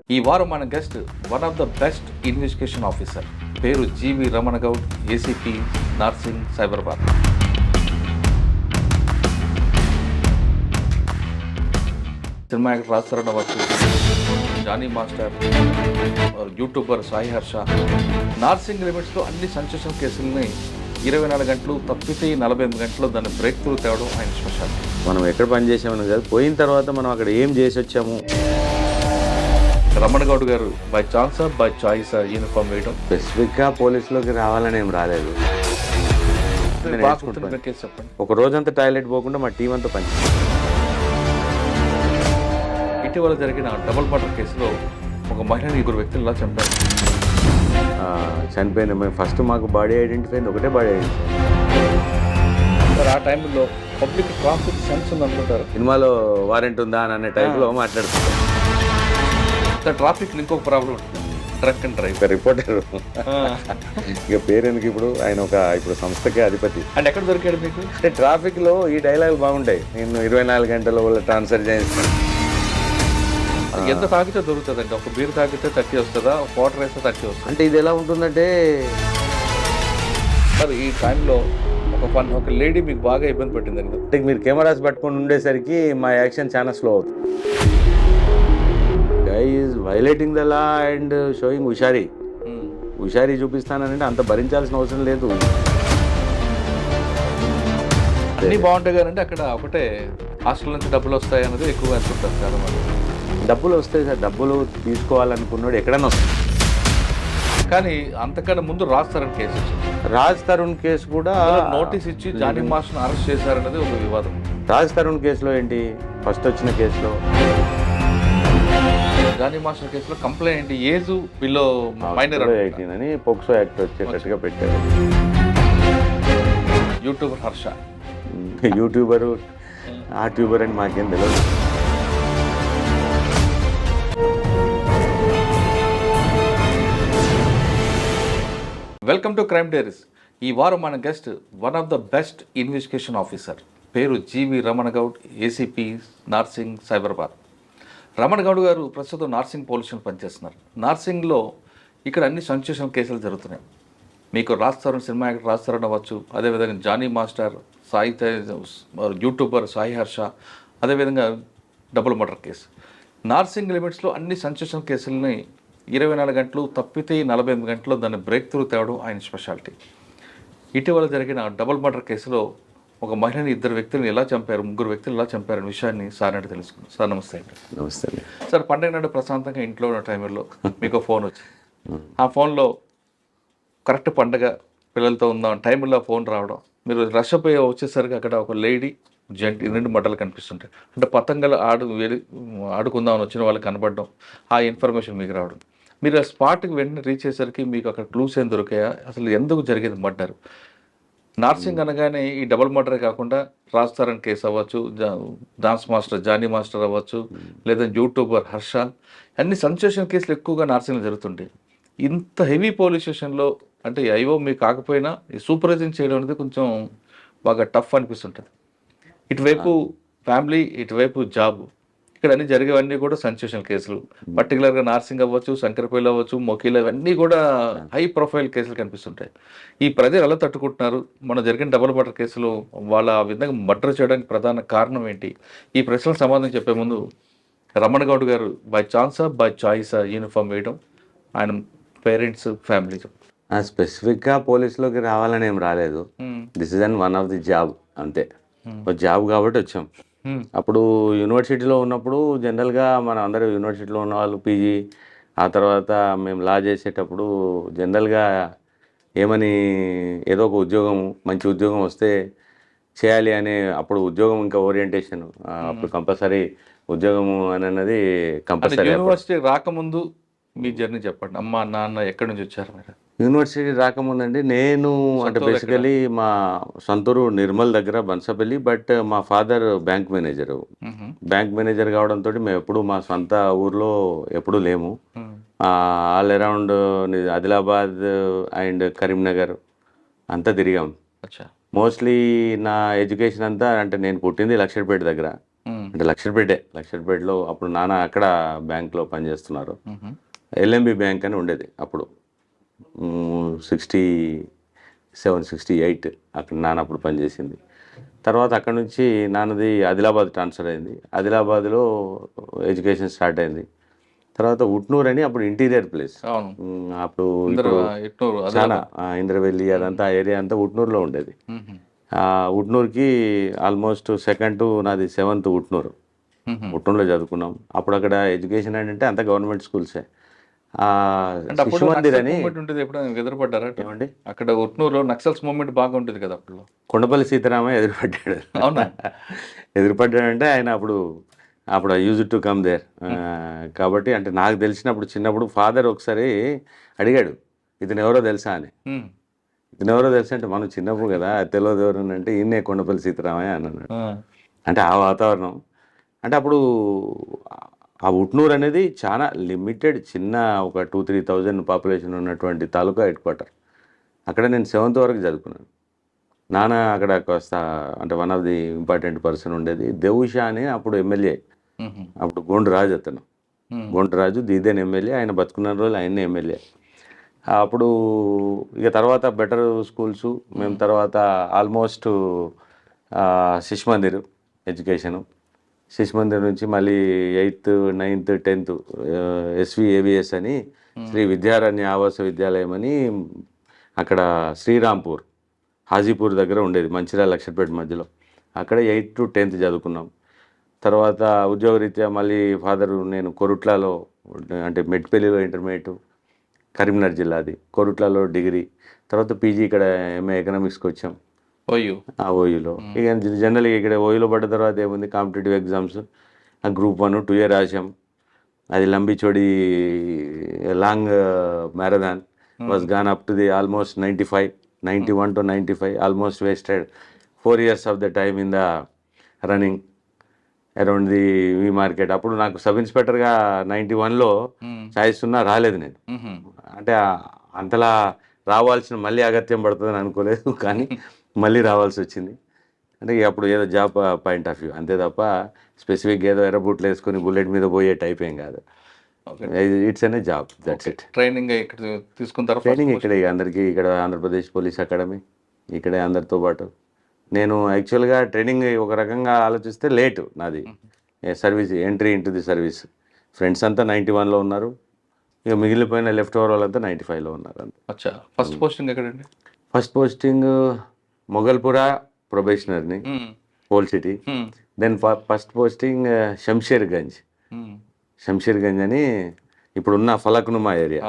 ఈ వారం మన guest one of the best investigation officer, పేరు G V Ramana Goud, ACP Narsing Cyberabad. Cinema actor Rajsharan అవ్వచ్చు, Johnny master, YouTuber Sai Harsha. Narsing లిమిట్స్లో అన్ని సంచలన కేసుల్ని 24 గంటలు తప్పితే 48 గంటలు దాన్ని బ్రేక్ త్రూ తేవడం ఆయన స్పెషల్. మనం ఎక్కడ పని చేసామని కాదు, పోయిన తర్వాత మనం అక్కడ ఏం చేసి వచ్చాము. రమణ గౌడ్ గారు by chance by choice uniform వేయడం. స్పెసిఫిక్గా పోలీసులోకి రావాలని ఏం రాలేదు. కేసు చెప్పండి. ఒక రోజంతా టాయిలెట్ పోకుండా మా టీం అంతా పని. ఇటీవల జరిగిన డబుల్ మర్డర్ కేసులో ఒక మహిళని 2 వ్యక్తులు ఇలా చంపారు. చనిపోయిన మేము ఫస్ట్ మాకు బాడీ ఐడెంటిఫై అయింది, ఒకటే బాడీ ఐడెంటిఫై. సార్ ఆ టైంలో పబ్లిక్ ట్రాఫిక్ సెన్స్ ఉంది అనుకుంటారు. సినిమాలో వారెంట్ ఉందా అని అనే టైప్లో మాట్లాడుతున్నారు. సార్ ట్రాఫిక్ ఇంకొక ప్రాబ్లం ఉంటుంది, ట్రక్ అండ్ డ్రైవ్. రిపోర్టర్ ఇక పేరెందుకు, ఇప్పుడు ఆయన ఇప్పుడు సంస్థకే అధిపతి. అండ్ ఎక్కడ దొరికాడు మీకు? అంటే ట్రాఫిక్లో ఈ డైలాగులు బాగుంటాయి. నేను 24 గంటల వల్ల ట్రాన్స్ఫర్ చేస్తాను. ఎంత తాగితే దొరుకుతుందండి? ఒక బీర్ తాగితే 30 వస్తుందా, వాటర్ వేస్తే 30 వస్తుంది. అంటే ఇది ఎలా ఉంటుందంటే, సార్ ఈ టైంలో ఒక లేడీ మీకు బాగా ఇబ్బంది పెట్టిందండి. అంటే మీరు కెమెరాస్ పట్టుకొని ఉండేసరికి మా యాక్షన్ చాలా స్లో అవుతుంది. Guy is violating the law and showing హుషారీ చూపిస్తానంటే అంత భరించాల్సిన అవసరం లేదు. అన్నీ బాగుంటాయి కానీ అక్కడ ఒకటే హాస్టల్ నుంచి డబ్బులు వస్తాయి అన్నది ఎక్కువగా అనుకుంటారు చాలా మంది. డబ్బులు వస్తాయి సార్, డబ్బులు తీసుకోవాలనుకున్నాడు ఎక్కడైనా వస్తుంది. కానీ అంతకన్నా ముందు రాజ్ తరుణ్ కేసు కూడా నోటీస్ ఇచ్చి జానీ మాస్టర్ని అరెస్ట్ చేశారన్నది ఒక వివాదం. రాజ్ తరుణ్ కేసులో ఏంటి, ఫస్ట్ వచ్చిన కేసులో జానీ మాస్టర్ కేసులో కంప్లైంట్ ఏజ్ బిలో మైనర్ 18 అని పోక్సో యాక్ట్ వచ్చేటట్టుగా పెట్టారు. యూట్యూబర్ హర్ష, యూట్యూబరు ఆ ట్యూబర్ అని మాకేం తెలియదు. Welcome to crime diaries. ఈ వారం మన guest one of the best investigation officer, పేరు జీవి రమణ గౌడ్, ఏసీపీ నార్సింగ్ సైబరాబాద్. రమణ గౌడ్ గారు ప్రస్తుతం నార్సింగ్ పోలీసులు పనిచేస్తున్నారు. నార్సింగ్లో ఇక్కడ అన్ని సంచలన కేసులు జరుగుతున్నాయి. మీకు సినిమా యాక్టర్ రాజశరణ్ అవ్వచ్చు, అదేవిధంగా Johnny master, Sai YouTuber Sai Harsha, అదేవిధంగా డబుల్ మర్డర్ కేసు. నార్సింగ్ లిమిట్స్లో అన్ని సంచలన కేసులని 24 గంటలు తప్పితే 48 గంటలు దాన్ని బ్రేక్ త్రూ తేవడం ఆయన స్పెషాలిటీ. ఇటీవల జరిగిన డబుల్ మర్డర్ కేసులో ఒక మహిళని 2 వ్యక్తులను ఎలా చంపారు, 3 వ్యక్తులు ఎలా చంపారనే విషయాన్ని సార్ అంటే తెలుసుకున్నాం. సార్ నమస్తే అండి. నమస్తే సార్, పండుగ నాడు ప్రశాంతంగా ఇంట్లో ఉన్న టైంలో మీకు ఫోన్ వచ్చింది. ఆ ఫోన్లో కరెక్ట్ పండగ పిల్లలతో ఉందాం టైంలో ఫోన్ రావడం, మీరు రష్ పోయి వచ్చేసరికి అక్కడ ఒక లేడీ జెంట్ 2 మడ్డలు కనిపిస్తుంటాయి. అంటే పతంగలు ఆడుకుందామని వచ్చిన వాళ్ళకి కనపడడం, ఆ ఇన్ఫర్మేషన్ మీకు రావడం, మీరు ఆ స్పాట్కి వెంటనే రీచ్ అయ్యేసరికి మీకు అక్కడ క్లూస్ ఏం దొరికాయా, అసలు ఎందుకు జరిగేది మర్డర్? నార్సింగ్ అనగానే ఈ డబుల్ మర్డరే కాకుండా రాజ్ తరుణ్ కేసు అవ్వచ్చు, డాన్స్ మాస్టర్ జానీ మాస్టర్ అవ్వచ్చు, లేదా యూట్యూబర్ హర్ష, అన్ని సెన్సేషన్ కేసులు ఎక్కువగా నార్సింగ్లో జరుగుతుంటాయి. ఇంత హెవీ పోలీస్ స్టేషన్లో అంటే ఐఓ మీకు కాకపోయినా ఈ సూపర్వైజింగ్ చేయడం అనేది కొంచెం బాగా టఫ్ అనిపిస్తుంటుంది. ఇటువైపు ఫ్యామిలీ, ఇటువైపు జాబ్, ఇక్కడ అన్ని జరిగేవన్నీ కూడా సెన్సేషనల్ కేసులు. పర్టికులర్గా నార్సింగ్ అవ్వచ్చు, శంకరపల్లి అవ్వచ్చు, మొకీలు, అవన్నీ కూడా హై ప్రొఫైల్ కేసులు కనిపిస్తుంటాయి. ఈ ప్రజలు ఎలా తట్టుకుంటున్నారు? మన జరిగిన డబుల్ మర్డర్ కేసులు వాళ్ళ ఆ విధంగా మర్డర్ చేయడానికి ప్రధాన కారణం ఏంటి? ఈ ప్రశ్నలకు సమాధానం చెప్పే ముందు రమణ గౌడ్ గారు by chance by choice uniform వేయడం, ఆయన పేరెంట్స్ ఫ్యామిలీ స్పెసిఫిక్గా పోలీసులోకి రావాలని ఏం రాలేదు. This is one of the job, అంతే. ఒక జాబ్ కాబట్టి వచ్చాం. అప్పుడు యూనివర్సిటీలో ఉన్నప్పుడు జనరల్గా మన అందరూ యూనివర్సిటీలో ఉన్న వాళ్ళు పీజీ, ఆ తర్వాత మేము లా చేసేటప్పుడు జనరల్గా ఏమని ఏదో ఒక ఉద్యోగం, మంచి ఉద్యోగం వస్తే చేయాలి అనే, అప్పుడు ఉద్యోగం ఇంకా ఓరియంటేషన్, అప్పుడు కంపల్సరీ ఉద్యోగము అని అన్నది కంపల్సరీ. యూనివర్సిటీ రాకముందు మీ జర్నీ చెప్పండి. అమ్మ నాన్న ఎక్కడి నుంచి వచ్చారు మీరు? యూనివర్సిటీ రాకముందండి నేను అంటే బేసికలీ మా సొంతూరు నిర్మల్ దగ్గర బన్సపల్లి, బట్ మా ఫాదర్ బ్యాంక్ మేనేజర్ కావడంతో మేము ఎప్పుడు మా సొంత ఊర్లో ఎప్పుడు లేము. All around Adilabad and Karimnagar అంతా తిరిగాం. మోస్ట్లీ నా ఎడ్యుకేషన్ అంతా, అంటే నేను పుట్టింది లక్షపేట దగ్గర, అంటే లక్షపేటలో అప్పుడు నాన్న అక్కడ బ్యాంక్లో పనిచేస్తున్నారు. ఎల్ఎంబి బ్యాంక్ అని ఉండేది అప్పుడు 67-68 అక్కడ నాన్న అప్పుడు పనిచేసింది. తర్వాత అక్కడ నుంచి నాన్నది ఆదిలాబాద్ ట్రాన్స్ఫర్ అయింది. ఆదిలాబాద్లో ఎడ్యుకేషన్ స్టార్ట్ అయింది. తర్వాత ఉట్నూరు అని అప్పుడు ఇంటీరియర్ ప్లేస్. అవును. అప్పుడు ఇట్నూరు చాలా ఇంద్రవెల్లి అదంతా ఆ ఏరియా అంతా ఉట్నూరులో ఉండేది. ఉట్నూరుకి ఆల్మోస్ట్ 2nd to నాది 7th ఉట్నూరులో చదువుకున్నాం. అప్పుడు అక్కడ ఎడ్యుకేషన్ ఏంటంటే అంతా గవర్నమెంట్ స్కూల్సే. అంటే అప్పుడు శిశు మందిర్ అని మూమెంట్ ఉంటుంది, ఎప్పుడైనా ఎదురుపడ్డారా? ఏమండి అక్కడ ఉట్నూరులో నక్సల్స్ మూమెంట్ బాగా ఉంటుంది కదా అప్పుడు. కొండపల్లి సీతారామయ్య ఎదురుపడ్డాడు. అవునా? ఎదురుపడ్డాడంటే ఆయన అప్పుడు యూజ్ టు కమ్ దేర్. కాబట్టి అంటే నాకు తెలిసినప్పుడు చిన్నప్పుడు ఫాదర్ ఒకసారి అడిగాడు, ఇతను ఎవరో తెలుసా అని. ఇతను ఎవరో తెలుసా అంటే మనం చిన్నప్పుడు కదా తెలియదు ఎవరు అంటే ఈయనే కొండపల్లి సీతారామయ్య అని అన్నాడు. అంటే ఆ వాతావరణం అంటే అప్పుడు ఆ ఉట్నూరు అనేది చాలా లిమిటెడ్ చిన్న ఒక 2-3,000 పాపులేషన్ ఉన్నటువంటి తాలూకా హెడ్ క్వార్టర్. అక్కడ నేను 7th వరకు చదువుకున్నాను. నాన్న అక్కడ కాస్త అంటే one of the important person ఉండేది. దేవుషా అని అప్పుడు ఎమ్మెల్యే, అప్పుడు గోండురాజు అతను. గోండురాజు దీదేన్ ఎమ్మెల్యే, ఆయన బతుకున్న రోజులు ఆయన్నే ఎమ్మెల్యే. అప్పుడు ఇక తర్వాత బెటర్ స్కూల్స్ మేము తర్వాత ఆల్మోస్ట్ శిశు మందిర్ ఎడ్యుకేషను. శిశు మందిర్ నుంచి మళ్ళీ 8th, 9th, 10th SVAVS అని శ్రీ విద్యారణ్య ఆవాస విద్యాలయం అని అక్కడ శ్రీరాంపూర్ హాజీపూర్ దగ్గర ఉండేది, మంచిర్యాల లక్షపేట మధ్యలో. అక్కడ 8th to 10th చదువుకున్నాం. తర్వాత ఉద్యోగరీత్యా మళ్ళీ ఫాదరు నేను కొరుట్లలో అంటే మెట్పల్లిలో ఇంటర్మీడియట్, కరీంనగర్ జిల్లాది, కొరుట్లలో డిగ్రీ, తర్వాత పీజీ ఇక్కడ MA ఎకనామిక్స్కి వచ్చాం ఓయూలో. ఇక జనరల్గా ఇక్కడ ఓయూలో పడ్డ తర్వాత ఏముంది కాంపిటేటివ్ ఎగ్జామ్స్, Group 1, 2 రాసాం. అది లంబిచోడి long marathon was gone up to the almost 91 to 95, almost wasted 4 years of the time in the running around the we market. అప్పుడు నాకు సబ్ ఇన్స్పెక్టర్గా 91లో ఛాయిస్ ఉన్నా రాలేదు నేను. అంటే అంతలా రావాల్సిన మళ్ళీ అగత్యం పడుతుందని అనుకోలేదు, కానీ మళ్ళీ రావాల్సి వచ్చింది. అంటే అప్పుడు ఏదో జాబ్ పాయింట్ ఆఫ్ వ్యూ అంతే తప్ప స్పెసిఫిక్ ఏదో ఎర్ర బూట్లు వేసుకొని బుల్లెట్ మీద పోయే టైప్ ఏం కాదు. ఇట్స్ అనే జాబ్, దట్స్ ఇట్. ట్రైనింగ్ ఇక్కడ తీసుకుంటారా? ట్రైనింగ్ ఇక్కడే అందరికీ, ఇక్కడ ఆంధ్రప్రదేశ్ పోలీస్ అకాడమీ ఇక్కడే అందరితో పాటు. నేను యాక్చువల్గా ట్రైనింగ్ ఒక రకంగా ఆలోచిస్తే లేట్ నాది service entry into the service. Friends అంతా 91లో ఉన్నారు, ఇక మిగిలిపోయిన లెఫ్ట్ ఓవర్ వాళ్ళంతా 95లో ఉన్నారు అంతే. అచ్చా, ఫస్ట్ పోస్టింగ్ ఎక్కడండి? ఫస్ట్ పోస్టింగ్ మొగల్పురా ప్రొబేషనర్ని, old city. Then first posting Shamsherganj అని ఇప్పుడున్న Falaknuma area.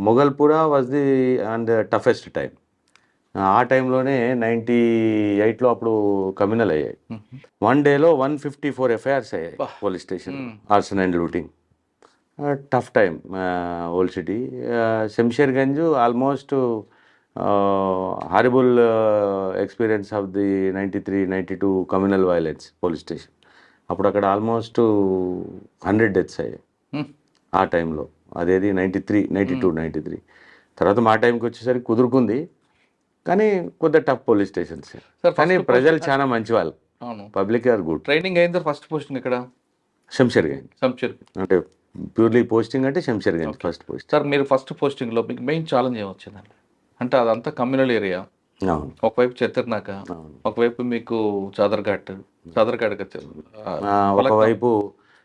Mogalpura was the and toughest time. ఆ టైంలోనే 98లో అప్పుడు కమ్యూనల్ అయ్యాయి. 1 dayలో 154 FIRs అయ్యాయి police station, arson and looting. Tough time old city. Shamsherganj almost horrible experience of the 93-92 communal violence police station. అప్పుడు అక్కడ ఆల్మోస్ట్ 100 deaths అయ్యాయి ఆ టైంలో. అదేది 92-93. తర్వాత మా టైంకి వచ్చేసరికి కుదురుకుంది, కానీ కొద్దిగా టఫ్ పోలీస్ స్టేషన్స్. కానీ ప్రజలు చాలా మంచి వాళ్ళు, పబ్లిక్ ఆర్ గుడ్. ట్రైనింగ్ అయిన తర్వాత ఫస్ట్ పోస్టింగ్ ఇక్కడ శంషేర్గంజ్. అంటే ప్యూర్లీ పోస్టింగ్ అంటే శంషేర్గంజ్ ఫస్ట్ పోస్ట్. సార్, మీరు ఫస్ట్ పోస్టింగ్లో మీకు మెయిన్ ఛాలెంజ్ ఏమొచ్చిందండి? అంటే అదంతా కమ్యూనల్ ఏరియా, ఒకవైపు చెత్తర్నాక, ఒకవైపు మీకు చాదర్ఘాట్ ఒకవైపు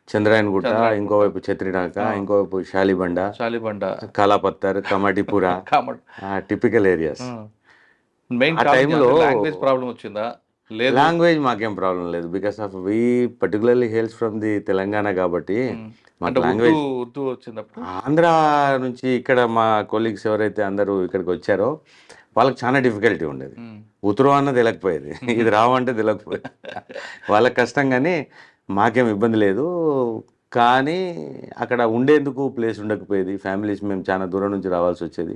చంద్రాయన్ గుట్ట, ఇంకోవైపు ఛత్రినాక, ఇంకోవైపు షాలిబండ, కాలాపత్తర్, కమాటిపుర, టిపికల్ ఏరియాస్. ఆ టైంలో లాంగ్వేజ్ ప్రాబ్లం వచ్చిందా? లేదు, లాంగ్వేజ్ మాకేం ప్రాబ్లం లేదు, because of we particularly hails from the Telangana కాబట్టి మాకు లాంగ్వేజ్ ఉర్దూ వచ్చినప్పుడు ఆంధ్ర నుంచి ఇక్కడ మా కొలీగ్స్ ఎవరైతే అందరూ ఇక్కడికి వచ్చారో వాళ్ళకి చాలా డిఫికల్టీ ఉండేది. ఉత్తరం అన్నది తెలియకపోయేది, ఇది రావంటే తెలియకపోయేది. వాళ్ళకి కష్టం, కానీ మాకేం ఇబ్బంది లేదు. కానీ అక్కడ ఉండేందుకు ప్లేస్ ఉండకపోయేది. ఫ్యామిలీస్ మేము చాలా దూరం నుంచి రావాల్సి వచ్చేది.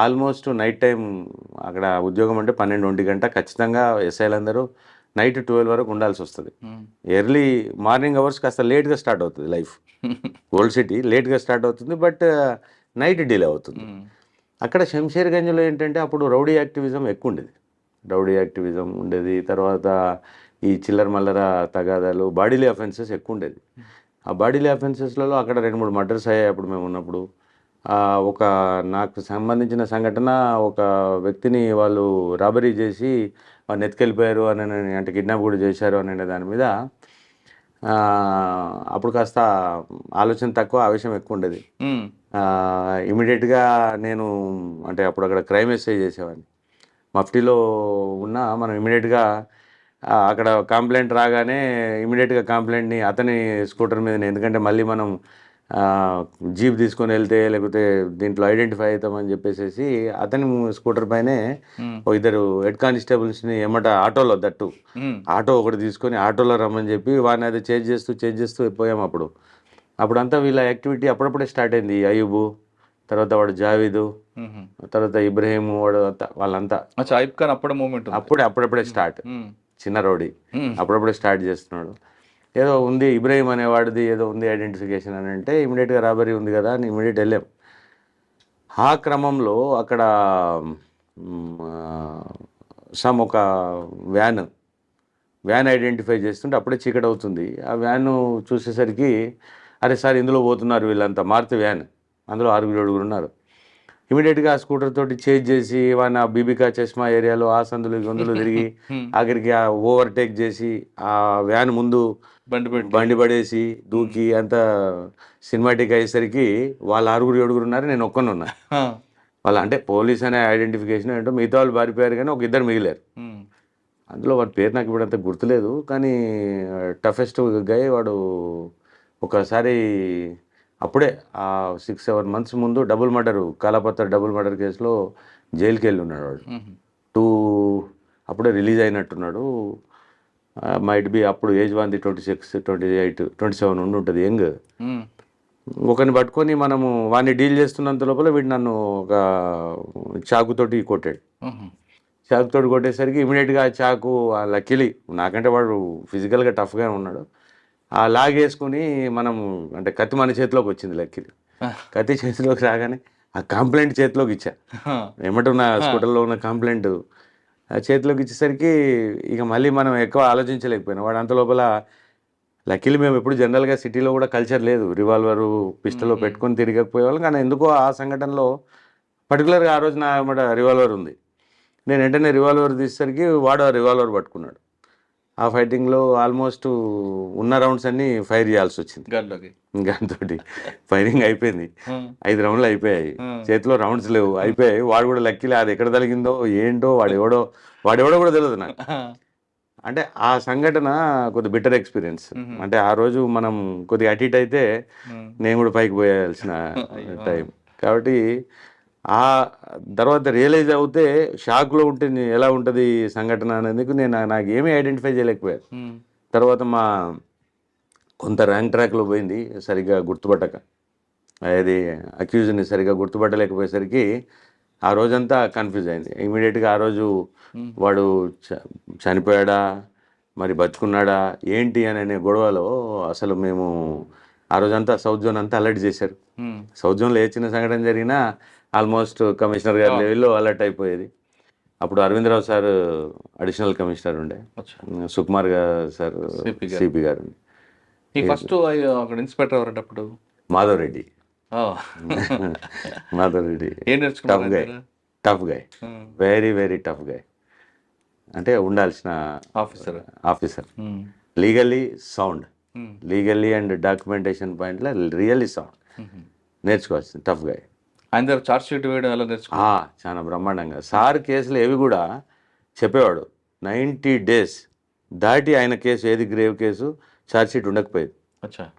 ఆల్మోస్ట్ నైట్ టైం అక్కడ ఉద్యోగం అంటే 12-1 గంట ఖచ్చితంగా ఎస్ఐలు అందరూ నైట్ 12 వరకు ఉండాల్సి వస్తుంది. ఎర్లీ మార్నింగ్ అవర్స్ కాస్త లేట్గా స్టార్ట్ అవుతుంది లైఫ్. ఓల్డ్ సిటీ లేట్గా స్టార్ట్ అవుతుంది, బట్ నైట్ డిలే అవుతుంది. అక్కడ శంషేర్గంజ్లో ఏంటంటే అప్పుడు రౌడీ యాక్టివిజం ఎక్కువ ఉండేది. తర్వాత ఈ చిల్లర మల్లర తగాదాలు బాడీలీ అఫెన్సెస్ ఎక్కువ ఉండేది. ఆ బాడీలీ అఫెన్సెస్లలో అక్కడ 2-3 మర్డర్స్ అయ్యాయి అప్పుడు మేము ఉన్నప్పుడు. ఒక నాకు సంబంధించిన సంఘటన, ఒక వ్యక్తిని వాళ్ళు రాబరీ చేసి వాడిని ఎత్తుకెళ్ళిపోయారు అని, అంటే కిడ్నాప్ కూడా చేశారు అనే దాని మీద అప్పుడు కాస్త ఆలోచన తక్కువ, ఆవేశం ఎక్కువ ఉండేది. ఇమీడియట్గా నేను అంటే అప్పుడు అక్కడ క్రైమ్ ఎస్ఐ చేసేవాడిని. మఫ్టీలో ఉన్న మనం ఇమీడియట్గా అక్కడ కంప్లైంట్ రాగానే ఇమీడియట్గా కంప్లైంట్ని అతని స్కూటర్ మీద, ఎందుకంటే మళ్ళీ మనం జీప్ తీసుకొని వెళ్తే లేకపోతే దీంట్లో ఐడెంటిఫై అవుతామని చెప్పేసి అతని స్కూటర్ పైనే ఓ ఇద్దరు హెడ్ కానిస్టేబుల్స్ని ఏమట ఆటోలో దట్టు ఆటో ఒకటి తీసుకొని ఆటోలో రమ్మని చెప్పి వాడిని అది చేంజ్ చేస్తూ పోయాం. అప్పుడంతా వీళ్ళ యాక్టివిటీ అప్పుడప్పుడే స్టార్ట్ అయింది. అయ్యూబు, తర్వాత వాడు జావీదు, తర్వాత ఇబ్రహీం, వాడు వాళ్ళంతా అప్పుడప్పుడే స్టార్ట్. చిన్న రౌడీ అప్పుడప్పుడే స్టార్ట్ చేస్తున్నాడు. ఏదో ఉంది ఇబ్రహీం అనేవాడిది, ఏదో ఉంది ఐడెంటిఫికేషన్ అని అంటే ఇమీడియట్గా రాబరీ ఉంది కదా అని ఇమీడియట్ వెళ్ళాం. ఆ క్రమంలో అక్కడ ఒక వ్యాన్ ఐడెంటిఫై చేస్తుంటే అప్పుడే చీకటి అవుతుంది. ఆ వ్యాన్ చూసేసరికి అరే సార్ ఇందులో పోతున్నారు వీళ్ళంతా, మారుతి వ్యాన్, అందులో 6-7 ఉన్నారు. ఇమీడియట్గా ఆ స్కూటర్ తోటి చేజ్ చేసి వాడిని ఆ బీబికా చష్మా ఏరియాలో ఆ సందులు గొంతులు తిరిగి ఆఖరికి ఆ ఓవర్టేక్ చేసి ఆ వ్యాన్ ముందు బండి పడేసి దూకి అంత సినిమాటిక్ అయ్యేసరికి వాళ్ళు 6-7 ఉన్నారు, నేను ఒక్కనే ఉన్నా. వాళ్ళ అంటే పోలీస్ అనే ఐడెంటిఫికేషన్ ఏంటో మిగతా వాళ్ళు పారిపోయారు కానీ ఒక ఇద్దరు మిగిలారు. అందులో వాడి పేరు నాకు ఇప్పుడు అంత గుర్తులేదు, కానీ టఫెస్ట్ గై వాడు. ఒకసారి అప్పుడే 6-7 months ముందు డబుల్ మర్డర్, కాలాపత్ర డబుల్ మర్డర్ కేసులో జైలుకి వెళ్ళి ఉన్నాడు వాడు. అప్పుడే రిలీజ్ అయినట్టున్నాడు. మైట్ బి అప్పుడు ఏజ్ 26, 28, 27 ఉంటుంది, యంగ్. ఒకరిని పట్టుకొని మనము వాడిని డీల్ చేస్తున్నంత లోపల వీడు నన్ను ఒక చాకుతోటి కొట్టాడు. చాకుతోటి కొట్టేసరికి ఇమీడియట్గా ఆ చాకు లక్కీలీ నాకంటే వాడు ఫిజికల్గా టఫ్గా ఉన్నాడు. ఆ లాగేసుకుని మనం అంటే కత్తి మన చేతిలోకి వచ్చింది. లక్కీలీ కత్తి చేతిలోకి రాగానే ఆ కంప్లైంట్ చేతిలోకి ఇచ్చా. ఏమంటున్నా స్కూటర్లో ఉన్న కంప్లైంట్ చేతిలోకి ఇచ్చేసరికి ఇక మళ్ళీ మనం ఎక్కువ ఆలోచించలేకపోయినా వాడు అంత లోపల. లక్కీలీ మేము ఎప్పుడు జనరల్గా సిటీలో కూడా కల్చర్ లేదు, రివాల్వరు పిస్టల్లో పెట్టుకొని తిరగకపోయేవాళ్ళం. కానీ ఎందుకో ఆ సంఘటనలో పర్టికులర్గా ఆ రోజు నా రివాల్వర్ ఉంది. నేను వెంటనే రివాల్వర్ తీసేసరికి వాడు ఆ రివాల్వర్ పట్టుకున్నాడు. ఆ ఫైటింగ్లో ఆల్మోస్ట్ ఉన్న రౌండ్స్ అన్నీ ఫైర్ చేయాల్సి వచ్చింది. గన్తోటి ఫైరింగ్ అయిపోయింది. 5 రౌండ్లు అయిపోయాయి, చేతిలో రౌండ్స్ లేవు, అయిపోయాయి. వాడు కూడా లక్కీలే అది ఎక్కడ తగిలిందో ఏంటో వాడెవడో కూడా తెలియదు నాకు. అంటే ఆ సంఘటన కొద్ది బిటర్ ఎక్స్పీరియన్స్. అంటే ఆ రోజు మనం కొద్దిగా అటు ఇటు అయితే నేను కూడా పైకి పోయాల్సిన టైం కాబట్టి ఆ తర్వాత రియలైజ్ అవుతే షాక్లో ఉంటే ఎలా ఉంటుంది సంఘటన అనేది నాకు ఏమీ ఐడెంటిఫై చేయలేకపోయాను. తర్వాత మా కొంత ర్యాంక్ ట్రాక్లో పోయింది సరిగ్గా గుర్తుపట్టక, అది అక్యూజ్ని సరిగ్గా గుర్తుపట్టలేకపోయేసరికి ఆ రోజంతా కన్ఫ్యూజ్ అయింది. ఇమీడియట్గా ఆ రోజు వాడు చనిపోయాడా మరి బతుకున్నాడా ఏంటి అనే గొడవలో అసలు మేము ఆ రోజంతా సౌత్ జోన్ అంతా అలర్ట్ చేశారు. సౌత్ జోన్లో ఏ చిన్న సంఘటన జరిగినా ఆల్మోస్ట్ కమిషనర్ గారి లెవెల్లో అలర్ట్ అయిపోయేది. అప్పుడు అరవిందరావు సార్ అడిషనల్ కమిషనర్ ఉండే, సుకుమార్ గారు సార్ సిపి గారు. ఫస్ట్ అక్కడ ఇన్స్పెక్టర్ ఎవరంటే మాధవరెడ్డి. టఫ్ గై, వెరీ వెరీ టఫ్ గై. అంటే ఉండాల్సిన officer, legally sound, legally and documentation పాయింట్లో రియల్లీ సౌండ్, నేర్చుకోవాల్సింది టఫ్ గై. ఆయన దగ్గర చార్జ్ షీట్ వేయడం ఎలా నేర్చుకో చాలా బ్రహ్మాండంగా. సార్ కేసులు ఏవి కూడా చెప్పేవాడు 90 days దాటి ఆయన కేసు ఏది గ్రేవ్ కేసు చార్జ్ షీట్ ఉండకపోయేది.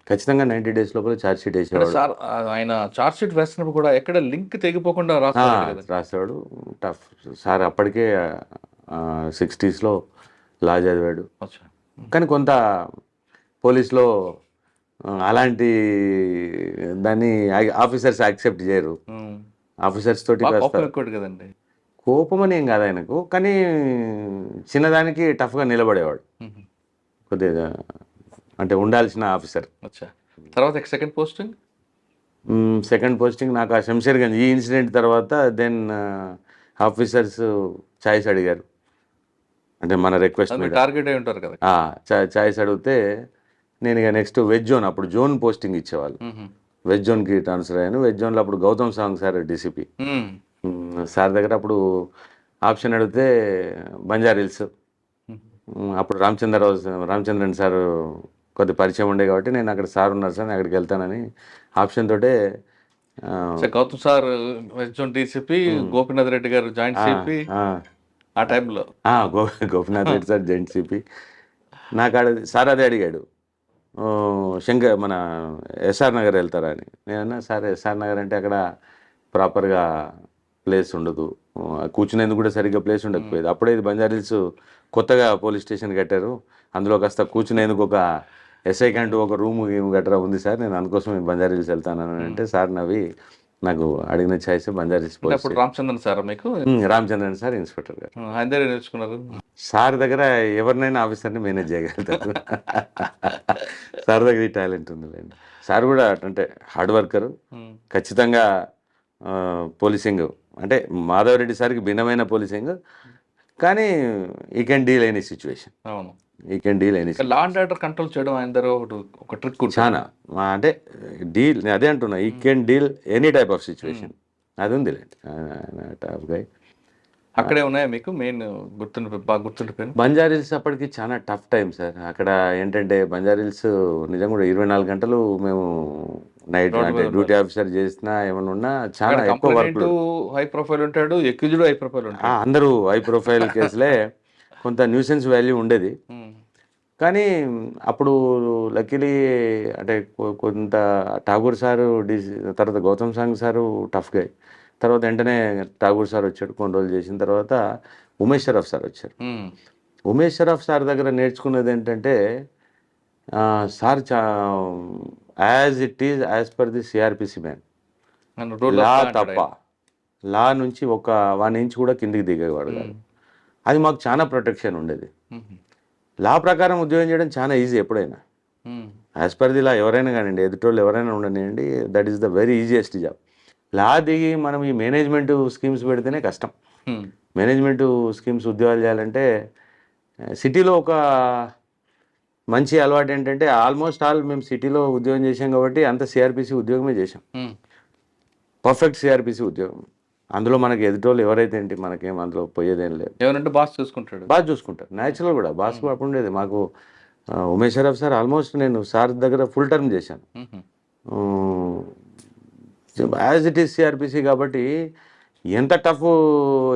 ఖచ్చితంగా 90 days లోపల చార్జ్ షీట్ వేసేవాడు. సార్ ఆయన చార్జ్ షీట్ వేసినప్పుడు కూడా ఎక్కడ లింక్ తెగిపోకుండా రాసేవాడు. Tough sir. అప్పటికే 60s లా చదివాడు. కానీ కొంత పోలీస్లో అలాంటి దాన్ని ఆఫీసర్స్ యాక్సెప్ట్ చేయరు. ఆఫీసర్స్ తోటి కదండి, కోపం అని ఏం కాదు ఆయనకు, కానీ చిన్నదానికి టఫ్గా నిలబడేవాడు కొద్దిగా, అంటే ఉండాల్సిన ఆఫీసర్. తర్వాత సెకండ్ పోస్టింగ్ నాకు ఆ శంషేర్గంజ్. ఈ ఇన్సిడెంట్ తర్వాత దెన్ ఆఫీసర్స్ ఛాయిస్ అడిగారు. అంటే మన రిక్వెస్ట్ అది మీద టార్గెట్ అయి ఉంటారు కదా. చాయిస్ అడిగితే నేను ఇక నెక్స్ట్ వెజ్ జోన్, అప్పుడు జోన్ పోస్టింగ్ ఇచ్చేవాళ్ళు. వెజ్ జోన్కి ట్రాన్స్ఫర్ అయ్యాను. వెజ్ జోన్లో అప్పుడు Gautam Sawang sir DCP sir దగ్గర అప్పుడు ఆప్షన్ అడిగితే బంజారా హిల్స్. అప్పుడు రామచంద్రన్ సార్ కొద్ది పరిచయం ఉండే కాబట్టి నేను అక్కడ సార్ ఉన్నారు సార్ నేను అక్కడికి వెళ్తానని ఆప్షన్ తోటే గౌతమ్ సార్ డీసీపీ, గోపీనాథ్ రెడ్డి గారు జాయింట్ సిపి ఆ టైంలో. Gopinath Reddy sir joint CP. నాకు సార్ అదే అడిగాడు, మన ఎస్ఆర్ నగర్ వెళ్తారా అని. నేనన్నా సార్ ఎస్ఆర్ నగర్ అంటే అక్కడ ప్రాపర్గా ప్లేస్ ఉండదు, కూర్చునేందుకు కూడా సరిగ్గా ప్లేస్ ఉండకపోయేది. అప్పుడే ఇది బంజారా హిల్స్ కొత్తగా పోలీస్ స్టేషన్ కట్టారు, అందులో కాస్త కూర్చునేందుకు ఒక ఎస్ఐ కంటూ ఒక రూమ్ గట్రా ఉంది సార్, నేను అందుకోసం బంజారా హిల్స్ వెళ్తాను అంటే సార్ నవ్వి నాకు అడిగిన ఛాయిస్ బంజారా హిల్స్ పోలీస్. అప్పుడు రామచంద్రన్ సార్ మీకు రామచంద్రన్ సార్ ఇన్స్పెక్టర్ గారు. ఆయన నేర్చుకున్నారు. సార్ దగ్గర ఎవరినైనా ఆఫీసర్ని మేనేజ్ చేయగలుగుతారు. సార్ దగ్గర ఈ టాలెంట్ ఉందిలేండి. సార్ కూడా అంటే హార్డ్ వర్కరు, ఖచ్చితంగా పోలీసింగ్ అంటే మాధవరెడ్డి సార్కి భిన్నమైన పోలీసింగ్, కానీ ఈ కెన్ డీల్ ఎనీ సిచ్యువేషన్. అవును, ఈ can deal any. Law and order control చేయడం ఆయన దగ్గర ఒక ట్రిక్ చాలా, అంటే డీల్ అదే అంటున్నా, ఈ can deal any type of situation, అది ఉందిలేండి టాప్ గై. అక్కడే ఉన్నాయా మీకు మెయిన్ బాగా గుర్తుండిపోయింది? బంజారా హిల్స్ అప్పటికి చాలా టఫ్ టైం సార్. అక్కడ ఏంటంటే బంజారా హిల్స్ నిజంగా కూడా 24 గంటలు మేము నైట్ అంటే డ్యూటీ ఆఫీసర్ చేసినా ఏమైనా ఉన్నా చాలా ఎక్కువ వర్క్. హై ప్రొఫైల్ ఉంటాడు, ఎక్యూజ్డ్ హై ప్రొఫైల్ ఉంటాడు, అందరూ హై ప్రొఫైల్ కేసులే. కొంత న్యూసెన్స్ వాల్యూ ఉండేది, కానీ అప్పుడు లక్కీలీ అంటే కొంత ఠాగూర్ సారు తర్వాత గౌతమ్ సాంగ్ సారు టఫ్ గా, తర్వాత వెంటనే ఠాగూర్ సార్ వచ్చాడు, కొన్ని రోజులు చేసిన తర్వాత ఉమేష్ షరఫ్ సార్ వచ్చారు. ఉమేష్ షరఫ్ సార్ దగ్గర నేర్చుకున్నది ఏంటంటే sir as it is as per the CrPC man, law తప్ప లా నుంచి ఒక 1 ఇంచ్ కూడా కిందికి దిగేవాడు కాదు. అది మాకు చాలా ప్రొటెక్షన్ ఉండేది. లా ప్రకారం ఉద్యోగం చేయడం చాలా ఈజీ ఎప్పుడైనా, యాజ్ పర్ ది లా ఎవరైనా కానివ్వండి, ఎదుటోళ్ళు ఎవరైనా ఉండనివ్వండి, that is the very easiest job. Law దిగి మనం ఈ మేనేజ్మెంట్ స్కీమ్స్ పెడితేనే కష్టం. మేనేజ్మెంట్ స్కీమ్స్ ఉద్యోగాలు చేయాలంటే సిటీలో ఒక మంచి అలవాటు ఏంటంటే ఆల్మోస్ట్ ఆల్ మేము సిటీలో ఉద్యోగం చేసాం కాబట్టి అంత సిఆర్పిసి ఉద్యోగమే చేసాం, పర్ఫెక్ట్ సిఆర్పిసి ఉద్యోగం. అందులో మనకి ఎదుటోళ్ళు ఎవరైతే ఏంటి, మనకేం అందులో పోయేదేం లేదు. ఏమంటే బాస్ చూసుకుంటాడు, బాగా చూసుకుంటారు. న్యాచురల్ కూడా బాస్ కూడా అప్పుడు ఉండేది మాకు. ఉమేష్ షరఫ్ సార్ ఆల్మోస్ట్ నేను సార్ దగ్గర ఫుల్ టర్మ్ చేశాను. యాజ్ ఇట్ ఈస్ సిఆర్పిసి కాబట్టి ఎంత టఫ్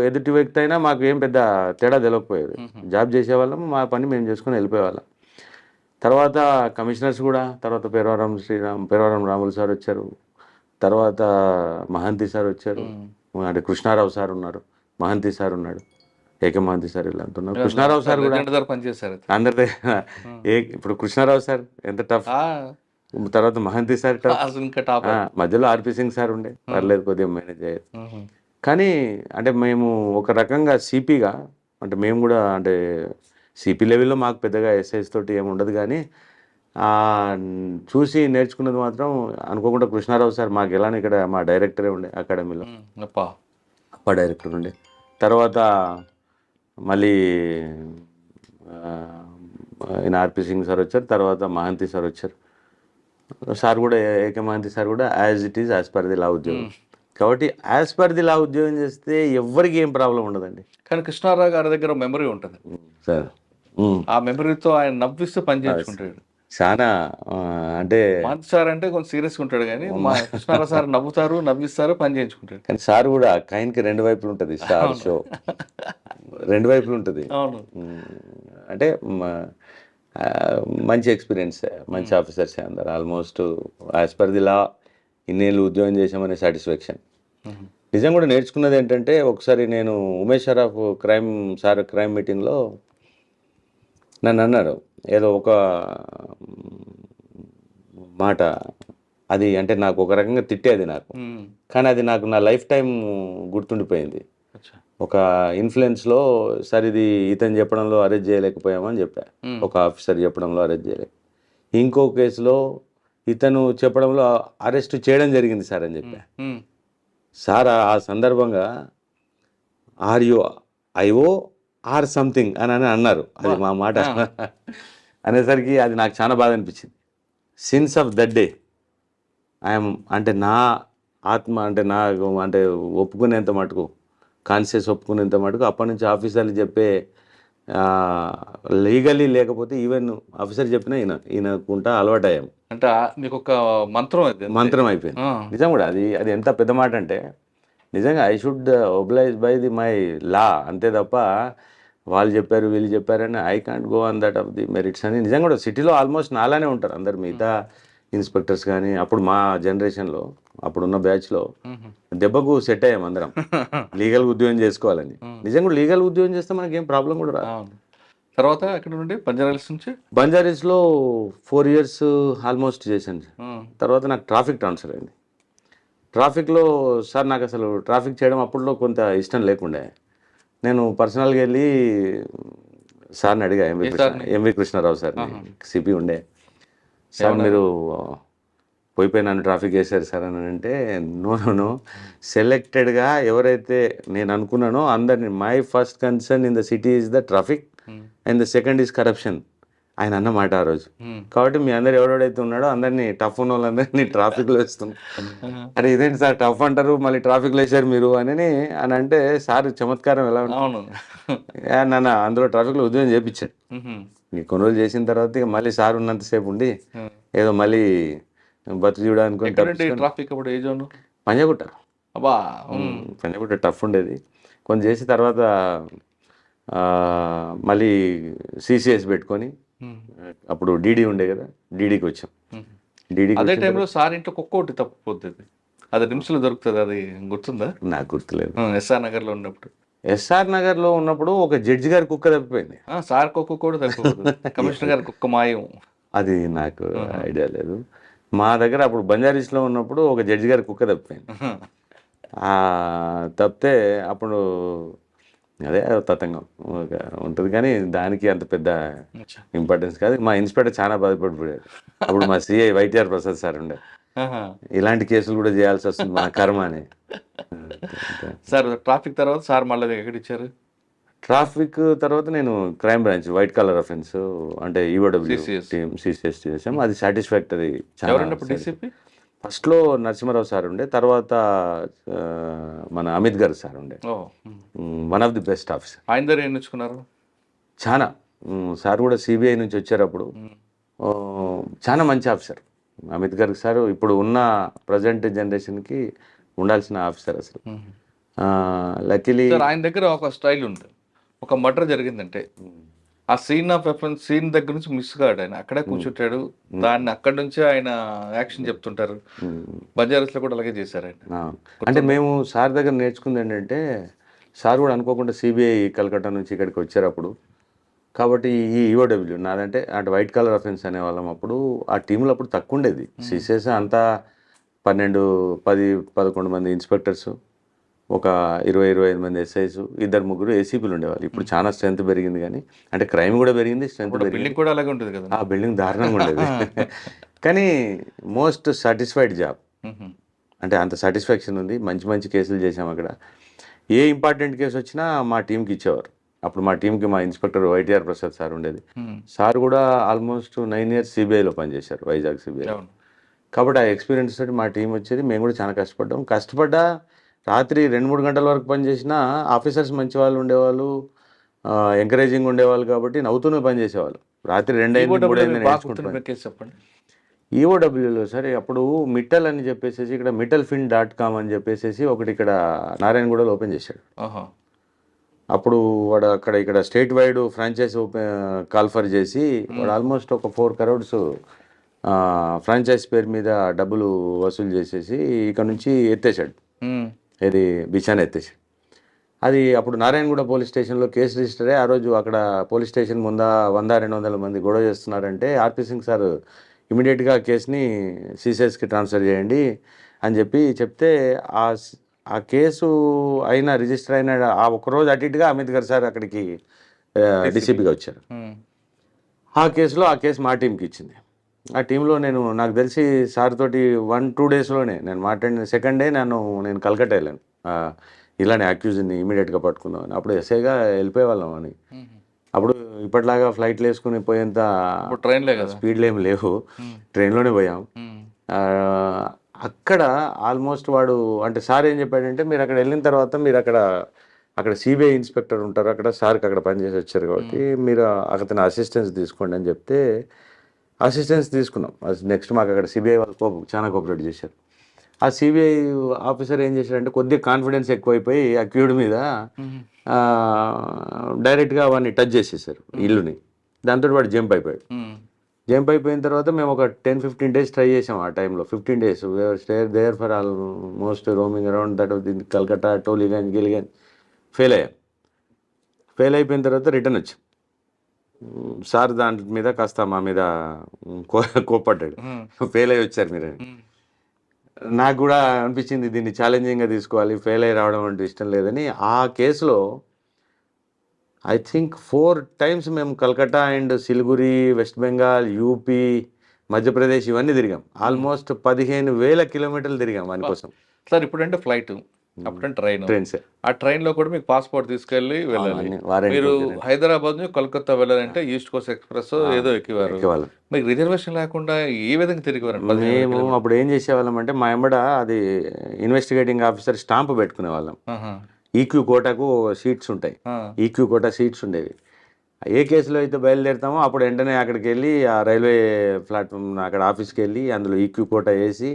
ఎదుటి వ్యక్తి అయినా మాకు ఏం పెద్ద తేడా తెలియకపోయేది. జాబ్ చేసేవాళ్ళం, మా పని మేము చేసుకుని వెళ్ళిపోయేవాళ్ళం. తర్వాత కమిషనర్స్ కూడా, తర్వాత పేరవరం రాములు సార్ వచ్చారు, తర్వాత మహంతి సార్ వచ్చారు, అంటే కృష్ణారావు సార్ ఉన్నారు, మహంతి సార్ ఉన్నాడు, ఏకే మహంతి సార్ ఇలా అంటున్నారు. కృష్ణారావు సార్ కూడా పనిచేశారు అందరి. ఇప్పుడు కృష్ణారావు సార్ ఎంత టఫ్, తర్వాత మహంతి సార్ టఫ్, మధ్యలో ఆర్పి సింగ్ సార్ ఉండే, పర్లేదు కొద్దిగా మేనేజ్ అయ్యేది. కానీ అంటే మేము ఒక రకంగా సిపిగా, అంటే మేము కూడా అంటే సిపి లెవెల్లో మాకు పెద్దగా ఎస్ఐస్ తోటి ఏమి ఉండదు, కానీ చూసి నేర్చుకున్నది మాత్రం అనుకోకుండా కృష్ణారావు సార్ మాకు ఎలానే ఇక్కడ మా డైరెక్టరే ఉండే అకాడమీలో, అప్ప డైరెక్టర్ ఉండే. తర్వాత మళ్ళీ ఆయన ఆర్పి సింగ్ సార్ వచ్చారు, తర్వాత మహంతి సార్ వచ్చారు. సార్ కూడా ఏకే మహంతి సార్ కూడా as it is as per the లా ఉద్యోగం కాబట్టి యాజ్ పర్ ది లా ఉద్యోగం చేస్తే ఎవరికి ఏం ప్రాబ్లం ఉండదండి. కానీ కృష్ణారావు గారి దగ్గర మెమరీ ఉంటుంది సార్, ఆ మెమరీతో ఆయన నవ్విస్తూ పని చేసుకుంటాడు. చాలా అంటే మహంతి సార్ అంటే కొంచెం సీరియస్గా ఉంటాడు, కానీ మా కృష్ణారావు సార్ నవ్వుతారు, నవ్విస్తారు, పని చేయించుకుంటాడు. కానీ సార్ కూడా కాయిన్కి 2 వైపులు ఉంటుంది, స్టార్ షో 2 వైపులు ఉంటుంది. అవును, అంటే మంచి ఎక్స్పీరియన్స్, మంచి ఆఫీసర్స్ అందరు ఆల్మోస్ట్ యాజ్ పర్ ది లా ఇన్నేళ్ళు ఉద్యోగం చేసామనే సాటిస్ఫాక్షన్. నిజం కూడా నేర్చుకున్నది ఏంటంటే, ఒకసారి నేను ఉమేష్ షరఫ్ క్రైమ్ మీటింగ్లో నన్ను అన్నాడు ఏదో ఒక మాట, అది అంటే నాకు ఒక రకంగా తిట్టేది నాకు, కానీ అది నాకు నా లైఫ్ టైం గుర్తుండిపోయింది. ఒక ఇన్ఫ్లుయెన్స్లో సార్ ఇది ఇతను చెప్పడంలో అరెస్ట్ చేయలేకపోయామని చెప్పా, ఒక ఆఫీసర్ చెప్పడంలో అరెస్ట్ చేయలేక. ఇంకో కేసులో ఇతను చెప్పడంలో అరెస్ట్ చేయడం జరిగింది సార్ అని చెప్పా. సార్ ఆ సందర్భంగా are you IO or something అని అన్నారు. అది మా మాట అనేసరికి అది నాకు చాలా బాధ అనిపించింది. Since of that day I'm అంటే నా ఆత్మ అంటే నా అంటే ఒప్పుకునేంత మటుకు కాన్షియస్ ఒప్పుకునేంత మటుకు అప్పటి నుంచి ఆఫీసర్లు చెప్పే లీగల్లీ లేకపోతే ఈవెన్ ఆఫీసర్ చెప్పినా ఈయనకుంటా అలవాటు అయ్యాము. అంటే మీకు ఒక మంత్రం అది అంతే. మంత్రం అయిపోయింది. నిజం కూడా అది ఎంత పెద్ద మాట అంటే నిజంగా I should oblige by the my law, అంతే తప్ప వాళ్ళు చెప్పారు వీళ్ళు చెప్పారని I can't go on that of the merits అని. నిజంగా కూడా సిటీలో ఆల్మోస్ట్ నాలానే ఉంటారు అందరు మిగతా ఇన్స్పెక్టర్స్ కానీ. అప్పుడు మా జనరేషన్లో అప్పుడున్న బ్యాచ్లో దెబ్బకు సెట్ అయ్యాం అందరం లీగల్ ఉద్యోగం చేసుకోవాలని. నిజంగా కూడా లీగల్ ఉద్యోగం చేస్తే మనకి ఏం ప్రాబ్లం కూడా రాదు. అవును. తర్వాత అక్కడ నుండి బంజారాహిల్స్ నుంచి బంజారీస్లో 4 years ఆల్మోస్ట్ చేశాను సార్. తర్వాత నాకు ట్రాఫిక్ ట్రాన్స్ఫర్ అయింది. ట్రాఫిక్లో సార్ నాకు అసలు ట్రాఫిక్ చేయడం అప్పట్లో కొంత ఇష్టం లేకుండే. నేను పర్సనల్గా వెళ్ళి సార్ని అడిగా, ఎంవి కృష్ణారావు సార్ని, సిపి ఉండే. సార్ మీరు పోయిపోయి నన్ను ట్రాఫిక్ వేశారు సార్ అని అంటే, నో సెలెక్టెడ్గా ఎవరైతే నేను అనుకున్నానో అందరినీ, my first concern in the city is the traffic and the second is corruption ఆయన అన్నమాట ఆ రోజు. కాబట్టి మీ అందరు ఎవడెవడైతే ఉన్నాడో అందరినీ టఫ్ ఉన్న వాళ్ళందరినీ ట్రాఫిక్లో వేస్తున్నాం. అరే ఇదేంటి సార్ టఫ్ అంటారు మళ్ళీ ట్రాఫిక్లో వేసారు మీరు అని అంటే సార్ చమత్కారం ఎలా ఉంటుంది. నన్ను అందులో ట్రాఫిక్లో ఉద్యోగం చేయించాడు. కొన్ని రోజులు చేసిన తర్వాత ఇక మళ్ళీ సార్ ఉన్నంతసేపు ఉండి ఏదో మళ్ళీ బతుకు చూడడానికి ట్రాఫిక్ అప్పుడు ఏ జోన్ పంజాగుట్ట. అబ్బా పంజాగుట్ట టఫ్ ఉండేది. కొంచెం చేసి తర్వాత మళ్ళీ సిసిఎస్ పెట్టుకొని అప్పుడు డీడీ ఉండే కదా, డీడీకి వచ్చాం. డీడీకి అదే టైంలో సార్ ఇంట్లో ఒక్కొక్కటి తప్పిపోతుంది, అది నిమిషంలో దొరుకుతుంది, అది గుర్తుందా? నాకు గుర్తులేదు. ఎస్ఆర్ నగర్లో ఉన్నప్పుడు ఎస్ఆర్ నగర్లో ఉన్నప్పుడు ఒక జడ్జి గారి కుక్క తప్పిపోయింది. సార్ కుక్క కూడా తప్పిపోతుంది, కమిషనర్ గారి కుక్క మాయం. అది నాకు ఐడియా లేదు. మా దగ్గర అప్పుడు బంజారీస్లో ఉన్నప్పుడు ఒక జడ్జి గారి కుక్క తప్పిపోయింది. తప్పితే అప్పుడు అదే తతంగం ఉంటుంది, కానీ దానికి అంత పెద్ద ఇంపార్టెన్స్ కాదు. మా ఇన్స్పెక్టర్ చాలా బాధపడిపోయాడు. అప్పుడు మా సిఐ వైటీఆర్ ప్రసాద్ సార్ ఉండే, ఇలాంటి కేసులు కూడా చేయాల్సి వస్తుంది మా కర్మ అని. సార్ ట్రాఫిక్ తర్వాత సార్ మళ్ళీ ఎక్కడ ఇచ్చారు? ట్రాఫిక్ తర్వాత నేను crime branch white colour offence అంటే ఈఓడబ్ల్యూ టీమ్ సిసిఎస్ చేసాం. అది సాటిస్ఫాక్టరీ. ఫస్ట్లో నరసింహారావు సార్ ఉండే, తర్వాత మన అమిత్ గారు సార్ ఉండే, one of the best officer. ఆయన దగ్గర ఏం నేర్చుకున్నారు? చాలా. సార్ కూడా సిబిఐ నుంచి వచ్చారు అప్పుడు. చాలా మంచి ఆఫీసర్ అమిత్ గారు సార్. ఇప్పుడు ఉన్న ప్రజెంట్ జనరేషన్కి ఉండాల్సిన ఆఫీసర్ అసలు. లక్కీలీ ఆయన దగ్గర ఒక స్టైల్ ఉంది. ఒక మర్డర్ జరిగిందంటే ఆ సీన్ ఆఫ్ ఎఫెన్స్ సీన్ దగ్గర నుంచి మిస్ కాడు, ఆయన అక్కడే కూర్చుంటాడు, దాన్ని అక్కడి నుంచి ఆయన యాక్షన్ చెప్తుంటారు. బంజారాస్లో కూడా అలాగే చేశారు ఆయన. అంటే మేము సార్ దగ్గర నేర్చుకుంది ఏంటంటే, సార్ కూడా అనుకోకుండా సిబిఐ కలకట్టా నుంచి ఇక్కడికి వచ్చారు అప్పుడు. కాబట్టి ఈ ఈఓడబ్ల్యూ నాదంటే అంటే వైట్ కలర్ అఫెన్స్ అనేవాళ్ళం. అప్పుడు ఆ టీంలో అప్పుడు తక్కువ ఉండేది. సిసిఎస్ అంతా 12-11 మంది ఇన్స్పెక్టర్స్, ఒక 20-25 మంది ఎస్ఐస్, 2-3 ఏసీపీలు ఉండేవాళ్ళు. ఇప్పుడు చాలా స్ట్రెంత్ పెరిగింది, కానీ అంటే క్రైమ్ కూడా పెరిగింది, స్ట్రెంత్ బిల్డింగ్ కూడా అలాగే ఉంటుంది కదా. ఆ బిల్డింగ్ దారుణంగా ఉండేది. కానీ మోస్ట్ సాటిస్ఫైడ్ జాబ్. అంటే అంత సాటిస్ఫాక్షన్ ఉంది. మంచి మంచి కేసులు చేసాం అక్కడ. ఏ ఇంపార్టెంట్ కేసు వచ్చినా మా టీంకి ఇచ్చేవారు. అప్పుడు మా టీంకి మా ఇన్స్పెక్టర్ వైటీఆర్ ప్రసాద్ సార్ ఉండేది. సార్ కూడా ఆల్మోస్ట్ 9 years సిబిఐలో పనిచేశారు, వైజాగ్ సిబిఐ. కాబట్టి ఆ ఎక్స్పీరియన్స్ తోటి మా టీం వచ్చేది. మేము కూడా చాలా కష్టపడ్డా రాత్రి 2-3 గంటల వరకు పనిచేసినా ఆఫీసర్స్ మంచి వాళ్ళు ఉండేవాళ్ళు, ఎంకరేజింగ్ ఉండేవాళ్ళు. కాబట్టి నవ్వుతూనే పనిచేసేవాళ్ళు. రాత్రి 2-3 చెప్పండి. ఈఓడబ్ల్యూలో సరే అప్పుడు మిట్టల్ అని చెప్పేసి ఇక్కడ mittalfin.com అని చెప్పేసి ఒకటి ఇక్కడ నారాయణగూడలో ఓపెన్ చేశాడు. అప్పుడు వాడు ఇక్కడ స్టేట్ వైడ్ ఫ్రాంచైజ్ కాల్ఫర్ చేసి వాడు ఆల్మోస్ట్ ఒక 4 crores ఫ్రాంచైజ్ పేరు మీద డబ్బులు వసూలు చేసేసి ఇక్కడ నుంచి ఎత్తేసాడు. ఇది బిచాన్ ఎత్తేసాడు. అది అప్పుడు నారాయణగూడ పోలీస్ స్టేషన్లో కేసు రిజిస్టర్ అయ్యి ఆ రోజు అక్కడ పోలీస్ స్టేషన్ ముందా 100-200 మంది గొడవ చేస్తున్నారంటే ఆర్పి సింగ్ సార్ ఇమీడియట్గా కేసుని సిసిఎస్కి ట్రాన్స్ఫర్ చేయండి అని చెప్తే ఆ కేసు అయిన రిజిస్టర్ అయిన ఆ ఒక్కరోజు అటు ఇటుగా అమిత్ గారు సార్ అక్కడికి డీసీపీగా వచ్చారు. ఆ కేసు మా టీంకి ఇచ్చింది. ఆ టీంలో నాకు తెలిసి సార్ తోటి 1-2 daysలోనే నేను మాట్లాడిన. సెకండ్ డే నేను కలకత్తా వెళ్ళాను ఇలానే అక్యూజ్ని ఇమీడియట్గా పట్టుకుందాం అని. అప్పుడు ఎస్ఐగా వెళ్ళిపోయేవాళ్ళం అని. అప్పుడు ఇప్పటిలాగా ఫ్లైట్లు వేసుకుని పోయేంత ఇప్పుడు ట్రైన్లే కదా. స్పీడ్లు ఏమి లేవు, ట్రైన్లోనే పోయాం. ఆ, అక్కడ ఆల్మోస్ట్ వాడు అంటే సార్ ఏం చెప్పాడంటే, మీరు అక్కడ వెళ్ళిన తర్వాత మీరు అక్కడ సిబిఐ ఇన్స్పెక్టర్ ఉంటారు అక్కడ, సార్కి అక్కడ పనిచేసి వచ్చారు కాబట్టి మీరు అతని అసిస్టెన్స్ తీసుకోండి అని చెప్తే అసిస్టెన్స్ తీసుకున్నాం. నెక్స్ట్ మాకు అక్కడ సిబిఐ వాళ్ళు చాలా కోఆపరేట్ చేశారు. ఆ సిబిఐ ఆఫీసర్ ఏం చేశాడంటే కొద్దిగా కాన్ఫిడెన్స్ ఎక్కువైపోయి అక్యూడ్ మీద డైరెక్ట్గా వాడిని టచ్ చేసేసారు ఇల్లుని. దాంతో వాడు జంప్ అయిపోయాడు. జంప్ అయిపోయిన తర్వాత మేము ఒక 10-15 days ట్రై చేసాం. ఆ టైంలో 15 days stay there for almost roaming around that Calcutta, Tollygunge, Giliganj. Fail అయ్యాం. ఫెయిల్ అయిపోయిన తర్వాత రిటర్న్ వచ్చాం. సార్ దాని మీద కాస్త మా మీద కోప్పడ్డాడు, ఫెయిల్ అయ్యి వచ్చారు మీరు. నాకు కూడా అనిపించింది దీన్ని ఛాలెంజింగ్గా తీసుకోవాలి, ఫెయిల్ అయ్యి రావడం అంటే ఇష్టం లేదని. ఆ కేసులో ఐ థింక్ 4 times మేము Calcutta and Siliguri, west Bengal, UP, Madhya Pradesh ఇవన్నీ తిరిగాం. ఆల్మోస్ట్ 15,000 kilometers తిరిగాం వాని కోసం. సార్ ఇప్పుడంటే ఫ్లైట్, అప్పుడంటే ట్రైన్స్. ఆ ట్రైన్లో కూడా మీకు పాస్పోర్ట్ తీసుకెళ్ళి వెళ్ళాలి. మీరు హైదరాబాద్ నుంచి కోల్కతా వెళ్ళాలంటే ఈస్ట్ కోస్ట్ ఎక్స్ప్రెస్ ఏదో ఎక్కేవారు. మీకు రిజర్వేషన్ లేకుండా ఏ విధంగా తిరిగేవారు? మేము అప్పుడు ఏం చేసేవాళ్ళం అంటే మా ఎంబడ అది ఇన్వెస్టిగేటింగ్ ఆఫీసర్ స్టాంప్ పెట్టుకునే వాళ్ళం. ఈక్యూ కోటాకు సీట్స్ ఉంటాయి, ఈక్యూ కోటా సీట్స్ ఉండేవి. ఏ కేసులో అయితే బయలుదేరుతామో అప్పుడు వెంటనే అక్కడికి వెళ్ళి ఆ రైల్వే ప్లాట్ఫామ్ అక్కడ ఆఫీస్కి వెళ్ళి అందులో ఈక్యూ కోటా వేసి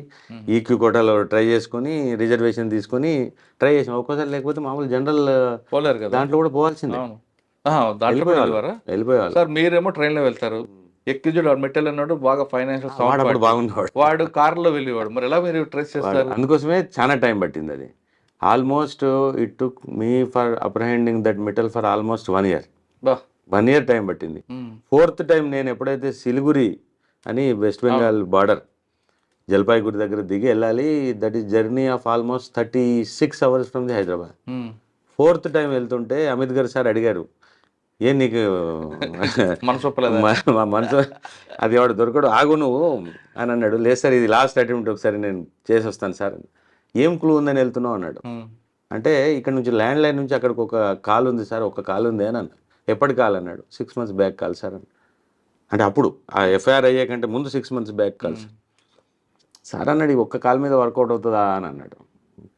ఈక్యూ కోటాలో ట్రై చేసుకొని రిజర్వేషన్ తీసుకొని ట్రై చేసాం. ఒక్కోసారి లేకపోతే మామూలు జనరల్ పోలేరు కదా, దాంట్లో కూడా పోవాల్సిందే. వెళ్ళిపోయేవాళ్ళు. సార్ మీరేమో ట్రైన్లో వెళ్తారు, ఎక్కిజుడు మెట్టెల్ అన్నాడు బాగా ఫైనాన్షియల్ వాడు బాగుండేవాడు, వాడు కార్లో వెళ్ళేవాడు. మరి ఎలా మీరు ట్రేస్ చేస్తారు? అందుకోసమే చాలా టైం పట్టింది అది. Almost it took me for apprehending that metal for almost 1 year. 1 year time పట్టింది. 4th time నేను ఎప్పుడైతే సిలిగురి అని వెస్ట్ బెంగాల్ బార్డర్ జల్పాయిగురి దగ్గర దిగి వెళ్ళాలి, that is journey of almost 36 hours from the Hyderabad. 4th time వెళ్తుంటే అమిత్ గారు సార్ అడిగారు, ఏం నీకు మనసు అది వాడు దొరకడు, ఆగు నువ్వు అని అన్నాడు. లేదు సార్ ఇది లాస్ట్ అటెంప్ట్, ఒకసారి నేను చేసి వస్తాను సార్. ఏం క్లూ ఉందని వెళ్తున్నావు అన్నాడు. అంటే ఇక్కడ నుంచి ల్యాండ్ లైన్ నుంచి అక్కడికి ఒక కాల్ ఉంది సార్, ఒక కాల్ ఉంది అని అన్నాడు. ఎప్పటి కాల్ అన్నాడు. 6 months బ్యాక్ కాల్ సార్ అని. అంటే అప్పుడు ఆ ఎఫ్ఐఆర్ అయ్యాకంటే ముందు 6 months బ్యాక్ కాల్ సార్ అన్నాడు. ఈ ఒక్క కాల్ మీద వర్కౌట్ అవుతుందా అని అన్నాడు.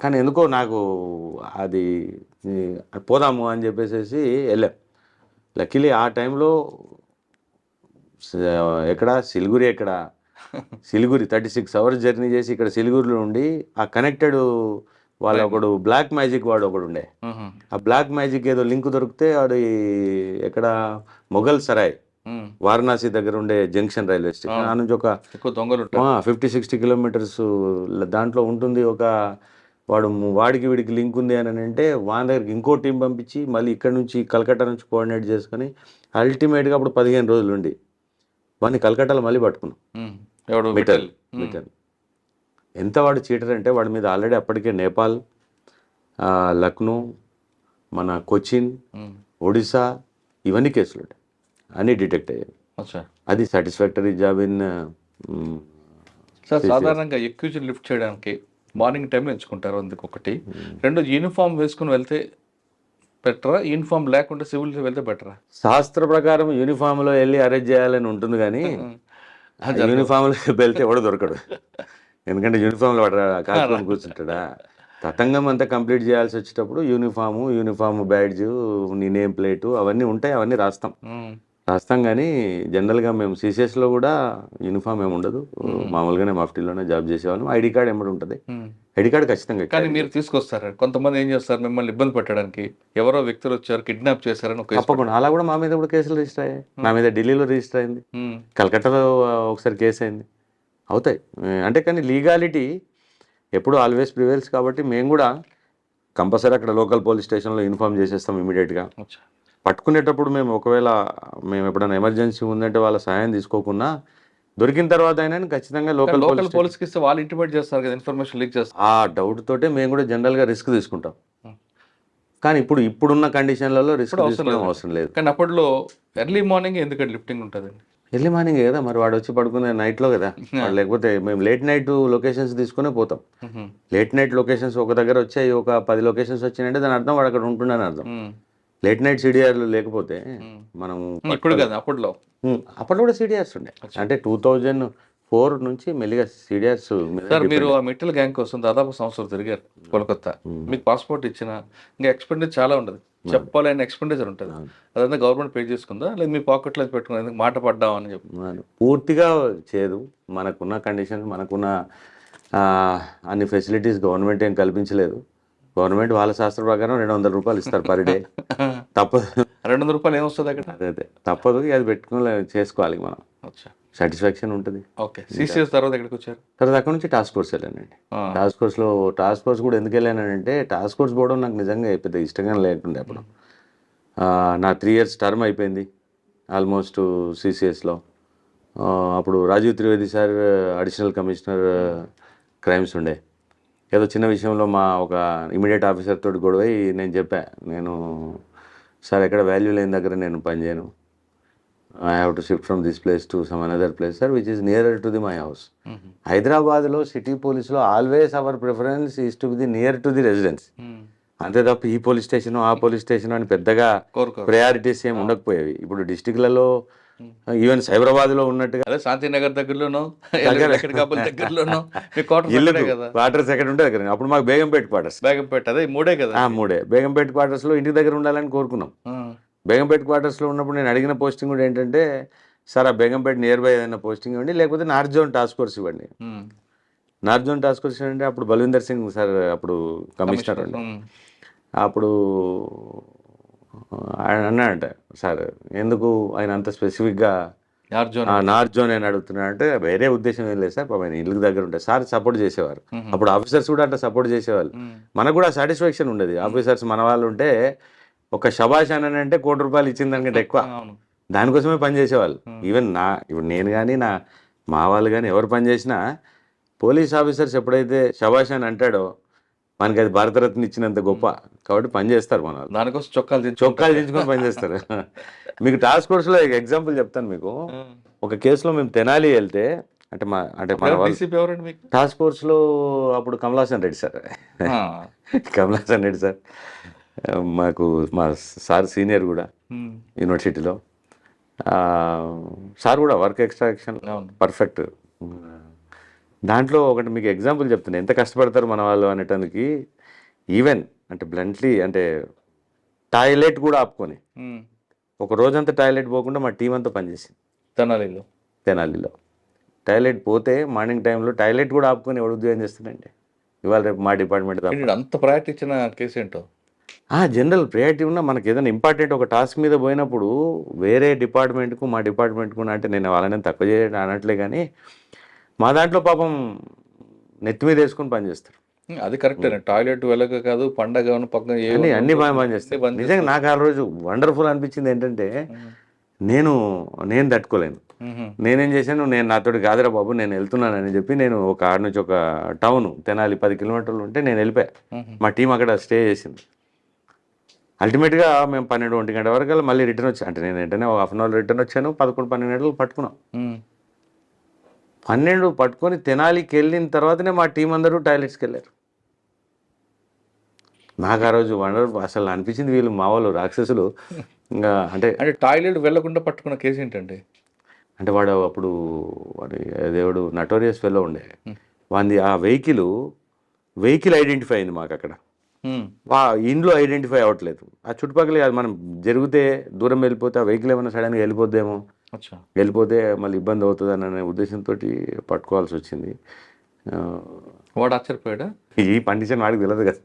కానీ ఎందుకో నాకు అది పోదాము అని చెప్పేసి వెళ్ళాం. లక్కీలీ ఆ టైంలో ఎక్కడ సిలిగురి, సిలిగురి 36 hours జర్నీ చేసి ఇక్కడ సిలిగురిలో ఉండి ఆ కనెక్టెడ్ వాళ్ళ ఒకడు బ్లాక్ మ్యాజిక్ వాడు ఒకడు ఉండే. ఆ బ్లాక్ మ్యాజిక్ ఏదో లింక్ దొరికితే వాడు ఎక్కడ మొఘల్ సరాయ్ వారణాసి దగ్గర ఉండే జంక్షన్ రైల్వే స్టేషన్ ఆ నుంచి ఒక 50-60 kilometers దాంట్లో ఉంటుంది. వాడికి వీడికి లింక్ ఉంది అని అంటే వాని దగ్గరికి ఇంకో టీం పంపించి మళ్ళీ ఇక్కడ నుంచి కలకట్టా నుంచి కోఆర్డినేట్ చేసుకొని అల్టిమేట్గా అప్పుడు 15 రోజులు ఉండి వాడిని కలకట్టాలో మళ్ళీ పట్టుకున్నాం. మిటల్ ఎంత వాడు చీటర్ అంటే వాడి మీద ఆల్రెడీ అప్పటికే నేపాల్, లక్నో, మన కొచ్చిన్, ఒడిశా ఇవన్నీ కేసులు ఉంటాయి, అన్నీ డిటెక్ట్ అయ్యాయి. అది సాటిస్ఫాక్టరీ జాబ్ ఇన్. సార్ సాధారణంగా ఎక్యూజన్ లిఫ్ట్ చేయడానికి మార్నింగ్ టైంలో ఎంచుకుంటారు, అందుకు ఒకటి. 2 యూనిఫామ్ వేసుకుని వెళ్తే బెటరా, యూనిఫామ్ లేకుండా సివిల్ వెళ్తే బెటరా? శాస్త్ర ప్రకారం యూనిఫామ్లో వెళ్ళి అరెస్ట్ చేయాలని ఉంటుంది, కానీ యూనిఫామ్లో వెళ్తే ఎవడో దొరకడు. ఎందుకంటే యూనిఫామ్లో కాల్చుకొని కూర్చుంటాడా. తతంగం అంతా కంప్లీట్ చేయాల్సి వచ్చేటప్పుడు యూనిఫామ్ బ్యాడ్జ్, నీ నేమ్ ప్లేటు అవన్నీ ఉంటాయి, అవన్నీ రాస్తాం. కానీ జనరల్గా మేము సిసిఎస్లో కూడా యూనిఫామ్ ఏమి ఉండదు, మామూలుగానే మఫ్టీలోనే జాబ్ చేసేవాళ్ళం. ఐడి కార్డ్ ఎమ్మడి ఉంటుంది, ఐడి కార్డ్ ఖచ్చితంగా. కానీ మీరు తీసుకొస్తారు, కొంతమంది ఏం చేస్తారు, మిమ్మల్ని ఇబ్బంది పెట్టడానికి ఎవరో వ్యక్తులు వచ్చారు కిడ్నాప్ చేశారని. తప్పకుండా అలా కూడా మా మీద కూడా కేసులు రిజిస్టర్ అయ్యాయి. నా మీద ఢిల్లీలో రిజిస్టర్ అయింది, కలకట్టాలో ఒకసారి కేసు అయింది. అవుతాయి అంటే, కానీ లీగాలిటీ ఎప్పుడు ఆల్వేస్ ప్రివేల్స్. కాబట్టి మేము కూడా కంపల్సరీ అక్కడ లోకల్ పోలీస్ స్టేషన్లో ఇన్ఫార్మ్ చేసేస్తాం ఇమీడియట్గా. పట్టుకునేటప్పుడు ఒకవేళ మేము ఎప్పుడైనా ఎమర్జెన్సీ ఉందంటే వాళ్ళ సహాయం తీసుకోకుండా దొరికిన తర్వాత అయినా ఖచ్చితంగా లోకల్ పోలీస్కి ఇస్తే వాళ్ళు ఇంటిమేట్ చేస్తారు కదా, ఇన్ఫర్మేషన్ లీక్ చేస్తారు. ఆ డౌట్ తోటే మేము కూడా జనరల్గా రిస్క్ తీసుకుంటాం. కానీ ఇప్పుడున్న కండిషన్లలో రిస్క్ తీసుకోవడం అవసరం లేదు. కానీ అప్పట్లో ఎర్లీ మార్నింగ్ ఎందుకంటే లిఫ్టింగ్ ఉంటుందండి. ఎర్లీ మార్నింగ్ కదా మరి, వాడు వచ్చి పడుకునే నైట్లో కదా వాడు, లేకపోతే మేము లేట్ నైట్ లొకేషన్స్ తీసుకునే పోతాం. లేట్ నైట్ లొకేషన్స్ ఒక దగ్గర వచ్చాయి, ఒక 10 లొకేషన్స్ వచ్చినాయంటే దాని అర్థం వాడు అక్కడ ఉంటుండని అర్థం. లేట్ నైట్ సిడిఆర్లు లేకపోతే మనం ఇప్పుడు కదా అప్పట్లో అప్పట్లో కూడా సిడిఆర్స్ ఉండే, అంటే 2004 నుంచి మెల్లిగా సిడిఆర్స్. సార్ మీరు ఆ మిట్టల్ గ్యాంగ్ కోసం దాదాపు సంవత్సరం తిరిగారు కోల్కతా. మీకు పాస్పోర్ట్ ఇచ్చిన ఇంకా ఎక్స్పెండిచర్ చాలా ఉండదు, చెప్పాలని ఎక్స్పెండిచర్ ఉంటుంది. అదంతా గవర్నమెంట్ పే చేసుకుందా లేదా మీ పాకెట్లో పెట్టుకుని మాట పడ్డామని చెప్పి? పూర్తిగా చేయదు. మనకున్న కండిషన్స్, మనకున్న అన్ని ఫెసిలిటీస్ గవర్నమెంట్ ఏం కల్పించలేదు. గవర్నమెంట్ వాళ్ళ శాస్త్ర ప్రకారం 200 రూపాయలు ఇస్తారు పర్ డే. తప్పదు. 200 రూపాయలు ఏమొస్తుంది అక్కడ? అదే తప్పదు, అది పెట్టుకుని చేసుకోవాలి మనం. సాటిస్ఫాక్షన్ ఉంటుంది. ఓకే. సిసిఎస్ తర్వాత ఎక్కడికి వచ్చారు? తర్వాత అక్కడ నుంచి టాస్క్ ఫోర్స్ వెళ్ళానండి. టాస్క్ ఫోర్స్ కూడా ఎందుకు వెళ్ళానంటే, టాస్క్ ఫోర్స్ పోవడం నాకు నిజంగా పెద్ద ఇష్టంగా లేకుండే అప్పుడు. నా 3 years టర్మ్ అయిపోయింది ఆల్మోస్ట్ సిసిఎస్లో. అప్పుడు Rajiv Trivedi sir additional commissioner crimes ఉండే. ఏదో చిన్న విషయంలో మా ఒక ఇమీడియట్ ఆఫీసర్ తోటి గొడవై నేను చెప్పా, నేను సార్ ఎక్కడ వాల్యూ లేని దగ్గర నేను పనిచేయను, I have to shift from this place to some another place sir which is nearer to the my house. హైదరాబాద్లో సిటీ పోలీస్లో always our preference is to be the near to the residence. అంతే తప్ప ఈ police station ఆ police station అని పెద్దగా priorities ఏమి ఉండకపోయేవి. ఇప్పుడు డిస్టిక్లలో ఈవెన్ సైబరాబాద్లో ఉన్నట్టుగా అదే శాంతినగర్ దగ్గరలోనో దగ్గరలోనో క్వార్టర్స్ ఎక్కడ ఉంటే దగ్గర. అప్పుడు మాకు బేగంపేట క్వార్టర్స్. బేగంపేట అదే మూడే కదా. మూడే బేగంపేట క్వార్టర్స్లో ఇంటి దగ్గర ఉండాలని కోరుకున్నాం. బేగంపేట క్వార్టర్స్లో ఉన్నప్పుడు నేను అడిగిన పోస్టింగ్ కూడా ఏంటంటే, సార్ ఆ బేగంపేట నియర్ బై ఏదైనా పోస్టింగ్ ఇవ్వండి, లేకపోతే నార్త్ జోన్ టాస్క్ ఫోర్స్ ఇవ్వండి. నార్త్ జోన్ టాస్క్ ఫోర్స్ అంటే అప్పుడు బల్విందర్ సింగ్ సార్ అప్పుడు కమిషనర్ అండి. అప్పుడు ఆయన అన్నాడంట, సార్ ఎందుకు ఆయన అంత స్పెసిఫిక్గా నార్త్ జోన్ అని అడుగుతున్నా అంటే, వేరే ఉద్దేశం ఏం లేదు సార్, ఆయన ఇల్లు దగ్గర ఉంటాయి సార్ సపోర్ట్ చేసేవారు. అప్పుడు ఆఫీసర్స్ కూడా అట్లా సపోర్ట్ చేసేవాళ్ళు. మనకు కూడా సాటిస్ఫాక్షన్ ఉండేది. ఆఫీసర్స్ మన వాళ్ళు ఉంటే ఒక శబాష్ అని అంటే 1 కోటి రూపాయలు ఇచ్చిన దానికంటే ఎక్కువ దానికోసమే పని చేసేవాళ్ళు. ఈవెన్ ఇప్పుడు నేను కానీ మా వాళ్ళు కానీ ఎవరు పని చేసినా పోలీస్ ఆఫీసర్స్ ఎప్పుడైతే శబాష్ అని అంటాడో మనకి అది భారతరత్న ఇచ్చినంత గొప్ప కాబట్టి పని చేస్తారు మన వాళ్ళు. దానికోసం చొక్కాలు దించుకొని పని చేస్తారు. మీకు టాస్క్ ఫోర్స్లో ఎగ్జాంపుల్ చెప్తాను మీకు. ఒక కేసులో మేము తెనాలి వెళ్తే టాస్క్ ఫోర్స్లో అప్పుడు కమలాసన్ రెడ్డి సార్ మాకు మా సార్ సీనియర్ కూడా యూనివర్సిటీలో. సార్ కూడా వర్క్ ఎక్స్ట్రాక్షన్ పర్ఫెక్ట్. దాంట్లో ఒకటి మీకు ఎగ్జాంపుల్ చెప్తున్నాను, ఎంత కష్టపడతారు మన వాళ్ళు అనేటానికి. ఈవెన్ అంటే బ్లంట్లీ అంటే టాయిలెట్ కూడా ఆపుకొని ఒక రోజంతా టాయిలెట్ పోకుండా మా టీం అంతా పనిచేసింది తెనాలిలో. టాయిలెట్ పోతే మార్నింగ్ టైంలో టాయిలెట్ కూడా ఆపుకొని ఎవడు ఉద్యోగం చేస్తాడండి. ఇవాళ రేపు మా డిపార్ట్మెంట్ అంత ప్రయారిటీ ఇచ్చిన కేసు ఏంటో. జనరల్ ప్రయారిటీ ఉన్నా మనకి ఏదైనా ఇంపార్టెంట్ ఒక టాస్క్ మీద పోయినప్పుడు వేరే డిపార్ట్మెంట్కు మా డిపార్ట్మెంట్కు అంటే నేను వాళ్ళని తక్కువ చేయడం అనట్లే, కానీ మా దాంట్లో పాపం నెత్తి మీద వేసుకొని పనిచేస్తారు. అది కరెక్టే. టాయిలెట్ వెళ్ళక కాదు, పండగ పక్కన అన్ని బాగా పనిచేస్తాయి. నిజంగా నాకు ఆ రోజు వండర్ఫుల్ అనిపించింది ఏంటంటే, నేను తట్టుకోలేను. నేనేం చేశాను, నేను నాతోటి కాదురా బాబు నేను వెళ్తున్నానని చెప్పి నేను ఒక ఆడ నుంచి ఒక టౌన్ తెనాలి 10 కిలోమీటర్లు ఉంటే నేను వెళ్ళిపోయా. మా టీం అక్కడ స్టే చేసింది. అల్టిమేట్గా మేము 12-1 గంట వరకు మళ్ళీ రిటర్న్ వచ్చాను. అంటే నేను వెంటనే ఒక 1/2 అవర్ రిటర్న్ వచ్చాను. 11-12 గంటలు పట్టుకున్నాం. 12 పట్టుకొని తెనాలికి వెళ్ళిన తర్వాతనే మా టీం అందరూ టాయిలెట్స్కి వెళ్ళారు. నాకు ఆ రోజు అసలు అనిపించింది వీళ్ళు మా వాళ్ళు రాక్షసులు. ఇంకా అంటే టాయిలెట్ వెళ్లకుండా పట్టుకున్న కేసు ఏంటంటే, అంటే వాడు అప్పుడు దేవుడు నటోరియస్ ఫెలో ఉండే వాంది. ఆ వెహికల్ ఐడెంటిఫై అయింది మాకు అక్కడ. ఇంట్లో ఐడెంటిఫై అవ్వట్లేదు. ఆ చుట్టుపక్కల మనం జరిగితే దూరం వెళ్ళిపోతే ఆ వెహికల్ ఏమైనా సడన్గా వెళ్ళిపోతే మళ్ళీ ఇబ్బంది అవుతుంది అనే ఉద్దేశంతో పట్టుకోవాల్సి వచ్చింది. వాడు ఆశ్చర్యపోయాడా? ఈ కండిషన్ వాడికి తెలియదు కదా.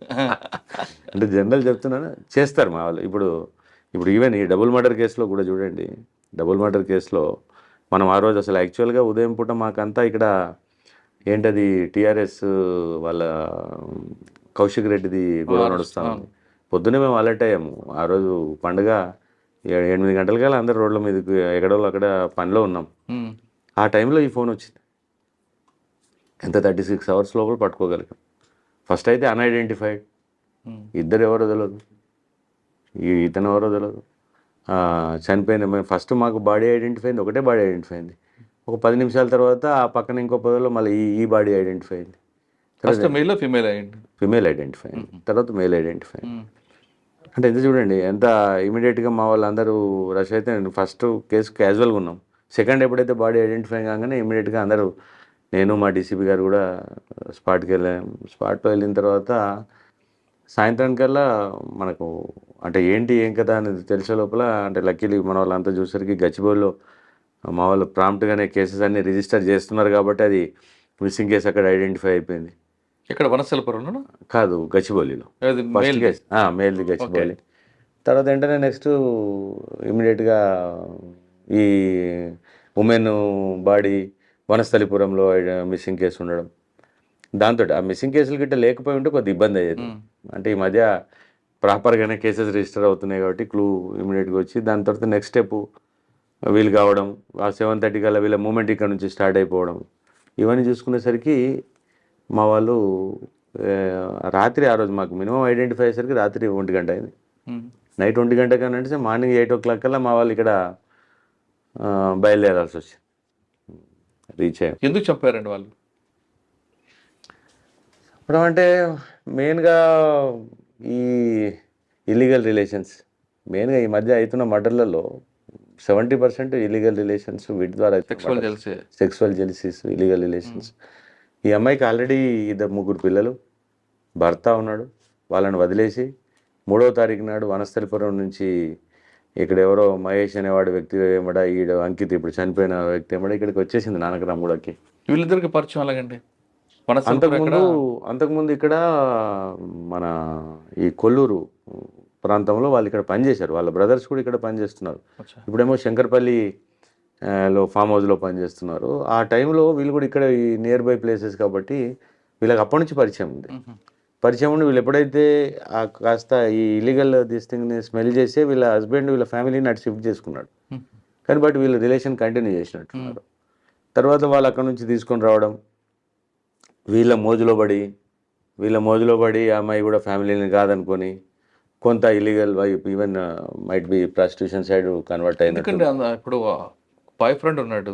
అంటే జనరల్ చెప్తున్నాను, చేస్తారు మా వాళ్ళు. ఇప్పుడు ఈవెన్ ఈ డబుల్ మర్డర్ కేసులో కూడా చూడండి. డబుల్ మర్డర్ కేసులో మనం ఆ రోజు అసలు యాక్చువల్గా ఉదయం పూట మాకంతా ఇక్కడ ఏంటది టీఆర్ఎస్ వాళ్ళ కౌశిక్ రెడ్డిది గొడవ నడుస్తాము. పొద్దున్నే మేము అలర్ట్ అయ్యాము. ఆ రోజు పండుగ 8 గంటలకల్లా అందరు రోడ్ల మీదకి ఎక్కడో అక్కడ పనిలో ఉన్నాం. ఆ టైంలో ఈ ఫోన్ వచ్చింది. ఎంత 36 hours లోపల పట్టుకోగలిగాం. ఫస్ట్ అయితే అన్ఐడెంటిఫైడ్, ఇద్దరు ఎవరో తెలియదు, ఇతను ఎవరో తెలియదు. చనిపోయిన ఫస్ట్ మాకు బాడీ ఐడెంటిఫై అయింది, ఒకటే బాడీ ఐడెంటిఫై అయింది. ఒక 10 నిమిషాల తర్వాత ఆ పక్కన ఇంకో పొదలో మళ్ళీ ఈ బాడీ ఐడెంటిఫై అయింది. ఫస్ట్ మెయిల్ ఫీమేల్ అయ్యింది, ఫిమేల్ ఐడెంటిఫై అయింది, తర్వాత మేల్ ఐడెంటిఫై అయింది. అంటే ఎంత చూడండి, ఎంత ఇమీడియట్గా మా వాళ్ళందరూ రష్ అయితే ఫస్ట్ కేసు క్యాజువల్గా ఉన్నాం. సెకండ్ ఎప్పుడైతే బాడీ ఐడెంటిఫై కాగానే ఇమీడియట్గా అందరూ, నేను మా డీసీపీ గారు కూడా స్పాట్కి వెళ్ళాం. స్పాట్లో వెళ్ళిన తర్వాత సాయంత్రానికల్లా మనకు అంటే ఏంటి ఏం కదా అనేది తెలిసే లోపల అంటే లక్కీలీ మన వాళ్ళంతా చూసరికి గచ్చిబౌలిలో మా వాళ్ళు ప్రాంప్ట్గానే కేసెస్ అన్ని రిజిస్టర్ చేస్తున్నారు కాబట్టి అది మిస్సింగ్ కేసు అక్కడ ఐడెంటిఫై అయిపోయింది. ఇక్కడ వనస్థలపురంలో కాదు, గచ్చిబౌలిలో ఫస్ట్ కేసు మేల్ది గచ్చిబౌలి. తర్వాత వెంటనే నెక్స్ట్ ఇమీడియట్గా ఈ ఉమెన్ బాడీ వనస్థలిపురంలో మిస్సింగ్ కేసు ఉండడం, దాంతో ఆ మిస్సింగ్ కేసులు గిట్ట లేకపోయి ఉంటే కొద్ది ఇబ్బంది అయ్యేది. అంటే ఈ మధ్య ప్రాపర్గానే కేసెస్ రిజిస్టర్ అవుతున్నాయి కాబట్టి క్లూ ఇమీడియట్గా వచ్చి దాని తర్వాత నెక్స్ట్ స్టెప్ వీలు కావడం, ఆ 7:30 కల్లా వీళ్ళ మూమెంట్ ఇక్కడ నుంచి స్టార్ట్ అయిపోవడం, ఇవన్నీ చూసుకునేసరికి మా వాళ్ళు రాత్రి ఆ రోజు మాకు మినిమం ఐడెంటిఫై అయ్యేసరికి రాత్రి 1 గంట అయింది. నైట్ 1 గంట కన్నా మార్నింగ్ 8 o'clock కల్లా మా వాళ్ళు ఇక్కడ బయలుదేరాల్సి వచ్చింది. రీచ్ అయ్యాం. ఎందుకు చంపారండి వాళ్ళు? చెప్పడం అంటే మెయిన్గా ఈ ఇల్లీగల్ రిలేషన్స్, మెయిన్గా ఈ మధ్య అవుతున్న మర్డర్లలో 70% ఇల్లీగల్ రిలేషన్స్, వీటి ద్వారా సెక్సువల్ జెలసీస్, ఇల్లీగల్ రిలేషన్స్. ఈ అమ్మాయికి ఆల్రెడీ 2-3 పిల్లలు, భర్త ఉన్నాడు. వాళ్ళని వదిలేసి 3వ తారీఖు నాడు వనస్థలిపురం నుంచి ఇక్కడ ఎవరో మహేష్ అనేవాడు వ్యక్తి ఏమడ, ఈడ అంకిత్ ఇప్పుడు చనిపోయిన వ్యక్తి ఏమడ ఇక్కడికి వచ్చేసింది నానకరాముడకి. వీళ్ళిద్దరికి పరిచయం అలాగండి. అంతకుముందు ఇక్కడ మన ఈ కొల్లూరు ప్రాంతంలో వాళ్ళు ఇక్కడ పనిచేశారు. వాళ్ళ బ్రదర్స్ కూడా ఇక్కడ పనిచేస్తున్నారు. ఇప్పుడేమో శంకర్పల్లి లో ఫామ్ హౌస్లో పనిచేస్తున్నారు. ఆ టైంలో వీళ్ళు కూడా ఇక్కడ ఈ నియర్ బై ప్లేసెస్ కాబట్టి వీళ్ళకి అప్పటి నుంచి పరిచయం ఉంది. పరిచయం ఉండి వీళ్ళు ఎప్పుడైతే కాస్త ఈ ఇల్లీగల్ దిస్ థింగ్ని స్మెల్ చేసి వీళ్ళ హస్బెండ్ వీళ్ళ ఫ్యామిలీని అటు షిఫ్ట్ చేసుకున్నాడు. కానీ బట్ వీళ్ళు రిలేషన్ కంటిన్యూ చేసినట్టున్నారు. తర్వాత వాళ్ళు అక్కడ నుంచి తీసుకొని రావడం, వీళ్ళ మోజులో పడి ఆ అమ్మాయి కూడా ఫ్యామిలీని కాదనుకొని కొంత illegal even might be prostitution side convert అయింది. ఇప్పుడు బాయ్ ఫ్రెండ్ ఉన్నాడు,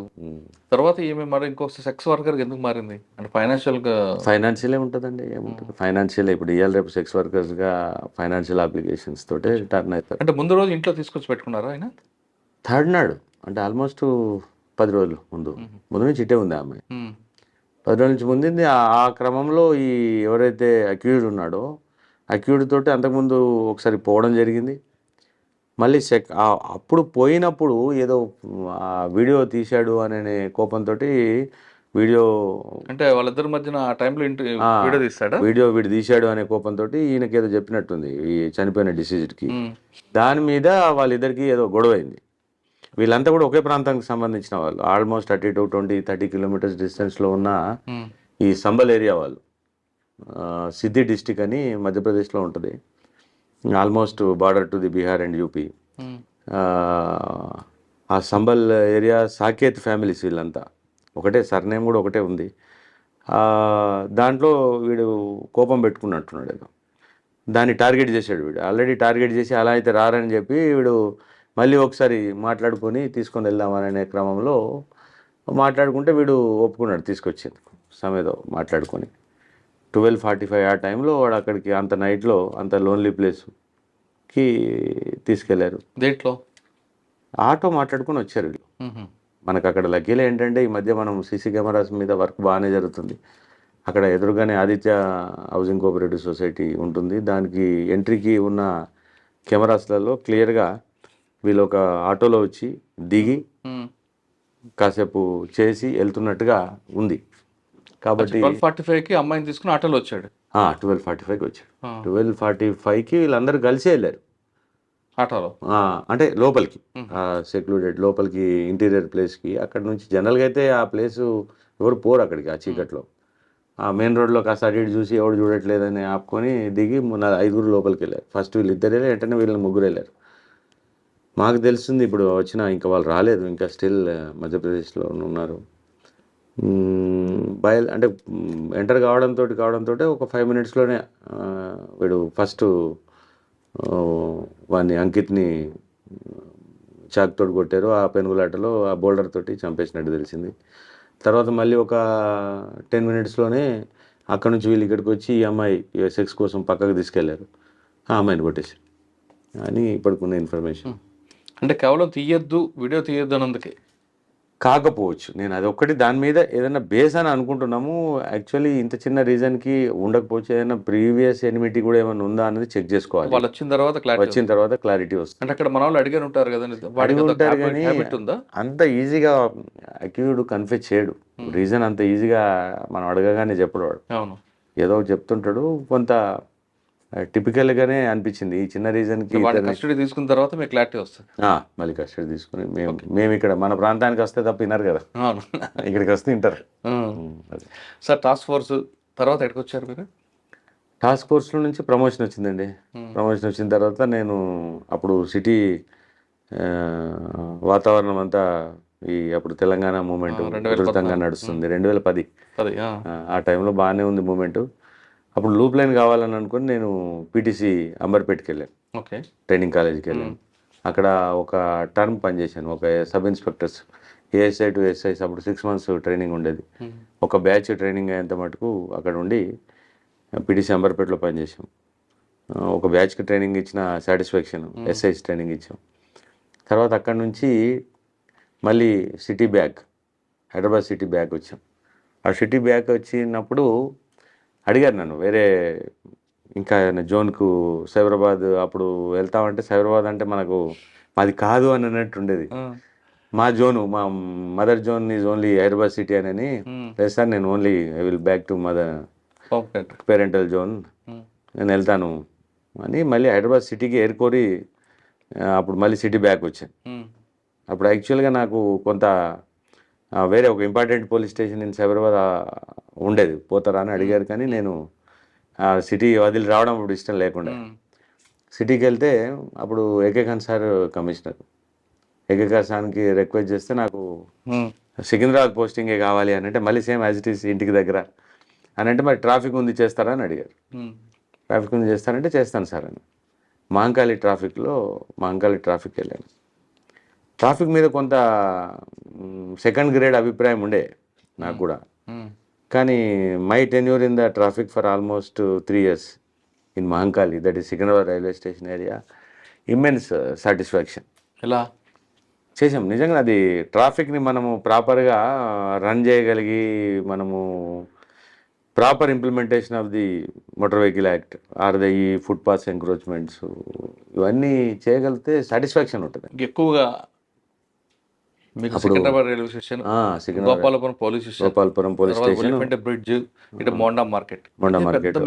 తర్వాత ఈమె మరి ఇంకొక సెక్స్ వర్కర్ ఎందుకు మారింది? అంటే ఫైనాన్షియలే ఉంటుందండి, ఏముంటుంది ఫైనాన్షియల్. ఇప్పుడు ఇవాళ రేపు సెక్స్ వర్కర్స్గా ఫైనాన్షియల్ అప్లికేషన్స్ తోటే టర్న్ అవుతారు. అంటే ముందు రోజు ఇంట్లో తీసుకొచ్చి పెట్టుకున్నారా ఆయన? థర్డ్ నాడు అంటే ఆల్మోస్ట్ 10 రోజులు ముందు నుంచి ఇటే ఉంది ఆ అమ్మాయి. 10 రోజుల నుంచి ముందు ఆ క్రమంలో ఈ ఎవరైతే అక్యూజ్డ్ ఉన్నాడో అక్యూజ్డ్ తోటి అంతకుముందు ఒకసారి పోవడం జరిగింది. మళ్ళీ అప్పుడు పోయినప్పుడు ఏదో వీడియో తీశాడు అనే కోపంతో వీడియో, అంటే వాళ్ళిద్దరి మధ్యన ఆ టైంలో వీడియో తీస్తాడా, వీడు తీశాడు అనే కోపంతో ఈయనకి ఏదో చెప్పినట్టుంది ఈ చనిపోయిన డిసీజ్డ్కి. దాని మీద వాళ్ళిద్దరికి ఏదో గొడవ అయింది. వీళ్ళంతా కూడా ఒకే ప్రాంతానికి సంబంధించిన వాళ్ళు, ఆల్మోస్ట్ 30 కిలోమీటర్స్ డిస్టెన్స్లో ఉన్న ఈ సంబల్ ఏరియా వాళ్ళు. సిద్ధి డిస్టిక్ అని మధ్యప్రదేశ్లో ఉంటుంది, almost border to the Bihar and UP. ఆ సంబల్ ఏరియా సాకేత్ ఫ్యామిలీస్ వీళ్ళంతా, ఒకటే సర్నేమ్ కూడా ఒకటే ఉంది. దాంట్లో వీడు కోపం పెట్టుకున్నట్టున్నాడు ఏదో, దాన్ని టార్గెట్ చేశాడు. వీడు ఆల్రెడీ టార్గెట్ చేసి అలా అయితే రారని చెప్పి వీడు మళ్ళీ ఒకసారి మాట్లాడుకొని తీసుకొని వెళ్దామనే క్రమంలో మాట్లాడుకుంటే వీడు ఒప్పుకున్నాడు తీసుకొచ్చింది సమేదో మాట్లాడుకొని. 12:45 ఆ టైంలో వాడు అక్కడికి అంత నైట్లో అంత లోన్లీ ప్లేస్కి తీసుకెళ్లారు. దేంట్లో? ఆటో మాట్లాడుకొని వచ్చారు వీళ్ళు. మనకు అక్కడ లక్కీలో ఏంటంటే ఈ మధ్య మనం సీసీ కెమెరాస్ మీద వర్క్ బాగానే జరుగుతుంది. అక్కడ ఎదురుగానే ఆదిత్య హౌసింగ్ కోఆపరేటివ్ సొసైటీ ఉంటుంది. దానికి ఎంట్రీకి ఉన్న కెమెరాస్లలో క్లియర్గా వీళ్ళు ఒక ఆటోలో వచ్చి దిగి కాసేపు చేసి వెళ్తున్నట్టుగా ఉంది. కాబట్టి 12:45కి అమ్మాయిని తీసుకుని ఆటోలో వచ్చాడు. 12:45కి వచ్చాడు. 12:45కి వీళ్ళందరూ కలిసి వెళ్ళారు ఆటోలో, అంటే లోపలికి సెక్లూడెడ్ లోపలికి ఇంటీరియర్ ప్లేస్కి. అక్కడ నుంచి జనరల్గా అయితే ఆ ప్లేసు ఎవరు పోరు అక్కడికి ఆ చీకట్లో. ఆ మెయిన్ రోడ్లో కాస్త అటు ఇటు చూసి ఎవరు చూడట్లేదని ఆపుకొని దిగి 5 లోపలికి వెళ్ళారు. ఫస్ట్ వీళ్ళిద్దరు వెళ్ళారు, వెంటనే వీళ్ళని 3 వెళ్ళారు. మాకు తెలుస్తుంది ఇప్పుడు వచ్చిన ఇంకా వాళ్ళు రాలేదు, ఇంకా స్టిల్ మధ్యప్రదేశ్లో ఉన్నారు. అంటే ఎంటర్ కావడంతో ఒక 5 minutesలోనే వీడు ఫస్ట్ వాడిని అంకిత్ని చాక్ తోటి కొట్టారు. ఆ పెనుగులాటలో ఆ బోల్డర్ తోటి చంపేసినట్టు తెలిసింది. తర్వాత మళ్ళీ ఒక 10 మినిట్స్లోనే అక్కడ నుంచి వీళ్ళు ఇక్కడికి వచ్చి ఈ అమ్మాయి సెక్స్ కోసం పక్కకు తీసుకెళ్లారు, ఆ అమ్మాయిని కొట్టేశారు అని ఇప్పటికున్న ఇన్ఫర్మేషన్. అంటే కేవలం తీయొద్దు, వీడియో తీయొద్దు అన్నందుకే కాకపోవచ్చు, నేను అది ఒక్కటి దాని మీద ఏదైనా బేస్ అని అనుకుంటున్నాము. యాక్చువల్లీ ఇంత చిన్న రీజన్కి ఉండకపోవచ్చు, ఏదైనా ప్రీవియస్ ఎనిమిటీ కూడా ఏమైనా ఉందా అనేది చెక్ చేసుకోవాలి. వాళ్ళు వచ్చిన తర్వాత క్లారిటీ వచ్చిన తర్వాత క్లారిటీ వస్తుంది. అంటే అక్కడ మన వాళ్ళు అడిగారు ఉంటారు కదండి, అడిగి వాడికి ఉంటారు కానీ హ్యాబిట్ ఉందా? అంత ఈజీగా అక్యూడ్ కన్ఫెస్ చేయడు. రీజన్ అంత ఈజీగా మనం అడగగానే చెప్పడు వాడు. అవును, ఏదో ఒకటి చెప్తుంటాడు. కొంత టిపికల్గానే అనిపించింది ఈ చిన్న రీజన్కి. వాడిని కస్టడీ తీసుకున్న తర్వాత మీకు క్లారిటీ వస్తుంది. మళ్ళీ కస్టడీ తీసుకుని మేము ఇక్కడ మన ప్రాంతానికి వస్తే తప్ప విన్నారు కదా, అవును, ఇక్కడికి వస్తే వింటారు. అది. సార్ టాస్క్ ఫోర్స్ తర్వాత ఎక్కడికి వచ్చారు మీరు? టాస్క్ ఫోర్స్లో నుంచి ప్రమోషన్ వచ్చిందండి. ప్రమోషన్ వచ్చిన తర్వాత నేను అప్పుడు సిటీ వాతావరణం అంతా అప్పుడు తెలంగాణ మూమెంట్ విస్తృతంగా నడుస్తుంది, 2010 ఆ టైంలో బాగానే ఉంది మూమెంట్. అప్పుడు లూప్ లైన్ కావాలని అనుకుని నేను పీటీసీ అంబర్పేటకి వెళ్ళాను, ఓకే, ట్రైనింగ్ కాలేజీకి వెళ్ళాను. అక్కడ ఒక టర్మ్ పనిచేశాను, ఒక sub inspectors ASI to SIs. అప్పుడు 6 months ట్రైనింగ్ ఉండేది. ఒక బ్యాచ్ ట్రైనింగ్ అయ్యేంత మటుకు అక్కడ ఉండి పీటీసీ అంబర్పేటలో పనిచేసాం. ఒక బ్యాచ్కి ట్రైనింగ్ ఇచ్చిన సాటిస్ఫాక్షన్, ఎస్ఐస్ ట్రైనింగ్ ఇచ్చాం. తర్వాత అక్కడ నుంచి మళ్ళీ city back, Hyderabad city back వచ్చాం. ఆ సిటీ బ్యాక్ వచ్చినప్పుడు అడిగారు నన్ను వేరే ఇంకా జోన్కు సైబరాబాద్. అప్పుడు వెళ్తామంటే సైబరాబాద్ అంటే మనకు మాది కాదు అని అన్నట్టు ఉండేది. మా జోను, మా mother zone is only Hyderabad city అని. లేదు సార్, నేను only I will back to mother parental zone, నేను వెళ్తాను అని మళ్ళీ హైదరాబాద్ సిటీకి ఏరుకోరి అప్పుడు మళ్ళీ సిటీ బ్యాక్ వచ్చాను. అప్పుడు యాక్చువల్గా నాకు కొంత వేరే ఒక important police station in Cyberabad ఉండేది, పోతారా అని అడిగారు. కానీ నేను సిటీ వదిలి రావడం అప్పుడు ఇష్టం లేకుండా సిటీకి వెళ్తే అప్పుడు AK Khan sir commissioner. AK Khan సార్కి రిక్వెస్ట్ చేస్తే నాకు సికింద్రాబాద్ పోస్టింగే కావాలి అని అంటే, మళ్ళీ సేమ్ యాజ్ ఇట్ ఈస్ ఇంటికి దగ్గర అని అంటే, మరి ట్రాఫిక్ ఉంది చేస్తారా అని అడిగారు. ట్రాఫిక్ ఉంది చేస్తానంటే చేస్తాను సార్ అని. మహంకాళి ట్రాఫిక్ వెళ్ళాను. ట్రాఫిక్ మీద కొంత సెకండ్ గ్రేడ్ అభిప్రాయం ఉండే నాకు కూడా. కానీ my tenure in the traffic for almost 3 years in Mahankali, that is Secunderabad railway station area, immense satisfaction. ఎలా చేసాం నిజంగా. అది ట్రాఫిక్ని మనము ప్రాపర్గా రన్ చేయగలిగి, మనము proper implementation of the motor vehicle act or the ఈ ఫుట్ పాత్స్ ఎంక్రోచ్మెంట్స్ ఇవన్నీ చేయగలిగితే సాటిస్ఫాక్షన్ ఉంటుంది ఎక్కువగా. మీకు Secunderabad railway station, Gopalapuram police station, bridge, ఇటు మోండా మార్కెట్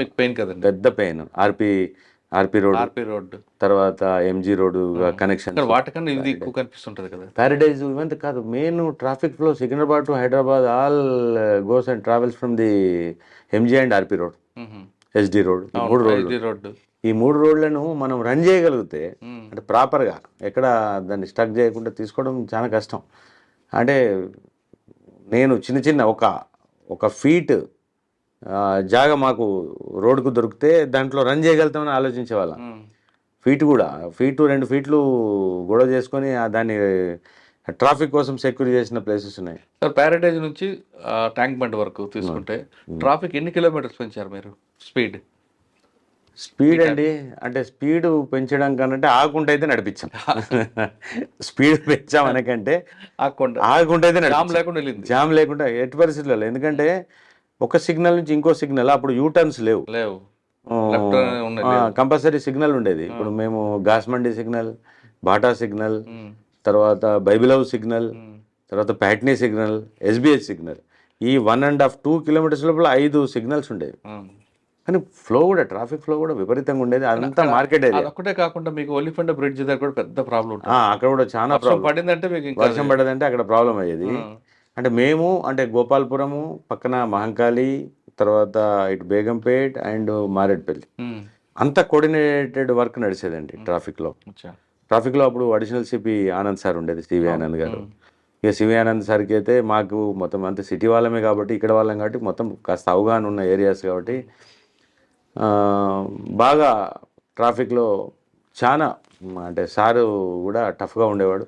మీకు పెయిన్ కదండి, పెద్ద పెయిన్. ఆర్పి రోడ్ తర్వాత ఎంజీ రోడ్ కనెక్షన్, వాటికన్నా ఇది ఎక్కువ కనిపిస్తుంటది కదా. ప్యారడైజ్ ఇవంతా కాదు, main traffic flow Secunderabad to Hyderabad all goes and travels from the MG and RP road, SD road. ఈ 3 రోడ్లను మనం రన్ చేయగలిగితే, అంటే ప్రాపర్గా ఎక్కడ దాన్ని స్టక్ చేయకుండా తీసుకోవడం చాలా కష్టం. అంటే నేను చిన్న ఒక ఫీట్ జాగా మాకు రోడ్కు దొరికితే దాంట్లో రన్ చేయగలుగుతామని ఆలోచించేవాళ్ళం. ఫీట్ 2 ఫీట్లు గొడవ చేసుకొని దాన్ని ట్రాఫిక్ కోసం సెక్యూర్ చేసిన ప్లేసెస్ ఉన్నాయి. సార్, ప్యారడైజ్ నుంచి ట్యాంక్ బండ్ వరకు తీసుకుంటే ట్రాఫిక్ ఎన్ని కిలోమీటర్స్ పెంచారు మీరు స్పీడ్ అండి? అంటే స్పీడ్ పెంచడం కనంటే ఆగుంటే అయితే నడిపించాం. స్పీడ్ పెంచామనకంటే ఆగుంటే అయితే జామ్ లేకుండా ఎట్టి పరిస్థితుల్లో. ఎందుకంటే ఒక సిగ్నల్ నుంచి ఇంకో సిగ్నల్, అప్పుడు యూటర్న్స్ లేవు, కంపల్సరీ సిగ్నల్ ఉండేది. ఇప్పుడు మేము గాస్మండి సిగ్నల్, బాటా సిగ్నల్, తర్వాత బైబిల్ హౌస్ సిగ్నల్, తర్వాత ప్యాట్నీ సిగ్నల్, ఎస్బిహెచ్ సిగ్నల్, ఈ 1.5-2 kilometers లోపల 5 సిగ్నల్స్ ఉండేవి. కానీ ఫ్లో కూడా, ట్రాఫిక్ ఫ్లో కూడా విపరీతంగా ఉండేది. అదంతా మార్కెట్ ఏరియా. ఒకటే కాకుండా మీకు ఒలిఫెంట్ బ్రిడ్జ్ దగ్గర కూడా పెద్ద ప్రాబ్లం ఉంటుంది. అక్కడ కూడా చాలా ప్రాబ్లం పడిందంటే, మీకు వర్షం పడేదంటే అక్కడ ప్రాబ్లం అయ్యేది. అంటే గోపాల్పురము పక్కన మహంకాళి, తర్వాత ఇటు బేగంపేట్ అండ్ మారేడ్పల్లి, అంతా కోఆర్డినేటెడ్ వర్క్ నడిచేదండి ట్రాఫిక్లో. అప్పుడు అడిషనల్ సిపి ఆనంద్ సార్ ఉండేది, సివి ఆనంద్ గారు. ఇక సివి ఆనంద్ సార్కి అయితే మాకు మొత్తం అంతా సిటీ వాళ్ళమే కాబట్టి, ఇక్కడ వాళ్ళం కాబట్టి, మొత్తం కాస్త అవగాహన ఉన్న ఏరియాస్ కాబట్టి బాగా ట్రాఫిక్లో చాలా, అంటే సారు కూడా టఫ్గా ఉండేవాడు.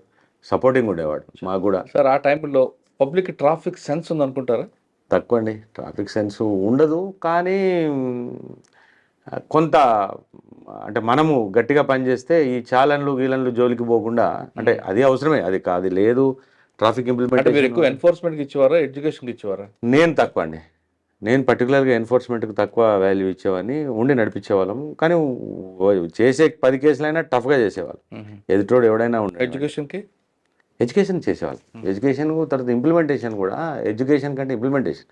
సపోర్టింగ్ ఉండేవాడు మాకు కూడా. సార్ ఆ టైంలో పబ్లిక్ ట్రాఫిక్ సెన్స్ ఉందనుకుంటారా? తక్కువ అండి, ట్రాఫిక్ సెన్స్ ఉండదు. కానీ కొంత అంటే మనము గట్టిగా పనిచేస్తే ఈ చాలన్లు గీలన్లు జోలికి పోకుండా, అంటే అది అవసరమే, అది కాదు లేదు ట్రాఫిక్ అంటే మీరు ఇంప్లిమెంటేషన్. ఎక్కువ ఎన్ఫోర్స్మెంట్కి ఇచ్చేవారా, ఎడ్యుకేషన్కి ఇచ్చేవారా? నేను తక్కువ అండి, నేను పర్టికులర్గా ఎన్ఫోర్స్మెంట్కి తక్కువ వాల్యూ ఇచ్చేవాడిని, ఉండి నడిపించేవాళ్ళము. కానీ చేసే 10 కేసులైనా టఫ్గా చేసేవాళ్ళు, ఎదుటోడు ఎవడైనా ఉండే. ఎడ్యుకేషన్కి ఎడ్యుకేషన్ చేసేవాళ్ళు, ఎడ్యుకేషన్ తర్వాత ఇంప్లిమెంటేషన్ కూడా. ఎడ్యుకేషన్ కంటే ఇంప్లిమెంటేషన్,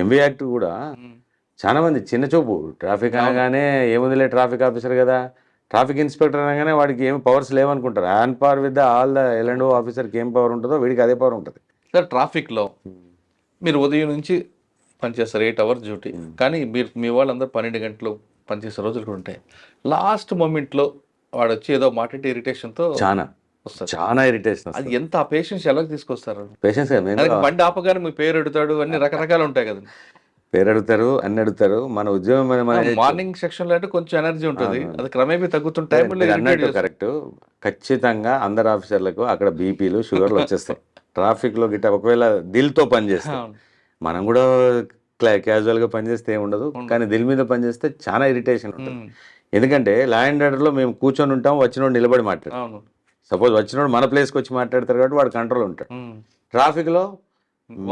ఎంబీ యాక్ట్ కూడా చాలా మంది చిన్న చూపు. ట్రాఫిక్ అనగానే ఏముందిలే ట్రాఫిక్ ఆఫీసర్ కదా, ట్రాఫిక్ ఇన్స్పెక్టర్ అనగానే వాడికి ఏమి పవర్స్ లేవనుకుంటారు. On par with all the L and O ఆఫీసర్కి ఏం పవర్ ఉంటుందో వీడికి అదే పవర్ ఉంటుంది. సార్ ట్రాఫిక్లో మీరు ఉదయం నుంచి పనిచేస్తారు, 8 అవర్స్ డ్యూటీ. కానీ మీరు మీ వాళ్ళందరూ 12 గంటలు పనిచేసే రోజులు కూడా ఉంటాయి. లాస్ట్ మూమెంట్లో వాడు వచ్చి ఏదో మాట్లాడి ఇరిటేషన్తో చాలా వస్తారు. చాలా ఇరిటేషన్ అది ఎంత ఆ పేషెన్స్ ఎలా తీసుకొస్తారు? పేషెన్స్ బండి ఆపగానే మీ పేరు అడుగుతాడు, అన్ని రకరకాలు ఉంటాయి కదా. పేరు అడుగుతారు, అన్ని అడుగుతారు. మన ఉద్యోగం మార్నింగ్ సెక్షన్ లో అంటే కొంచెం ఎనర్జీ ఉంటుంది, అది క్రమేపీ తగ్గుతుంటే అన్నట్టు కరెక్ట్. ఖచ్చితంగా అందరు ఆఫీసర్లకు అక్కడ బీపీలు షుగర్లు వచ్చేస్తాయి. ట్రాఫిక్ లో గిట్ట ఒకవేళ దిల్తో పనిచేస్తాం, మనం కూడా క్యాజువల్ గా పనిచేస్తే ఏమి ఉండదు, కానీ దిల్ మీద పనిచేస్తే చాలా ఇరిటేషన్ ఉంటుంది. ఎందుకంటే లా అండ్ ఆర్డర్ లో మేము కూర్చొని ఉంటాం, వచ్చినోడు నిలబడి మాట్లాడు. సపోజ్ వచ్చినోడు మన ప్లేస్కి వచ్చి మాట్లాడతారు కాబట్టి వాడు కంట్రోల్ ఉంటాడు. ట్రాఫిక్ లో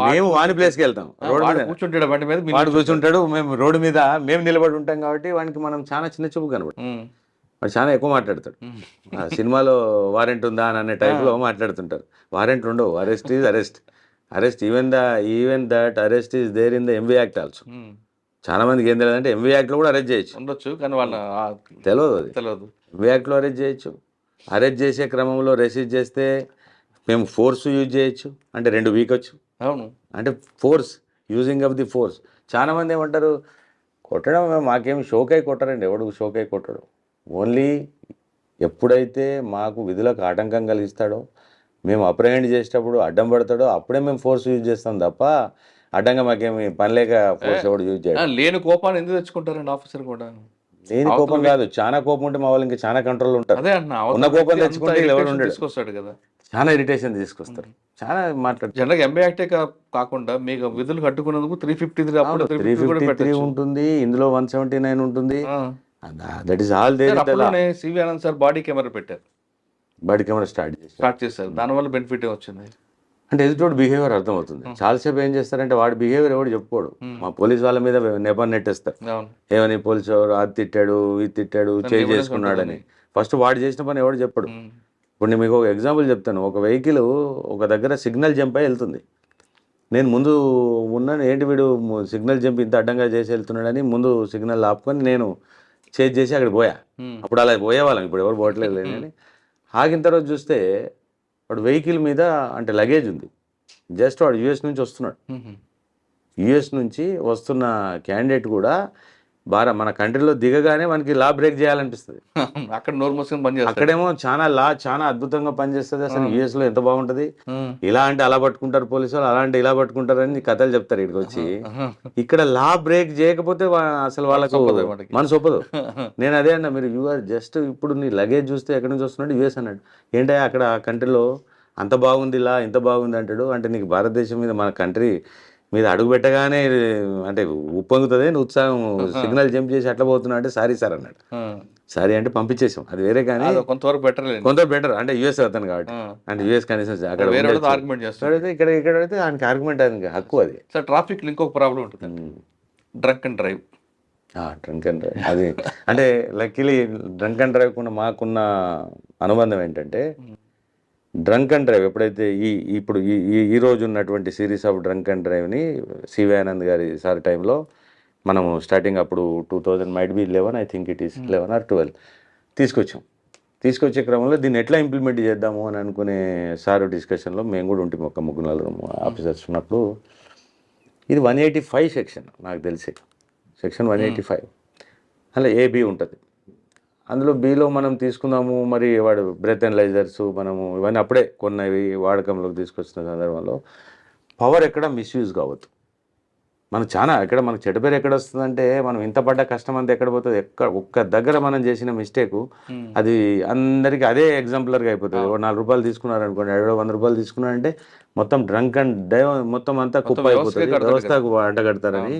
మేము వాని ప్లేస్కి వెళ్తాం, రోడ్డు మీద కూర్చుంటాడు, బండి మీద వాడు కూర్చుంటాడు, మేము రోడ్డు మీద మేము నిలబడి ఉంటాం కాబట్టి వానికి మనం చాలా చిన్న చూపు కనబడు. వాడు చాలా ఎక్కువ మాట్లాడతాడు. సినిమాలో వారెంట్ ఉందా అని అనే టైప్లో మాట్లాడుతుంటారు. వారెంట్లు ఉండవు, arrest is arrest. Arrest even that arrest is there in the MV act also. చాలా మందికి ఏం తెలియదు అంటే ఎంవీ యాక్ట్లో కూడా అరెస్ట్ చేయొచ్చు, ఉండొచ్చు, కానీ వాళ్ళ తెలియదు. అది తెలియదు. ఎంవీ యాక్ట్లో అరెస్ట్ చేయొచ్చు. అరెస్ట్ చేసే క్రమంలో రెసిస్ట్ చేస్తే మేము ఫోర్స్ యూజ్ చేయొచ్చు, అంటే 2 వీక్ వచ్చు. అవును, అంటే force, using of the force. చాలా మంది ఏమంటారు, కొట్టడం మాకేమి షోకై కొట్టరండి, ఎవడు షోకై కొట్టడు. ఓన్లీ ఎప్పుడైతే మాకు విధులకు ఆటంకం కలిగిస్తాడో, మేము అప్రహెండ్ చేసేటప్పుడు అడ్డం పడతాడో అప్పుడే మేము ఫోర్స్ యూజ్ చేస్తాం తప్ప అడ్డంగా మాకేమి పని లేక ఫోర్స్ ఎవడు యూజ్ చేయడం. లేని కోపాన్ని ఎందుకు తెచ్చుకుంటారండి ఆఫీసర్ కూడా? లేని కోపం కాదు, చాలా కోపం ఉంటే మా వాళ్ళు ఇంకా చాలా కంట్రోల్ ఉంటారు. అదే అన్న, ఉన్న కోపం తెచ్చుకుంటే ఎవరు ఉండడు, తీసుకొస్తాడు కదా, చాలా ఇరిటేషన్ తీసుకొస్తారు, చాలా మాట్లాడు. జనరల్గా ఎంబీ యాక్టే కాకుండా మీకు విధులు కట్టుకున్నందుకు 353 అప్పుడు 353 ఉంటుంది, ఇందులో 179 ఉంటుంది. That is all there. CV Anand sir body camera పెట్టారు, బాడీ కెమెరా స్టార్ట్ చేశారు. దానివల్ల బెనిఫిట్ వచ్చింది. అంటే ఎదుటోడు బిహేవియర్ అర్థమవుతుంది. చాలాసేపు ఏం చేస్తారంటే వాడి బిహేవియర్ ఎవడు చెప్పుకోడు, మా పోలీస్ వాళ్ళ మీద నెపని నెట్టేస్తారు. ఏమని పోలీసు ఎవరు అది తిట్టాడు, ఇది తిట్టాడు, చేయి చేసుకున్నాడని. ఫస్ట్ వాడు చేసిన పని ఎవడు చెప్పడు. ఇప్పుడు నేను మీకు ఒక ఎగ్జాంపుల్ చెప్తాను. ఒక వెహికల్ ఒక దగ్గర సిగ్నల్ జంప్ అయి వెళ్తుంది. నేను ముందు ఉన్నాను, ఏంటి వీడు సిగ్నల్ జంప్ ఇంత అడ్డంగా చేసి వెళ్తున్నాడని ముందు సిగ్నల్ ఆపుకొని నేను చేజ్ చేసి అక్కడ పోయా. అప్పుడు అలా పోయేవాళ్ళం, ఇప్పుడు ఎవరు పోవట్లేదు లేని. ఆగిన తర్వాత చూస్తే వాడు వెహికల్ మీద అంటే లగేజ్ ఉంది, జస్ట్ వాడు యూఎస్ నుంచి వస్తున్నాడు. యూఎస్ నుంచి వస్తున్న క్యాండిడేట్ కూడా మన కంట్రీలో దిగగానే మనకి లా బ్రేక్ చేయాలనిపిస్తుంది. అక్కడ నోరు మూసుకొని పని చేస్తారు, అక్కడేమో చాలా అద్భుతంగా పనిచేస్తుంది. అసలు యూఎస్ లో ఎంత బాగుంటది, ఇలా అంటే అలా పట్టుకుంటారు పోలీసు వాళ్ళు, అలా అంటే ఇలా పట్టుకుంటారు అని కథలు చెప్తారు ఇక్కడికి వచ్చి. ఇక్కడ లా బ్రేక్ చేయకపోతే అసలు వాళ్ళకు మనసు ఒప్పదు. నేను అదే అన్నా, మీరు యూఆర్ జస్ట్ ఇప్పుడు నీ లగేజ్ చూస్తే ఎక్కడి నుంచి వస్తున్నాడు, యూఎస్ అన్నాడు. ఏంటంటే అక్కడ కంట్రీలో అంత బాగుంది, ఇలా ఇంత బాగుంది అంటాడు. అంటే నీకు భారతదేశం మీద మన కంట్రీ మీద అడుగు పెట్టగానే అంటే ఉప్పొంగుతుంది, ఉత్సాహం, సిగ్నల్ జంప్ చేసి అట్లా పోతున్నా అంటే సారీ సార్ అన్నాడు. సారీ అంటే పంపించేసాం, అది వేరే. కానీ కొంతవరకు బెటర్ అంటే యూఎస్ అవుతాను కాబట్టి, అంటే యూఎస్ కనీసం అక్కడ ఇక్కడైతే ఆయనకి ఆర్గ్యుమెంట్ అది హక్కు. అది సార్ ట్రాఫిక్ ఇంకొక ప్రాబ్లం ఉంటుంది, డ్రంక్ అండ్ డ్రైవ్. అది అంటే లక్కీలీ డ్రంక్ అండ్ డ్రైవ్ కూడా మాకున్న అనుబంధం ఏంటంటే, డ్రంక్ అండ్ డ్రైవ్ ఎప్పుడైతే ఇప్పుడు ఈ రోజు ఉన్నటువంటి సిరీస్ ఆఫ్ డ్రంక్ అండ్ డ్రైవ్ని సివి ఆనంద్ గారి సార్ టైంలో మనము స్టార్టింగ్ అప్పుడు 2000 might be 11, I think it is 11 or 12 తీసుకొచ్చే క్రమంలో దీన్ని ఎట్లా ఇంప్లిమెంట్ చేద్దాము అని అనుకునే సార్ డిస్కషన్లో మేము కూడా ఉంటాము, ఒక 3-4 ఆఫీసర్స్ ఉన్నప్పుడు. ఇది 185 సెక్షన్, నాకు తెలిసి సెక్షన్ 185. అలా ఏబి ఉంటుంది. అందులో బిలో మనం తీసుకుందాము, మరి వాడు బ్రెత్ అనలైజర్స్ మనము ఇవన్నీ అప్పుడే కొన్నవి వాడకంలోకి తీసుకొచ్చిన సందర్భంలో పవర్ ఎక్కడ మిస్యూజ్ కావద్దు. మనం చాలా ఇక్కడ మనకు చెడ్డ పేరు ఎక్కడ వస్తుందంటే మనం ఇంత పడ్డ కష్టం అంతా ఎక్కడ పోతుంది, ఒక్క దగ్గర మనం చేసిన మిస్టేక్ అది అందరికీ అదే ఎగ్జాంపులర్గా అయిపోతుంది. ఒక 4 రూపాయలు తీసుకున్నారు అనుకోండి, 100 రూపాయలు తీసుకున్నారంటే మొత్తం డ్రంక్ అండ్ డ్రైవ్ మొత్తం అంతా కుప్ప అయిపోతుంది, వ్యవస్థకు అడ్డగడతారని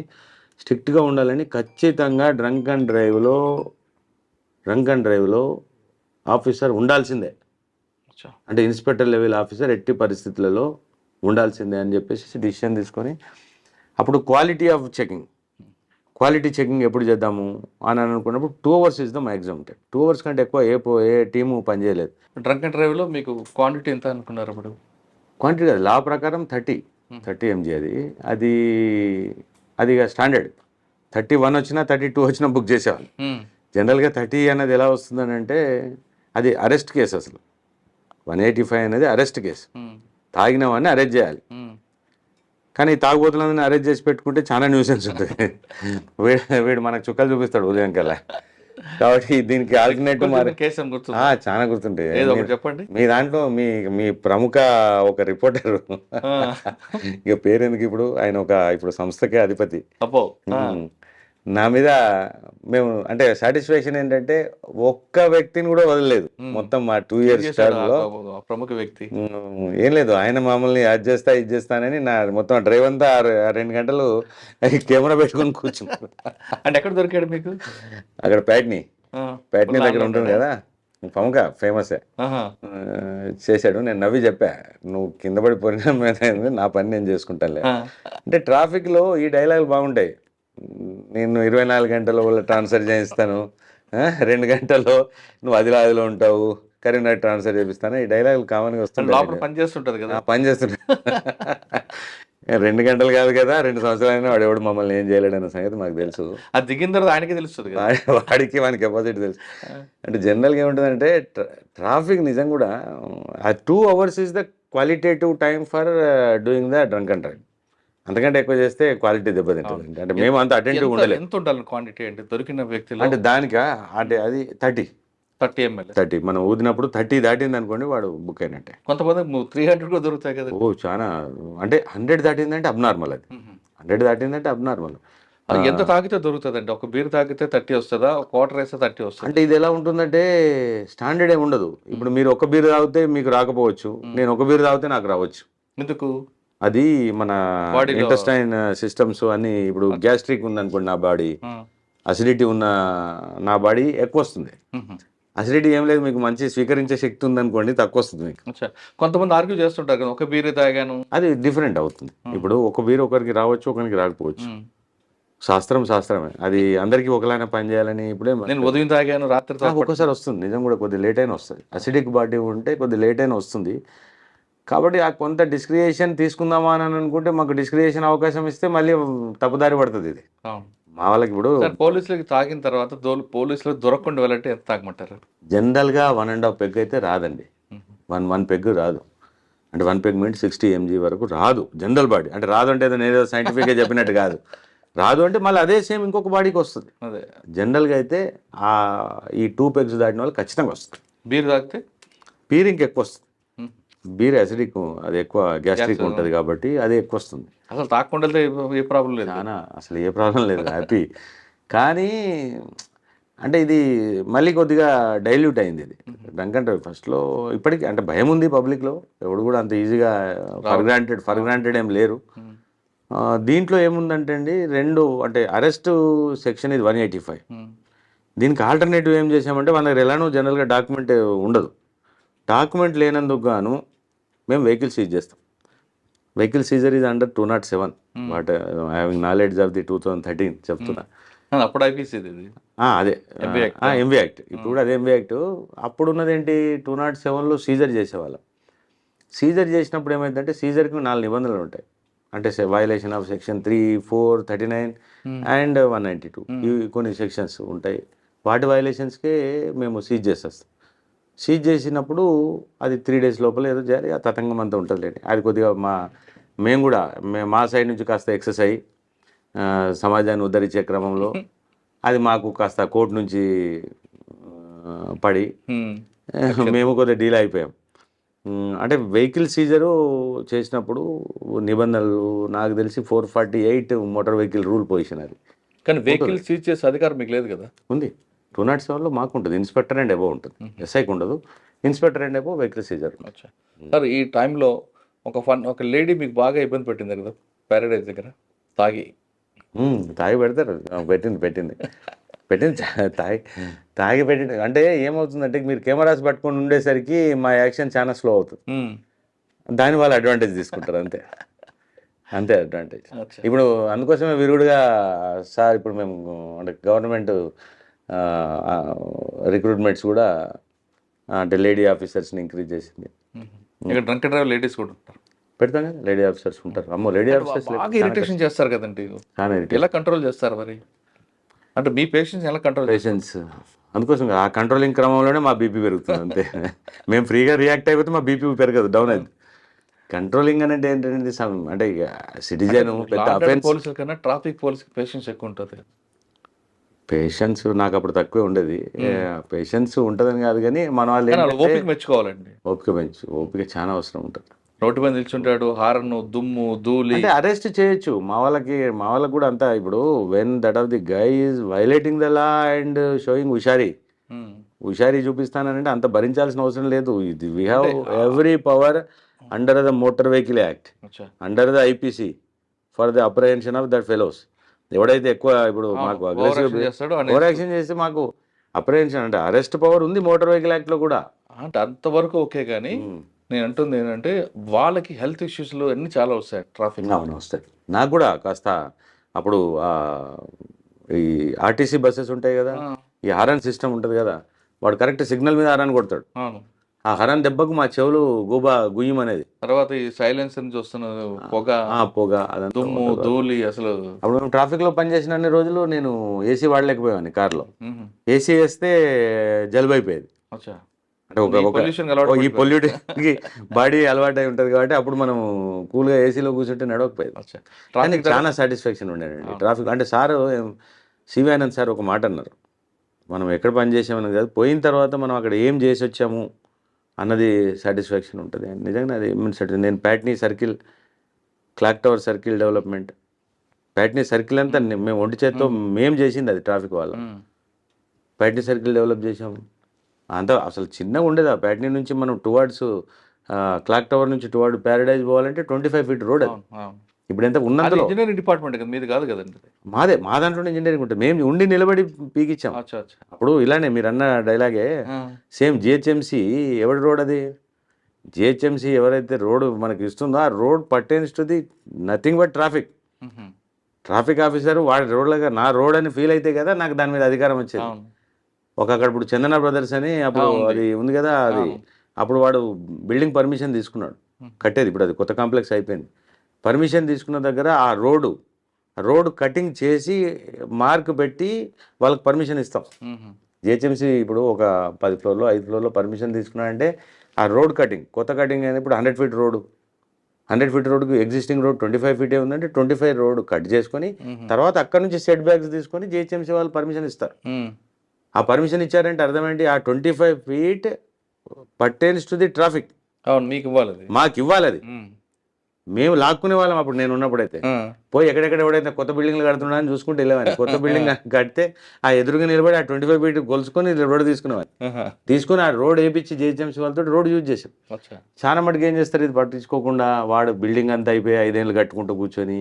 స్ట్రిక్ట్గా ఉండాలని ఖచ్చితంగా డ్రంక్ అండ్ డ్రైవ్లో ఆఫీసర్ ఉండాల్సిందే. అంటే ఇన్స్పెక్టర్ లెవెల్ ఆఫీసర్ ఎట్టి పరిస్థితులలో ఉండాల్సిందే అని చెప్పేసి డిసిషన్ తీసుకొని అప్పుడు క్వాలిటీ చెకింగ్ ఎప్పుడు చేద్దాము అని అనుకున్నప్పుడు 2 hours is the maximum time. 2 hours కంటే ఎక్కువ ఏ టీము పనిచేయలేదు. డ్రంక్ అండ్ డ్రైవ్లో మీకు క్వాంటిటీ ఎంత అనుకున్నారు అప్పుడు? క్వాంటిటీ కాదు, లా ప్రకారం 30 mg అది స్టాండర్డ్. 31 వచ్చినా 32 వచ్చినా బుక్ చేసేవాళ్ళు. జనరల్గా 30 అనేది ఎలా వస్తుందని అంటే అది అరెస్ట్ కేసు. అసలు 185 అనేది అరెస్ట్ కేసు. తాగిన వాడిని అరెస్ట్ చేయాలి. కానీ తాగుబోతులందరినీ అరెస్ట్ చేసి పెట్టుకుంటే చాలా న్యూసెన్స్ ఉంటుంది. వీడు మనకు చుక్కలు చూపిస్తాడు ఉదయం కల్లా. కాబట్టి దీనికి ఆల్టర్నేటివ్ చాలా గుర్తుంటాయి. చెప్పండి. మీ దాంట్లో మీ ప్రముఖ ఒక రిపోర్టర్, ఇక పేరెందుకు, ఇప్పుడు ఆయన ఇప్పుడు సంస్థకే అధిపతి. నా మీద మేము అంటే సాటిస్ఫాక్షన్ ఏంటంటే ఒక్క వ్యక్తిని కూడా వదలలేదు మొత్తం మా 2 years టైంలో. ప్రముఖ వ్యక్తి ఏం లేదు, ఆయన మమ్మల్ని అది చేస్తానని నా మొత్తం డ్రైవ్ అంతా 2 గంటలు కెమెరా పెట్టుకొని కూర్చున్నాడు. అంటే ఎక్కడ దొరికాడు మీకు? అక్కడ ప్యాట్నీ దగ్గర ఉంటుంది కదా, ప్రముఖ ఫేమసే. చేశాడు. నేను నవ్వి చెప్పా, నువ్వు కింద పడిపోయినా నా పని నేను చేసుకుంటానులే. అంటే ట్రాఫిక్లో ఈ డైలాగులు బాగుంటాయి. నేను 24 గంటల్లో ట్రాన్స్ఫర్ చేయిస్తాను, 2 గంటల్లో నువ్వు ఆదిలాబాద్లో ఉంటావు, కరీంనగర్ ట్రాన్స్ఫర్ చేపిస్తాను. ఈ డైలాగులు కామన్గా వస్తుంటాయి. పని చేస్తుంటుంది కదా, 2 గంటలు కాదు కదా, 2 సంవత్సరాలైనా వాడు ఎవడు మమ్మల్ని ఏం చేయలేడన్న సంగతి మాకు తెలుసు. అది దిగిన తర్వాత ఆయనకి తెలుస్తుంది, వాడికి కెపాసిటీ తెలుసు. అంటే జనరల్గా ఏముంటుందంటే ట్రాఫిక్ నిజం కూడా ఆ 2 hours is the qualitative time for doing the drunk and drive. అంతకంటే ఎక్కువ చేస్తే క్వాలిటీ దెబ్బతింటుంది. అంటే మేము అంత అటెంటివ్ ఉండలేదు. ఎంత ఉండాలి క్వాంటిటీ అంటే దొరికిన వ్యక్తిలో? అంటే దానికా అంటే అది 30 ml మనం ఊదినప్పుడు 30 దాటింది అనుకోండి వాడు బుక్ అయినట్టే. కొంతమంది 300 కూడా దొరుకుతాయి కదా. చాలా అంటే 100 దాటిందంటే అబ్నార్మల్. అది 100 దాటిందంటే అబ్నార్మల్. ఎంత తాగితే దొరుకుతుంది అంటే? ఒక బీర్ తాగితే 30 వస్తుందా, ఒక క్వార్టర్ వేస్తే 30 వస్తుంది? అంటే ఇది ఎలా ఉంటుందంటే స్టాండర్డ్ ఏమి ఉండదు. ఇప్పుడు మీరు ఒక బీర్ తాగితే మీకు రాకపోవచ్చు, నేను ఒక బీర్ తాగితే నాకు రావచ్చు. ఎందుకు? అది మన ఇంటెస్టైన్ సిస్టమ్స్ అన్ని. ఇప్పుడు గ్యాస్ట్రిక్ ఉందనుకోండి నా బాడీ, అసిడిటీ ఉన్న నా బాడీ ఎక్కువ వస్తుంది. అసిడిటీ ఏం లేదు, మీకు మంచి స్వీకరించే శక్తి ఉందనుకోండి తక్కువ వస్తుంది మీకు. కొంతమంది ఆర్గ్యూ చేస్తుంటారు కదా, ఒక బీర్ తాగాను, అది డిఫరెంట్ అవుతుంది. ఇప్పుడు ఒక బీర్ ఒకరికి రావచ్చు, ఒకరికి రాకపోవచ్చు. శాస్త్రమే, అది అందరికీ ఒకలానే పని చేయాలని. ఇప్పుడే నేను ఉదయం తాగాను, రాత్రి ఒక్కోసారి వస్తుంది నిజం కూడా, కొద్దిగా లేట్ అయినా వస్తుంది. అసిడిక్ బాడీ ఉంటే కొద్దిగా లేట్ అయినా వస్తుంది. కాబట్టి ఆ కొంత డిస్క్రియేషన్ తీసుకుందామా అని అనుకుంటే మాకు డిస్క్రియేషన్ అవకాశం ఇస్తే మళ్ళీ తప్పుదారి పడుతుంది. ఇది మా వాళ్ళకి ఇప్పుడు పోలీసులకి తాగిన తర్వాత పోలీసులకు దొరకకుండా వెళ్ళంటే ఎంత తాగమంటారు? జనరల్గా 1.5 పెగ్ అయితే రాదండి. 1 పెగ్ రాదు. అంటే 1 పెగ్ మీన్స్ 60 mg వరకు రాదు జనరల్ బాడీ. అంటే రాదు అంటే ఏదో సైంటిఫిక్గా చెప్పినట్టు కాదు. రాదు అంటే మళ్ళీ అదే సేమ్ ఇంకొక బాడీకి వస్తుంది. అదే జనరల్గా అయితే ఈ 2 పెగ్స్ దాటిన వాళ్ళు ఖచ్చితంగా వస్తుంది. బీర్ తాగితే బీర్ ఇంకెక్కువ వస్తుంది. బీర్ అసిడిక్, అది ఎక్కువ గ్యాస్ట్రిక్ ఉంటుంది కాబట్టి అది ఎక్కువ వస్తుంది. అసలు తాగకుండా ఏ ప్రాబ్లం లేదు, అసలు ఏ ప్రాబ్లం లేదు, హ్యాపీ. కానీ అంటే ఇది మళ్ళీ కొద్దిగా డైల్యూట్ అయింది. ఇది డ్రంక్ అండ్ డ్రైవ్ ఫస్ట్లో ఇప్పటికీ అంటే భయం ఉంది పబ్లిక్లో. ఎవడు కూడా అంత ఈజీగా ఫర్ గ్రాంటెడ్ ఏం లేరు. దీంట్లో ఏముందంటే అండి, 2 అంటే అరెస్ట్ సెక్షన్ ఇది 185. దీనికి ఆల్టర్నేటివ్ ఏం చేసామంటే, మన దగ్గర ఎలానో జనరల్గా డాక్యుమెంట్ ఉండదు. డాక్యుమెంట్ లేనందుకు గాను మేము వెహికల్ సీజ్ చేస్తాం. వెహికల్ సీజర్ ఇది under 207. What having knowledge of the 2013 చెప్తున్నా. అప్పుడు ఐపీసీ అదే ఎంవీ యాక్ట్. ఇప్పుడు కూడా అదే ఎంవీ యాక్ట్. అప్పుడు ఉన్నది ఏంటి, 207లో సీజర్ చేసేవాళ్ళం. సీజర్ చేసినప్పుడు ఏమైందంటే, సీజర్కి 4 నిబంధనలు ఉంటాయి. అంటే వయలేషన్ ఆఫ్ సెక్షన్ 3, 4, 39 అండ్ 192 ఇవి కొన్ని సెక్షన్స్ ఉంటాయి. వాటి వయలేషన్స్కే మేము సీజ్ చేసేస్తాం. సీజ్ చేసినప్పుడు అది 3 days లోపల ఏదో చేయాలి. ఆ తతంగం అంతా ఉంటుంది లేండి. అది కొద్దిగా మేము కూడా మా సైడ్ నుంచి కాస్త ఎక్సర్సైజ్ సమాజాన్ని ఉద్ధరించే క్రమంలో అది మాకు కాస్త కోర్టు నుంచి పడి మేము కొద్దిగా డీల్ అయిపోయాం. అంటే వెహికల్ సీజరు చేసినప్పుడు నిబంధనలు నాకు తెలిసి 448 మోటార్ వెహికల్ రూల్ పొజిషన్ అది కానీ వెహికల్ సీజ్ చేసే అధికారం మీకు లేదు కదా. ఉంది. 207లో మాకు ఉంటుంది, ఇన్స్పెక్టర్ అండ్ అబోవ్ ఉంటుంది, ఎస్ఐకి ఉండదు, inspector and above vehicle seizure. అచ్చా సార్, ఈ టైంలో ఒక లేడీ మీకు బాగా ఇబ్బంది పెట్టింది కదా ప్యారడైజ్ దగ్గర తాగి. తాగి పెడతారు. పెట్టింది తాగి పెట్టింది. అంటే ఏమవుతుందంటే మీరు కెమెరాస్ పట్టుకొని ఉండేసరికి మా యాక్షన్ చాలా స్లో అవుతుంది, దాని వాళ్ళు అడ్వాంటేజ్ తీసుకుంటారు అంతే అడ్వాంటేజ్. ఇప్పుడు అందుకోసమే విరుగుడుగా సార్ ఇప్పుడు మేము అంటే గవర్నమెంట్ రిక్రూట్మెంట్స్ కూడా అంటే లేడీ ఆఫీసర్స్ని ఇంక్రీజ్ చేసింది. ఇక్కడ డ్రంక్ డ్రైవర్ లేడీస్ కూడా ఉంటారు, పెడతాం కదా, లేడీ ఆఫీసర్స్ ఉంటారు. అమ్మో లేడీ ఆఫీసర్స్ బాగా ఇరిటేషన్ చేస్తారు కదండి, ఎలా కంట్రోల్ చేస్తారు మరి? అంటే మీ పేషెంట్స్ ఎలా కంట్రోల్ పేషెంట్స్ అందుకోసం ఆ కంట్రోలింగ్ క్రమంలోనే మా బీపీ పెరుగుతుంది అంతే. మేము ఫ్రీగా రియాక్ట్ అయిపోతే మా బీపీ పెరగదు, డౌన్ అయింది. కంట్రోలింగ్ అనేది ఏంటంటే అంటే ఇక సిటిజన్ పెద్ద అఫెన్స్. పోలీసుల కన్నా ట్రాఫిక్ పోలీస్ పేషెంట్స్ ఎక్కువ ఉంటుంది. పేషెన్స్ నాకు అప్పుడు తక్కువే ఉండేది, పేషెన్స్ ఉంటుందని కాదు కానీ మన వాళ్ళు ఓపిక మెచ్చుకోవాలండి. ఓపిక చాలా అవసరం ఉంటుంది. రోడ్డు మీద నిల్చుంటాడు, హారన్ దుమ్ము ధూళి, అంటే అరెస్ట్ చేయొచ్చు. మా వాళ్ళకి కూడా అంతా ఇప్పుడు when that of the guy is violating the law and showing హుషారీ చూపిస్తానంటే అంత భరించాల్సిన అవసరం లేదు. ఇది we have every power under the motor vehicle act, under the IPC for the apprehension of that fellows. ఎవడైతే ఎక్కువ ఇప్పుడు మాకు అగ్రెసివ్ ఓవర్ యాక్షన్ చేస్తే మాకు అప్రహెన్షన్ అంటే అరెస్ట్ పవర్ ఉంది మోటార్ వెహికల్ యాక్ట్లో కూడా. అంటే అంతవరకు ఓకే, కానీ నేను అంటుంది ఏంటంటే వాళ్ళకి హెల్త్ ఇష్యూస్లు అన్నీ చాలా వస్తాయి ట్రాఫిక్. అవును వస్తాయి. నాకు కూడా కాస్త అప్పుడు ఈ ఆర్టీసీ బస్సెస్ ఉంటాయి కదా, ఈ హారన్ సిస్టమ్ ఉంటుంది కదా, వాడు కరెక్ట్ సిగ్నల్ మీద హారన్ కొడతాడు. ఆ హరన్ దెబ్బకు మా చెవులు గుయ్యమనేది. తర్వాత ఈ సైలెన్స్ నుంచి వస్తున్న పొగ అదంతా దుమ్ము ధూళి అసలు. అప్పుడు మేము ట్రాఫిక్ లో పనిచేసిన అన్ని రోజులు నేను ఏసీ వాడలేకపోయాను కార్లో. ఏసీ వేస్తే జలుబు అయిపోయేది. అంటే ఈ పొల్యూటెడ్కి బాడీ అలవాటు అయి ఉంటుంది కాబట్టి అప్పుడు మనం కూల్గా ఏసీలో కూర్చుంటే నడవకపోయేది. కానీ చాలా సాటిస్ఫాక్షన్ ఉండేదండి ట్రాఫిక్ అంటే. సార్ సివి ఆనంద్ సార్ ఒక మాట అన్నారు, మనం ఎక్కడ పని చేసామని కాదు, పోయిన తర్వాత మనం అక్కడ ఏం చేసి వచ్చాము అన్నది సాటిస్ఫాక్షన్ ఉంటుంది. నిజంగా అది నేను Patny circle, clock tower circle development, Patny circle అంతా మేము ఒంటి చేత్తో మేము చేసింది అది ట్రాఫిక్ వల్ల. ప్యాట్నీ సర్కిల్ డెవలప్ చేసాము అంతా. అసలు చిన్నగా ఉండేది ఆ ప్యాట్నీ నుంచి మనం టువార్డ్స్ క్లాక్ టవర్ నుంచి టువార్డ్ ప్యారడైజ్ పోవాలంటే 25 feet రోడ్ అది. ఇప్పుడు ఎంత ఉన్నంతలో ఇంజనీరింగ్ డిపార్ట్మెంట్ కదా, మీది కాదు కదండి. మా దాంట్లో ఇంజనీరింగ్ ఉంటుంది. మేము ఉండి నిలబడి పీకిచ్చాం. అప్పుడు ఇలానే మీరు అన్న డైలాగే సేమ్. జిహెచ్ఎంసీ ఎవరి రోడ్ అది? జిహెచ్ఎంసీ ఎవరైతే రోడ్ మనకి ఇస్తుందో ఆ road pertains to the nothing but traffic officer వాడి రోడ్లుగా నా రోడ్ అని ఫీల్ అయితే కదా నాకు దాని మీద అధికారం వచ్చేది. అక్కడ ఇప్పుడు చందన బ్రదర్స్ అని అప్పుడు అది ఉంది కదా, అది అప్పుడు వాడు బిల్డింగ్ పర్మిషన్ తీసుకున్నాడు కట్టేది. ఇప్పుడు అది కొత్త కాంప్లెక్స్ అయిపోయింది. పర్మిషన్ తీసుకున్న దగ్గర ఆ రోడ్ కటింగ్ చేసి మార్క్ పెట్టి వాళ్ళకి పర్మిషన్ ఇస్తాం. జిహెచ్ఎంసీ ఇప్పుడు ఒక 10 floorలో 5 floorలో పర్మిషన్ తీసుకున్నాడంటే ఆ రోడ్ కటింగ్, కొత్త కటింగ్ అనేది ఇప్పుడు 100 feet రోడ్డు, 100 feet రోడ్డుకి ఎగ్జిస్టింగ్ రోడ్ 25 feet ఉందంటే 25 రోడ్ కట్ చేసుకొని తర్వాత అక్కడ నుంచి సెట్ బ్యాక్స్ తీసుకొని జిహెచ్ఎంసీ వాళ్ళు పర్మిషన్ ఇస్తారు. ఆ పర్మిషన్ ఇచ్చారంటే అర్థమేంటి? ఆ 25 feet pertains to the traffic. మీకు ఇవ్వాలి, మాకు ఇవ్వాలి. అది మేము లాక్కునే వాళ్ళం అప్పుడు నేను ఉన్నప్పుడైతే. పోయి ఎక్కడెక్కడ ఎవడైతే కొత్త బిల్డింగ్లు కడుతున్నా అని చూసుకుంటే వెళ్ళేవాడిని. కొత్త బిల్డింగ్ కడితే ఆ ఎదురుగా నిలబడి ఆ 25 feet కొలుసుకొని రోడ్ తీసుకుని ఆ రోడ్ వేయించి జిహెచ్ఎంసీ వాళ్ళతో రోడ్ యూజ్ చేసాం. చాలా మటుకు ఏం చేస్తారు, ఇది పట్టించుకోకుండా వాడు బిల్డింగ్ అంతా అయిపోయి 5 ఏళ్ళు కట్టుకుంటూ కూర్చొని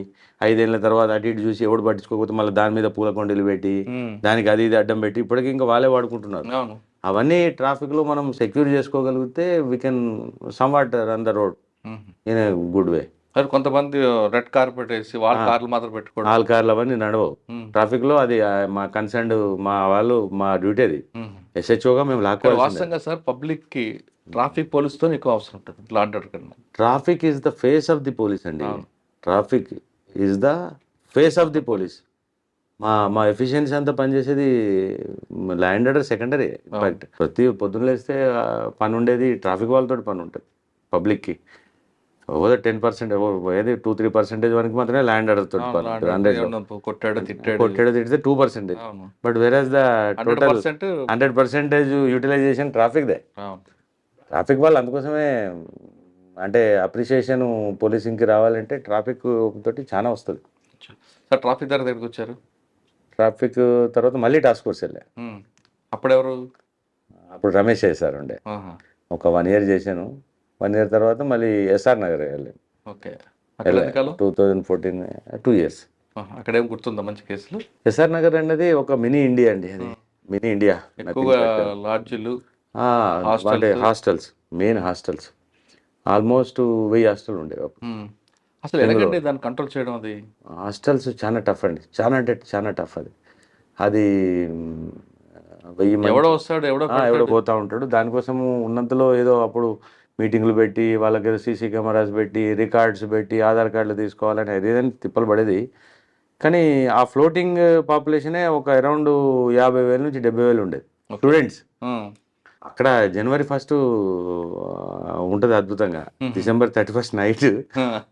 5 ఏళ్ళ తర్వాత అటు ఇటు చూసి ఎవడు పట్టించుకోకపోతే మళ్ళీ దాని మీద పూల కొండలు పెట్టి దానికి అది ఇది అడ్డం పెట్టి ఇప్పటికీ ఇంకా వాళ్ళే వాడుకుంటున్నారు. అవన్నీ ట్రాఫిక్లో మనం సెక్యూర్ చేసుకోగలిగితే we can somewhat run the road in a good way. కొంతమంది రెడ్ కార్పెట్ వేసి వాళ్ళ కార్లు మాత్రం పెట్టుకోవడం, వాళ్ళ కార్లు అవన్నీ నడవవు ట్రాఫిక్ లో. అది మా కన్సర్న్ మా డ్యూటీ అది. ఎస్హెచ్ఓగా మేము లాక్కోవాలి. వాస్తవంగా సార్ పబ్లిక్ కి ట్రాఫిక్ పోలీస్తో ఎక్కువ అవసరం ఉంటుంది. Traffic is the face of the police అండి. Traffic is the face of the police. మా ఎఫిషియన్సీ అంతా పనిచేసేది ల్యాండ్ ఆర్డర్ సెకండరీ. ప్రతి పొద్దున్న లేస్తే పని ఉండేది ట్రాఫిక్ వాళ్ళతో పని ఉంటుంది. పబ్లిక్కి ఓవర్ 10% ఏది 2-3% వరకు మాత్రమే ల్యాండ్ ఆర్డర్ తోటి కొట్టాడు తిడితే 2%. But where the total 100% utilization traffic they. Traffic వాళ్ళు అందుకోసమే అంటే అప్రిషియేషన్ పోలీసింగ్కి రావాలంటే ట్రాఫిక్ తోటి చాలా వస్తుంది. సార్ ట్రాఫిక్ దగ్గరికి వచ్చారు, ట్రాఫిక్ తర్వాత మళ్ళీ టాస్క్ ఫోర్స్ వెళ్ళా. అప్పుడెవరు? అప్పుడు రమేష్ చేశారు ఉండే. ఆహా. ఒక 1 year చేశాను. 1 year తర్వాత మళ్ళీ ఎస్ఆర్ నగర్ వెళ్ళాను. ఓకే. అక్కడ ఎంతకాలం? 2014 2 years. అక్కడేం గుర్తుందా మంచి కేసులు? ఎస్ఆర్ నగర్ అనేది ఒక మినీ ఇండియా అండి. అది మినీ ఇండియా. ఎక్కువగా లాడ్జీలు, అంటే hostels, main hostels almost 1000 hostel ఉండేవి అప్పుడు. అసలు ఎలాగండి దాన్ని కంట్రోల్ చేయడం? అది హాస్టల్స్ చాలా టఫ్ అండి, చాలా అంటే చాలా టఫ్. అది 1000 మంది ఎవడో వస్తాడు, ఎవడో పోతా ఉంటాడు. దానికోసము ఉన్నంతలో ఏదో అప్పుడు మీటింగ్లు పెట్టి వాళ్ళకి ఏదో సీసీ కెమెరాస్ పెట్టి రికార్డ్స్ పెట్టి ఆధార్ కార్డులు తీసుకోవాలని ఏదైనా తిప్పలు పడేది. కానీ ఆ ఫ్లోటింగ్ పాపులేషనే ఒక అరౌండ్ 50,000 నుంచి 70,000 ఉండేది స్టూడెంట్స్. అక్కడ January 1st ఉంటుంది అద్భుతంగా. December 31st నైట్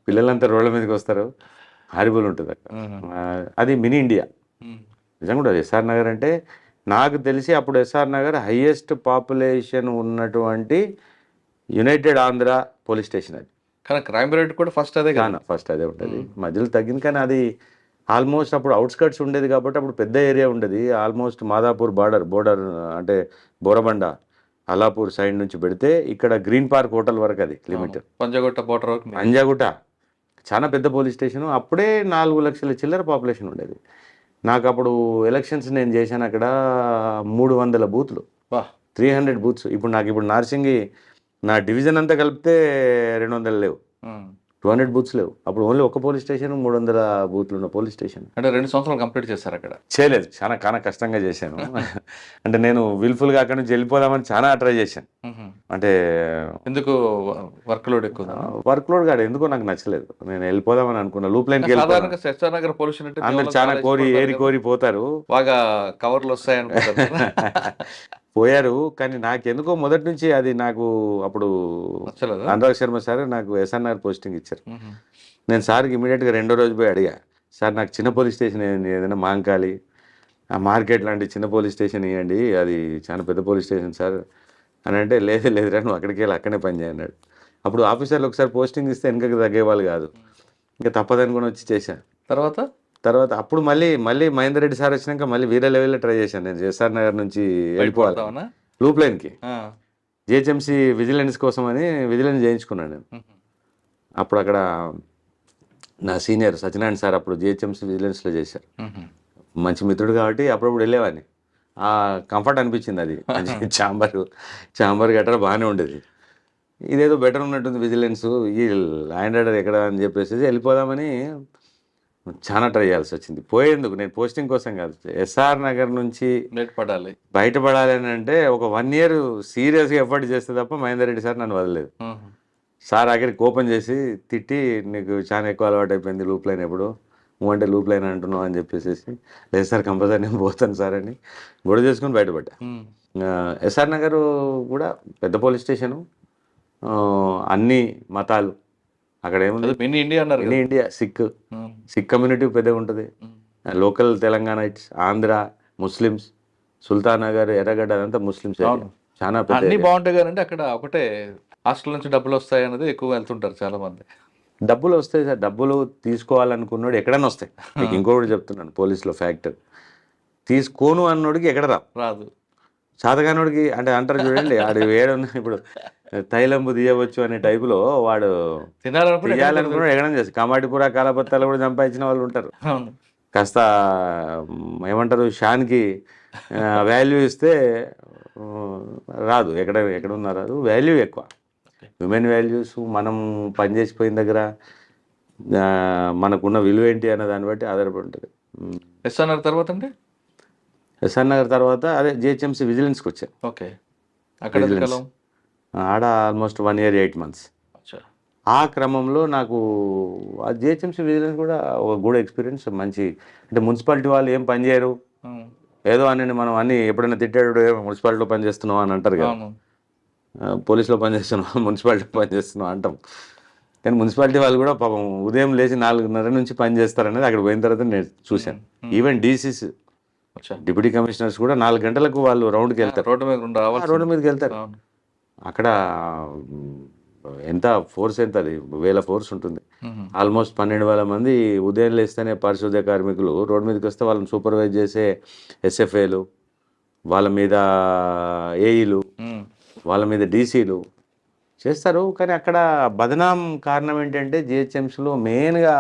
పిల్లలంతా రోడ్ల మీదకి వస్తారు. హారిబుల్ ఉంటుంది అక్కడ. అది మినీ ఇండియా నిజంగా కూడా. ఎస్ఆర్ నగర్ అంటే నాకు తెలిసి అప్పుడు ఎస్ఆర్ నగర్ హైయెస్ట్ పాపులేషన్ ఉన్నటువంటి యునైటెడ్ ఆంధ్ర పోలీస్ స్టేషన్. అది కానీ క్రైమ్ రేట్ కూడా ఫస్ట్ అదే కదా? ఫస్ట్ అదే ఉంటుంది. మధ్యలో తగ్గింది కానీ అది ఆల్మోస్ట్ అప్పుడు అవుట్స్కర్ట్స్ ఉండేది కాబట్టి అప్పుడు పెద్ద ఏరియా ఉండేది. ఆల్మోస్ట్ మాదాపూర్ బోర్డర్ అంటే బోరబండ అల్లాపూర్ సైడ్ నుంచి పెడితే ఇక్కడ గ్రీన్ పార్క్ హోటల్ వరకు అది లిమిట్. పంజాగుట్ట బోర్డర్ వరకు. పంజాగుట్ట చాలా పెద్ద పోలీస్ స్టేషన్. అప్పుడే 4 లక్షల చిల్లర పాపులేషన్ ఉండేది. నాకు అప్పుడు ఎలక్షన్స్ నేను చేశాను అక్కడ 300 బూత్లు, 300 బూత్స్. ఇప్పుడు నార్సింగి నా డివిజన్ అంతా కలిపితే 200 లేవు, 200 బూత్స్ లేవు. అప్పుడు ఓన్లీ ఒక పోలీస్ స్టేషన్, 300 బూత్లు ఉన్న పోలీస్ స్టేషన్. అంటే 2 సంవత్సరాలు కంప్లీట్ చేశారు అక్కడ? చేయలేదు, చాలా కష్టంగా చేశాను. అంటే నేను విల్ఫుల్గా అక్కడ నుంచి వెళ్ళిపోదామని చాలా ట్రై చేశాను. అంటే ఎందుకు వర్క్ లోడ్ ఎక్కువ? వర్క్ లోడ్ కాదు, ఎందుకో నాకు నచ్చలేదు. నేను వెళ్ళిపోదామని అనుకున్నా. లూప్ లైన్కి నగర్ పోలీస్ అందరు చాలా కోరి పోతారు, బాగా కవర్లు వస్తాయి అనుకుంటారు. పోయారు. కానీ నాకెందుకో మొదటి నుంచి అది నాకు అప్పుడు అనురాగ్ శర్మ సార్ నాకు ఎస్ఆర్ నగర్ పోస్టింగ్ ఇచ్చారు. నేను సార్కి ఇమీడియట్గా 2వ రోజు పోయి అడిగా, సార్ నాకు చిన్న పోలీస్ స్టేషన్ ఏదైనా మాంకాలి ఆ మార్కెట్ లాంటి చిన్న పోలీస్ స్టేషన్ ఇవ్వండి, అది చాలా పెద్ద పోలీస్ స్టేషన్ సార్ అని అంటే, లేదురా నువ్వు అక్కడికి వెళ్ళి అక్కడే పని చేయన్నాడు. అప్పుడు ఆఫీసర్లు ఒకసారి పోస్టింగ్ ఇస్తే వెనకకి తగ్గేవాళ్ళు కాదు. ఇంకా తప్పదనుకుని వచ్చి చేశాను. తర్వాత అప్పుడు మళ్ళీ మహేందర్ రెడ్డి సార్ వచ్చినాక మళ్ళీ వేరే లెవెల్లో ట్రై చేశాను. నేను ఎస్ఆర్ నగర్ నుంచి వెళ్ళిపోవాలి లూప్ లైన్కి. జిహెచ్ఎంసీ విజిలెన్స్ కోసం అని విజిలెన్స్ చేయించుకున్నాను నేను. అప్పుడు అక్కడ నా సీనియర్ సత్యనారాయణ సార్ అప్పుడు జిహెచ్ఎంసీ విజిలెన్స్లో చేశారు. మంచి మిత్రుడు కాబట్టి అప్పుడప్పుడు వెళ్ళేవాడిని. ఆ కంఫర్ట్ అనిపించింది. అది చాంబర్ గట్రా బాగానే ఉండేది. ఇదేదో బెటర్ ఉన్నట్టుంది విజిలెన్స్, ఈ ల్యాండ్ ఆర్డర్ ఎక్కడ అని చెప్పేసి వెళ్ళిపోదామని చాలా ట్రై చేయాల్సి వచ్చింది. పోయేందుకు నేను పోస్టింగ్ కోసం కాదు, ఎస్ఆర్ నగర్ నుంచి బయటపడాలి అని అంటే ఒక 1 year సీరియస్గా ఎఫర్ట్ చేస్తే తప్ప మహేందర్ రెడ్డి సార్ నన్ను వదలలేదు. సార్ ఆఖరికి కోపం చేసి తిట్టి, నీకు చాలా ఎక్కువ అలవాటు అయిపోయింది లూప్ లైన్, ఎప్పుడు నువ్వు అంటే లూప్ లైన్ అంటున్నావు అని చెప్పేసి, లేదు సార్ కంపల్సరీ నేను పోతాను సార్ అని గొడవ చేసుకుని బయటపడ్డా. ఎస్ఆర్ నగర్ కూడా పెద్ద పోలీస్ స్టేషను, అన్ని మతాలు అక్కడ ఏముంది, మినీ ఇండియా. సిక్ కమ్యూనిటీ పెద్దగా ఉంటుంది. లోకల్ తెలంగాణైట్స్, ఆంధ్ర, ముస్లిమ్స్, సుల్తాన్ నగర్, ఎర్రగడ్డ అదంతా ముస్లిమ్స్. చాలా అన్ని బాగుంటాయి కానీ అక్కడ ఒకటే హాస్టల్ నుంచి డబ్బులు వస్తాయి అనేది ఎక్కువ వెళ్తుంటారు చాలా మంది. డబ్బులు వస్తాయి సార్, డబ్బులు తీసుకోవాలనుకున్నాడు ఎక్కడైనా వస్తాయి. మీకు ఇంకొకటి చెప్తున్నాను, పోలీసులో ఫ్యాక్టర్, తీసుకోను అన్నోడికి ఎక్కడ రాదు. సాధగానోడికి అంటే అంటారు చూడండి, ఆడు ఏడున్నా ఇప్పుడు తైలంబు తీయవచ్చు అనే టైపులో వాడు తీయాలనుకున్నాడు ఎక్కడ చేసి కమాటిపుర కాలపత్తాలు కూడా సంపాదించిన వాళ్ళు ఉంటారు. కాస్త ఏమంటారు షాన్కి వాల్యూ ఇస్తే రాదు, ఎక్కడ ఉన్నా రాదు. వాల్యూ ఎక్కువ, హ్యూమన్ వాల్యూస్, మనం పనిచేసిపోయిన దగ్గర మనకున్న విలువ ఏంటి అనే దాన్ని బట్టి ఆధారపడి ఉంటుంది. ఎస్ఆర్ నగర్ తర్వాత అంటే ఎస్ఆర్ నగర్ తర్వాత అదే జిహెచ్ఎంసీ విజిలెన్స్కి వచ్చాను. ఓకే. అక్కడ ఆడ ఆల్మోస్ట్ 1 year 8 months. ఆ క్రమంలో నాకు ఆ జిహెచ్ఎంసీ విజిలెన్స్ కూడా ఒక గుడ్ ఎక్స్పీరియన్స్. మంచి అంటే మున్సిపాలిటీ వాళ్ళు ఏం పని చేయరు, ఏదో అని మనం అన్ని ఎప్పుడైనా తిట్టాడు మున్సిపాలిటీలో పని చేస్తున్నావు అని అంటారు కదా, పోలీసులో పని చేస్తున్నావు మున్సిపాలిటీలో పని చేస్తున్నావు అంటాం. కానీ మున్సిపాలిటీ వాళ్ళు కూడా పాపం ఉదయం లేచి 4:30 నుంచి పని చేస్తారనేది అక్కడ పోయిన తర్వాత నేను చూశాను. ఈవెన్ డీసీస్, డిప్యూటీ కమిషనర్స్ కూడా 4 గంటలకు వాళ్ళు రౌండ్కి వెళ్తారు, రోడ్డు మీదకి వెళ్తారు. అక్కడ ఎంత ఫోర్స్ ఎంత, అది వేల ఫోర్స్ ఉంటుంది. ఆల్మోస్ట్ 12,000 మంది ఉదయం లేస్తేనే పారిశుద్ధ్య కార్మికులు రోడ్డు మీదకి వస్తే వాళ్ళని సూపర్వైజ్ చేసే ఎస్ఎఫ్ఏలు, వాళ్ళ మీద ఏఈలు, వాళ్ళ మీద డీసీలు చేస్తారు. కానీ అక్కడ బదనాం కారణం ఏంటంటే జిహెచ్ఎంసీలో మెయిన్గా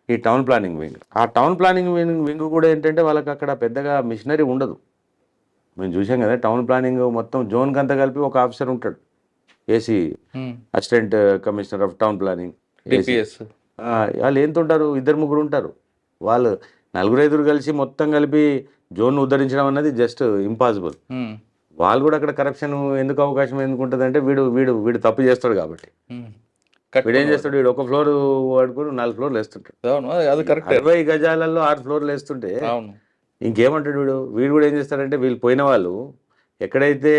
ఈ టౌన్ ప్లానింగ్ వింగ్. ఆ టౌన్ ప్లానింగ్ వింగ్ కూడా ఏంటంటే వాళ్ళకి అక్కడ పెద్దగా మిషనరీ ఉండదు. మేము చూసాం కదా, టౌన్ ప్లానింగ్ మొత్తం జోన్కి అంతా కలిపి ఒక ఆఫీసర్ ఉంటాడు, AC, assistant commissioner of town planning, DPS. వాళ్ళు ఏంతుంటారు, 2-3 ఉంటారు. వాళ్ళు 4-5 కలిసి మొత్తం కలిపి జోన్ ఉద్ధరించడం అన్నది జస్ట్ ఇంపాసిబుల్. వాళ్ళు కూడా అక్కడ కరప్షన్ ఎందుకు అవకాశం ఎందుకు ఉంటుంది అంటే వీడు వీడు వీడు తప్పు చేస్తాడు కాబట్టి. వీడు ఏం చేస్తాడు, వీడు ఒక ఫ్లోర్ వాడుకొని 4 ఫ్లోర్లు వేస్తుంటాడు. అది కరెక్ట్. 60 గజాలలో 6 ఫ్లోర్లు వేస్తుంటే ఇంకేమంటాడు వీడు. వీడు కూడా ఏం చేస్తాడంటే, వీళ్ళు పోయిన వాళ్ళు ఎక్కడైతే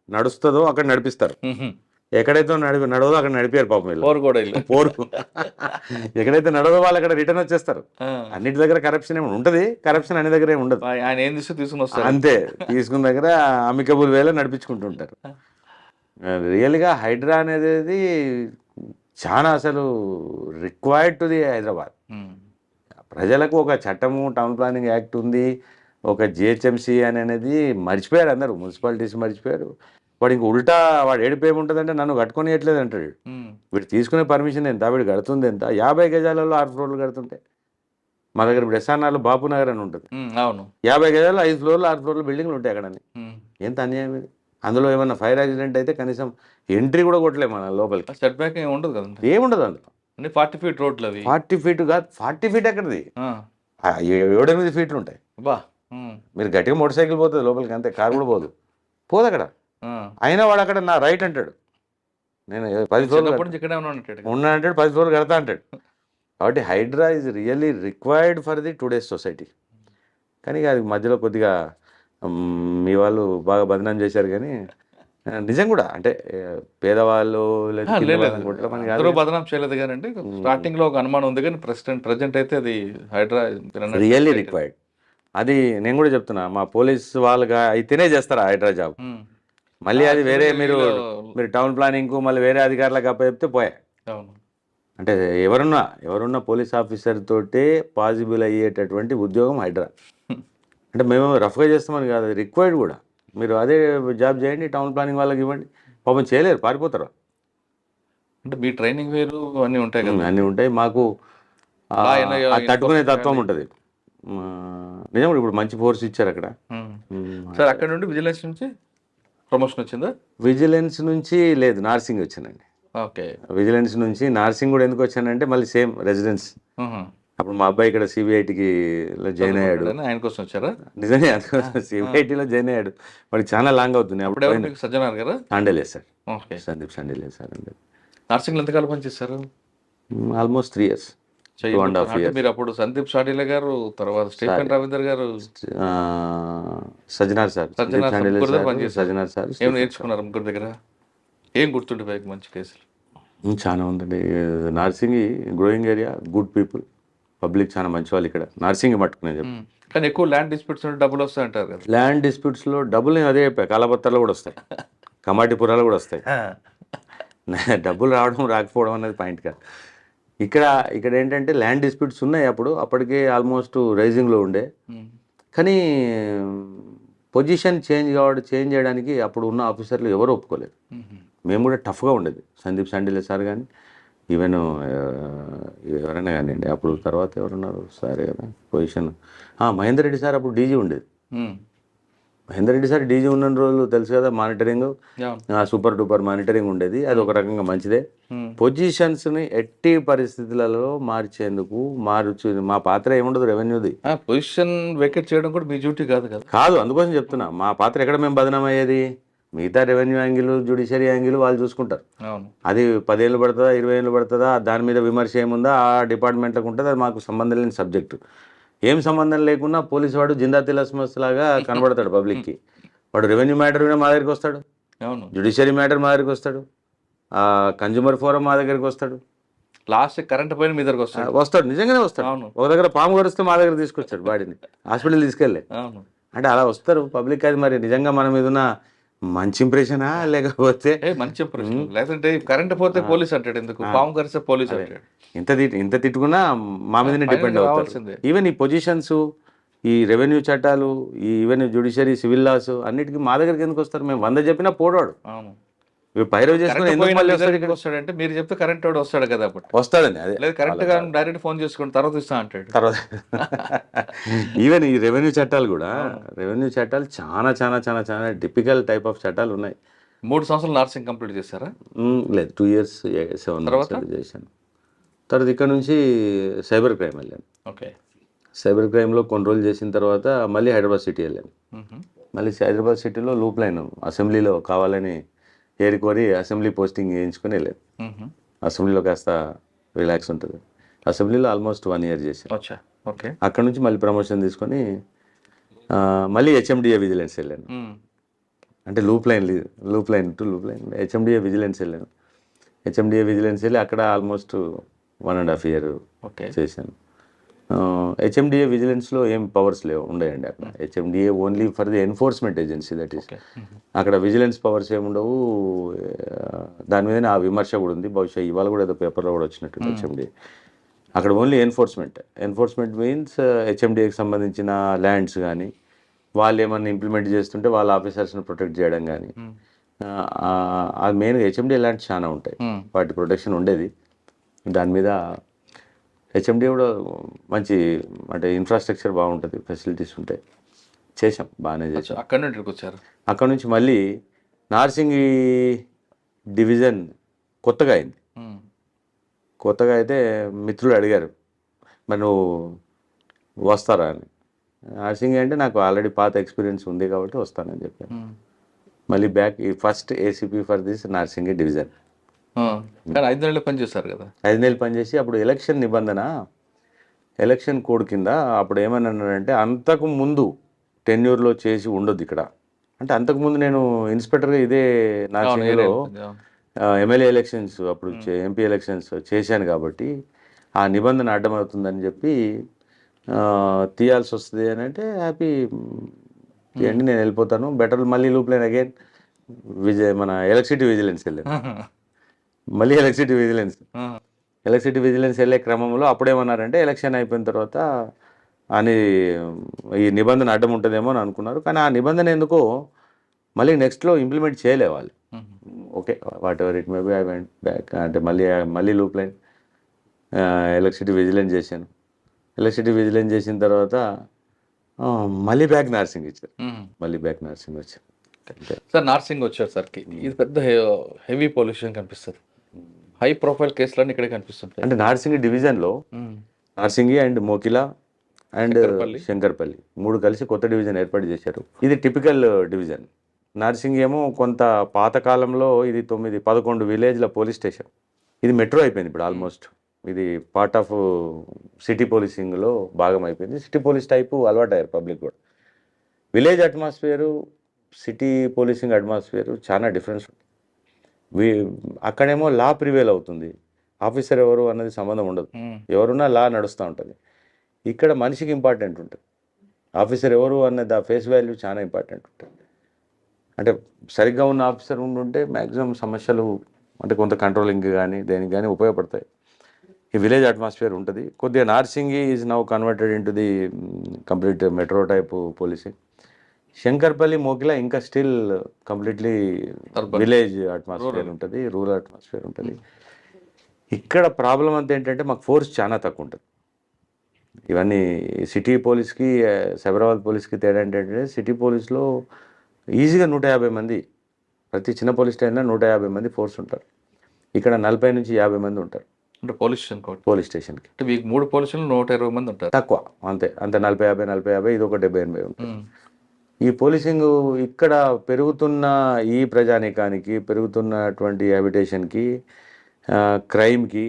నడుస్తుందో అక్కడ నడిపిస్తారు, ఎక్కడైతే నడవదో అక్కడ నడిపారు పాపం వీళ్ళు. పోరు ఎక్కడైతే నడవదో వాళ్ళు అక్కడ రిటర్న్ వచ్చేస్తారు. అన్నిటి దగ్గర కరప్షన్ ఏమి ఉంటుంది, కరప్షన్ అన్ని దగ్గర ఏమి ఉండదు. ఆయన ఏం తీసుకుని వస్తారు అంతే, తీసుకున్న దగ్గర అమికబుల్ వేలో నడిపించుకుంటుంటారు. రియల్గా హైడ్రా అనేది చాలా అసలు రిక్వైర్డ్ టు ది హైదరాబాద్. ప్రజలకు ఒక చట్టము, టౌన్ ప్లానింగ్ యాక్ట్ ఉంది, ఒక జిహెచ్ఎంసీ అనేది మర్చిపోయారు అందరూ, మున్సిపాలిటీస్ మర్చిపోయారు. వాడు ఇంక ఉల్టా వాడు ఏడుపేముంటుందంటే నన్ను కట్టుకొనియట్లేదు అంటాడు. వీడు తీసుకునే పర్మిషన్ ఎంత, వీడు కడుతుంది ఎంత. 50 గజాలలో 6 ఫ్లోర్లు కడుతుంటే మా దగ్గర ఇప్పుడు ఎస్ఆర్ఆర్లో బాపు నగర్ అని ఉంటుంది. అవును, 50 గజాలు 5 ఫ్లోర్లు 6 ఫ్లోర్లు బిల్డింగ్లు ఉంటాయి అక్కడ. ఎంత అన్యాయం ఇది. అందులో ఏమన్నా ఫైర్ యాక్సిడెంట్ అయితే కనీసం ఎంట్రీ కూడా కొట్టలేము మన లోపలికి. సెట్ బ్యాక్ ఏమి ఉండదు కదండి. ఏముండదు అందులో. 40 ఫీట్ రోడ్లు అవి. 40 ఫీట్ కాదు, 40 ఫీట్ ఎక్కడిది, 7-8 ఫీట్లు ఉంటాయి. బా, మీరు గట్టిగా మోటార్ సైకిల్ పోతుంది లోపలికి, అంతే, కారు కూడా పోదు అక్కడ. అయినా వాడు అక్కడ నా రైట్ అంటాడు, నేను 10 ఫ్లోర్లు ఉన్నా అంటాడు, 10 ఫ్లోర్లు కడతా అంటాడు. కాబట్టి Hydraa is really required for the today's society. కానీ అది మధ్యలో కొద్దిగా మీ వాళ్ళు బాగా బదనాం చేశారు. కానీ నిజం కూడా, అంటే పేదవాళ్ళు బదనాం చేయలేదు కానీ అంటే స్టార్టింగ్ లో ఒక అనుమానం ఉంది. కానీ ప్రెసెంట్ అయితే అది హైడ్రా రియల్లీ రిక్వైర్డ్. అది నేను కూడా చెప్తున్నా, మా పోలీస్ వాళ్ళగా అయితేనే చేస్తారు హైడ్రా జాబ్. మళ్ళీ అది వేరే మీరు టౌన్ ప్లానింగ్ కు మళ్ళీ వేరే అధికారులకు అప్పచెప్తే పోయా. అంటే ఎవరున్నా పోలీస్ ఆఫీసర్ తోటే పాసిబుల్ అయ్యేటటువంటి ఉద్యోగం హైడ్రా. అంటే మేము రఫ్గా చేస్తామని కాదు, అది రిక్వైర్డ్ కూడా. మీరు అదే జాబ్ చేయండి, టౌన్ ప్లానింగ్ వాళ్ళకి ఇవ్వండి, పాపం చేయలేరు, పారిపోతారు. అంటే మీ ట్రైనింగ్ వేరు అన్నీ ఉంటాయి కదా. అన్నీ ఉంటాయి. మాకు తట్టుకునే తత్వం ఉంటుంది. నిజం, ఇప్పుడు మంచి ఫోర్స్ ఇచ్చారు అక్కడ. సార్ అక్కడ నుండి విజిలెన్స్ నుంచి ప్రమోషన్ వచ్చిందా? విజిలెన్స్ నుంచి లేదు, నార్సింగ్ వచ్చానండి. ఓకే, విజిలెన్స్ నుంచి నార్సింగ్ కూడా ఎందుకు వచ్చానంటే మళ్ళీ సేమ్ రెసిడెన్స్. అప్పుడు మా అబ్బాయి ఇక్కడ సిబిఐటికి జాయిన్ అయ్యాడు. ఆయన కోసం వచ్చారా? నిజంగా అందుకోసం సిబిఐటిలో జాయిన్ అయ్యాడు. వాడికి చాలా లాంగ్ అవుతుంది. అప్పుడు సజ్జనార్ గారు సండేలే సార్, సందీప్ సండేలే సార్. నర్సింగ్లో ఎంతకాలం పనిచేశారు? Almost 3 years, 2.5 years. మీరు అప్పుడు సందీప్ షాడీల గారు, తర్వాత స్టీఫెన్ రవీందర్ గారు, సజ్జనార్ సార్, సజ్జనార్ సార్. ఏం నేర్చుకున్నారు ముగ్గురు దగ్గర? ఏం గుర్తుండిపోయాయి మంచి కేసులు? చాలా ఉందండి. Narsingi growing area, good people, public చాలా మంచి వాళ్ళు ఇక్కడ నార్సింగ్ మట్టుకునే చెప్పి. కానీ ఎక్కువ ల్యాండ్ డిస్ప్యూట్స్ డబ్బులు వస్తాయి అంటారు కదా. ల్యాండ్ డిస్ప్యూట్స్లో డబ్బులు అదే చెప్పాయి, కాలపత్రాలు కూడా వస్తాయి, కమాటిపురాలు కూడా వస్తాయి. డబ్బులు రావడం రాకపోవడం అనేది పాయింట్ కాదు. ఇక్కడ ఏంటంటే ల్యాండ్ డిస్ప్యూట్స్ ఉన్నాయి. అప్పటికే ఆల్మోస్ట్ రైజింగ్లో ఉండే. కానీ పొజిషన్ చేంజ్ చేయడానికి అప్పుడు ఉన్న ఆఫీసర్లు ఎవరు ఒప్పుకోలేదు. మేము కూడా టఫ్గా ఉండేది. సందీప్ సండేలే సార్ కానీ, ఈవెన్ ఎవరైనా కానివ్వండి. అప్పుడు తర్వాత ఎవరున్నారు సార్ కదా పొజిషన్, మహేందర్ రెడ్డి సార్ అప్పుడు డీజీ ఉండేది. మహేందర్ రెడ్డి సార్ డీజీ ఉన్న రోజులు తెలుసు కదా, మానిటరింగ్, సూపర్ డూపర్ మానిటరింగ్ ఉండేది. అది ఒక రకంగా మంచిదే. పొజిషన్స్ని ఎట్టి పరిస్థితులలో మార్చేందుకు మా పాత్ర ఏముండదు, రెవెన్యూది. పొజిషన్ వేకెట్ చేయడం కూడా మీ డ్యూటీ కాదు. అందుకోసం చెప్తున్నా, మా పాత్ర ఎక్కడ మేము బదనాం అయ్యేది. మిగతా రెవెన్యూ యాంగిల్, జ్యుడిషియరీ యాంగిల్ వాళ్ళు చూసుకుంటారు. అది 10 ఏళ్ళు పడుతుందా, 20 ఏళ్ళు పడుతుందా, దాని మీద విమర్శ ఏముందా ఆ డిపార్ట్మెంట్లకు ఉంటుంది. అది మాకు సంబంధం లేని సబ్జెక్టు. ఏం సంబంధం లేకున్నా పోలీసు వాడు జిందా తిలస్మస్ లాగా కనబడతాడు పబ్లిక్కి. వాడు రెవెన్యూ మ్యాటర్ మా దగ్గరికి వస్తాడు, జ్యుడిషియరీ మ్యాటర్ మా దగ్గరికి వస్తాడు, కన్జ్యూమర్ ఫోరం మా దగ్గరికి వస్తాడు, లాస్ట్ కరెంట్ పోయిన మీ దగ్గరకు వస్తాడు. నిజంగానే వస్తాడు. ఒక దగ్గర పాము కరిస్తే మా దగ్గర తీసుకొచ్చాడు, బాడీని హాస్పిటల్ తీసుకెళ్ళే. అంటే అలా వస్తారు పబ్లిక్. అది మరి నిజంగా మన మీద ఉన్న మంచి ఇంప్రెషనా లేకపోతే మంచి ప్రశ్న. లేదంటే కరెంట్ పోతే పోలీస్ అంటాడు, ఎందుకు పాము కరిస్తే పోలీస్ అంటాడు. ఇంత తిట్టుకున్నా మా మీదనే ఫైనల్గా డిపెండ్ అవుతారు. రావాల్సిందే. ఈవెన్ ఈ పొజిషన్స్, ఈ రెవెన్యూ చట్టాలు, ఈ ఈవెన్ జ్యుడిషియరీ, సివిల్ లాస్ అన్నిటికీ మా దగ్గరికి ఎందుకు వస్తారు? మేము 100 చెప్పినా పోడాడు. అవును. పైరవ్ చేసుకుని కరెంట్ ఎందుకు పోయిన మళ్ళీ రిజల్ట్ వస్తాడంటే మీరు చెప్తే కరెంట్ వాడు వస్తాడు కదా అప్పుడు. వస్తాడని అదే లేదు కరెంట్ గా డైరెక్ట్ ఫోన్ చేసుకుని తర్వాత ఇస్తా అంటాడు. తర్వాత ఈవెన్ ఈ రెవెన్యూ చట్టాలు కూడా, రెవెన్యూ చట్టాలు చాలా చాలా చాలా చాలా టిపికల్ టైప్ ఆఫ్ చట్టాలు ఉన్నాయి. 3 సంవత్సరాలు నర్సింగ్ కంప్లీట్ చేశారా? లేదు 2 years 7 months చేశాను. తర్వాత ఇక్కడ నుంచి సైబర్ క్రైమ్ వెళ్ళాను. ఓకే. సైబర్ క్రైమ్లో కొన్ని రోజులు చేసిన తర్వాత మళ్ళీ హైదరాబాద్ సిటీ వెళ్ళాను. మళ్ళీ హైదరాబాద్ సిటీలో లూప్ లైన్ అసెంబ్లీలో కావాలని ఏరుకోరి అసెంబ్లీ పోస్టింగ్ చేయించుకొని వెళ్ళాను. అసెంబ్లీలో కాస్త రిలాక్స్ ఉంటుంది. అసెంబ్లీలో ఆల్మోస్ట్ 1 year చేశాను. ఓకే. అక్కడ నుంచి మళ్ళీ ప్రమోషన్ తీసుకొని మళ్ళీ HMDA విజిలెన్స్ వెళ్ళాను. అంటే loop line to loop line HMDA vigilance వెళ్ళాను. HMDA విజిలెన్స్ వెళ్ళి అక్కడ ఆల్మోస్ట్ 1.5 year చేశాను. HMDA విజిలెన్స్లో ఏం పవర్స్ ఉండేయండి అక్కడ. HMDA only for the enforcement agency, that is. అక్కడ విజిలెన్స్ పవర్స్ ఏముండవు. దాని మీద ఆ విమర్శ కూడా ఉంది. బహుశా ఇవాళ కూడా ఏదో పేపర్లో కూడా వచ్చినట్టు HMDA. అక్కడ ఓన్లీ ఎన్ఫోర్స్మెంట్ మీన్స్ HMDAకి సంబంధించిన ల్యాండ్స్ కానీ, వాళ్ళు ఏమన్నా ఇంప్లిమెంట్ చేస్తుంటే వాళ్ళ ఆఫీసర్స్ని ప్రొటెక్ట్ చేయడం కానీ, అది మెయిన్గా HMDA ల్యాండ్స్ చాలా ఉంటాయి, వాటి ప్రొటెక్షన్ ఉండేది. దాని మీద HMDA కూడా మంచి అంటే ఇన్ఫ్రాస్ట్రక్చర్ బాగుంటుంది, ఫెసిలిటీస్ ఉంటాయి. చేసాం, బాగానే చేసాం. అక్కడ నుంచి మళ్ళీ నార్సింగి డివిజన్ కొత్తగా అయింది. కొత్తగా అయితే మిత్రులు అడిగారు, మరి నువ్వు వస్తారా అని. నార్సింగి అంటే నాకు ఆల్రెడీ పాత ఎక్స్పీరియన్స్ ఉంది కాబట్టి వస్తానని చెప్పాను. మళ్ళీ బ్యాక్ ఈ first ACP for this Narsingi division. 5 నెలలు పనిచేస్తారు కదా. 5 నెలలు పనిచేసి అప్పుడు ఎలక్షన్ కోడ్ కింద అప్పుడు ఏమన్నారంటే, అంతకు ముందు టెన్యూర్లో చేసి ఉండొద్దు ఇక్కడ. అంటే అంతకుముందు నేను ఇన్స్పెక్టర్గా ఇదే నార్సింగిలో MLA ఎలక్షన్స్, అప్పుడు MP ఎలక్షన్స్ చేశాను కాబట్టి ఆ నిబంధన అడ్డమవుతుందని చెప్పి తీయాల్సి వస్తుంది అని అంటే, హ్యాపీ తీయండి నేను వెళ్ళిపోతాను, బెటర్. మళ్ళీ లూప్ లైన్ అగైన్ మన ఎలక్ట్రిసిటీ విజిలెన్స్ వెళ్ళాను. మళ్ళీ ఎలక్ట్రిసిటీ విజిలెన్స్ వెళ్ళే క్రమంలో అప్పుడేమన్నారంటే, ఎలక్షన్ అయిపోయిన తర్వాత అని ఈ నిబంధన అడ్డం ఉంటుందేమో అని అనుకున్నారు. కానీ ఆ నిబంధన ఎందుకో మళ్ళీ నెక్స్ట్లో ఇంప్లిమెంట్ చేయలే వాళ్ళు. Okay, what ever it may be, I went back. అంటే మళ్ళీ లూప్ లైన్ ఎలక్ట్రిసిటీ విజిలెన్స్ చేశాను. ఎలక్ట్రిసిటీ విజిలెన్స్ చేసిన తర్వాత మళ్ళీ బ్యాక్ నార్సింగ్ ఇచ్చారు. వచ్చారు. సార్ నార్సింగ్ వచ్చేసరికి ఇది పెద్ద హెవీ పొల్యూషన్ కనిపిస్తుంది. హై ప్రొఫైల్ కేసులన్నీ ఇక్కడే కనిపిస్తుంటాయి. అంటే నార్సింగి డివిజన్లో నార్సింగి అండ్ మోకిలా అండ్ శంకర్పల్లి 3 కలిసి కొత్త డివిజన్ ఏర్పాటు చేశారు. ఇది టిపికల్ డివిజన్. నార్సింగి ఏమో కొంత పాతకాలంలో ఇది 9-11 విలేజ్ల పోలీస్ స్టేషన్. ఇది మెట్రో అయిపోయింది ఇప్పుడు ఆల్మోస్ట్. ఇది పార్ట్ ఆఫ్ సిటీ పోలీసింగ్లో భాగం అయిపోయింది. సిటీ పోలీస్ టైపు అలవాటు అయ్యారు పబ్లిక్ కూడా. Village atmosphere, city policing atmosphere చాలా డిఫరెన్స్ ఉంటుంది. అక్కడేమో లా ప్రివేల్ అవుతుంది, ఆఫీసర్ ఎవరు అన్నది సంబంధం ఉండదు, ఎవరున్నా లా నడుస్తూ ఉంటుంది. ఇక్కడ మనిషికి ఇంపార్టెంట్ ఉంటుంది, ఆఫీసర్ ఎవరు అన్నది ఆ ఫేస్ వాల్యూ చాలా ఇంపార్టెంట్ ఉంటుంది. అంటే సరిగ్గా ఉన్న ఆఫీసర్ ఉంటుంటే మ్యాక్సిమం సమస్యలు అంటే కొంత కంట్రోలింగ్ కానీ దేనికి కానీ ఉపయోగపడతాయి. ఈ విలేజ్ అట్మాస్ఫియర్ ఉంటుంది కొద్దిగా. Narsingi is now converted in to the complete metro type policing. Shankarpally, Mokila ఇంకా స్టిల్ కంప్లీట్లీ విలేజ్ అట్మాస్ఫియర్ ఉంటుంది, రూరల్ అట్మాస్ఫియర్ ఉంటుంది. ఇక్కడ ప్రాబ్లం అంతా ఏంటంటే మాకు ఫోర్స్ చాలా తక్కువ ఉంటుంది. ఇవన్నీ సిటీ పోలీస్కి సైబరాబాద్ పోలీస్కి తేడా ఏంటంటే, సిటీ పోలీస్లో ఈజీగా 150 మంది, ప్రతి చిన్న పోలీస్ స్టేషన్లో 150 మంది ఫోర్స్ ఉంటారు. ఇక్కడ 40 నుంచి 50 మంది ఉంటారు. అంటే పోలీస్ స్టేషన్కి అంటే మీకు 3 పోలీసులు 120 మంది ఉంటారు, తక్కువ. అంతే 40-50 ఇది ఒక 70-80 ఉంటుంది. ఈ పోలీసింగ్ ఇక్కడ పెరుగుతున్న ఈ ప్రజానీకానికి, పెరుగుతున్నటువంటి హ్యాబిటేషన్కి, క్రైమ్కి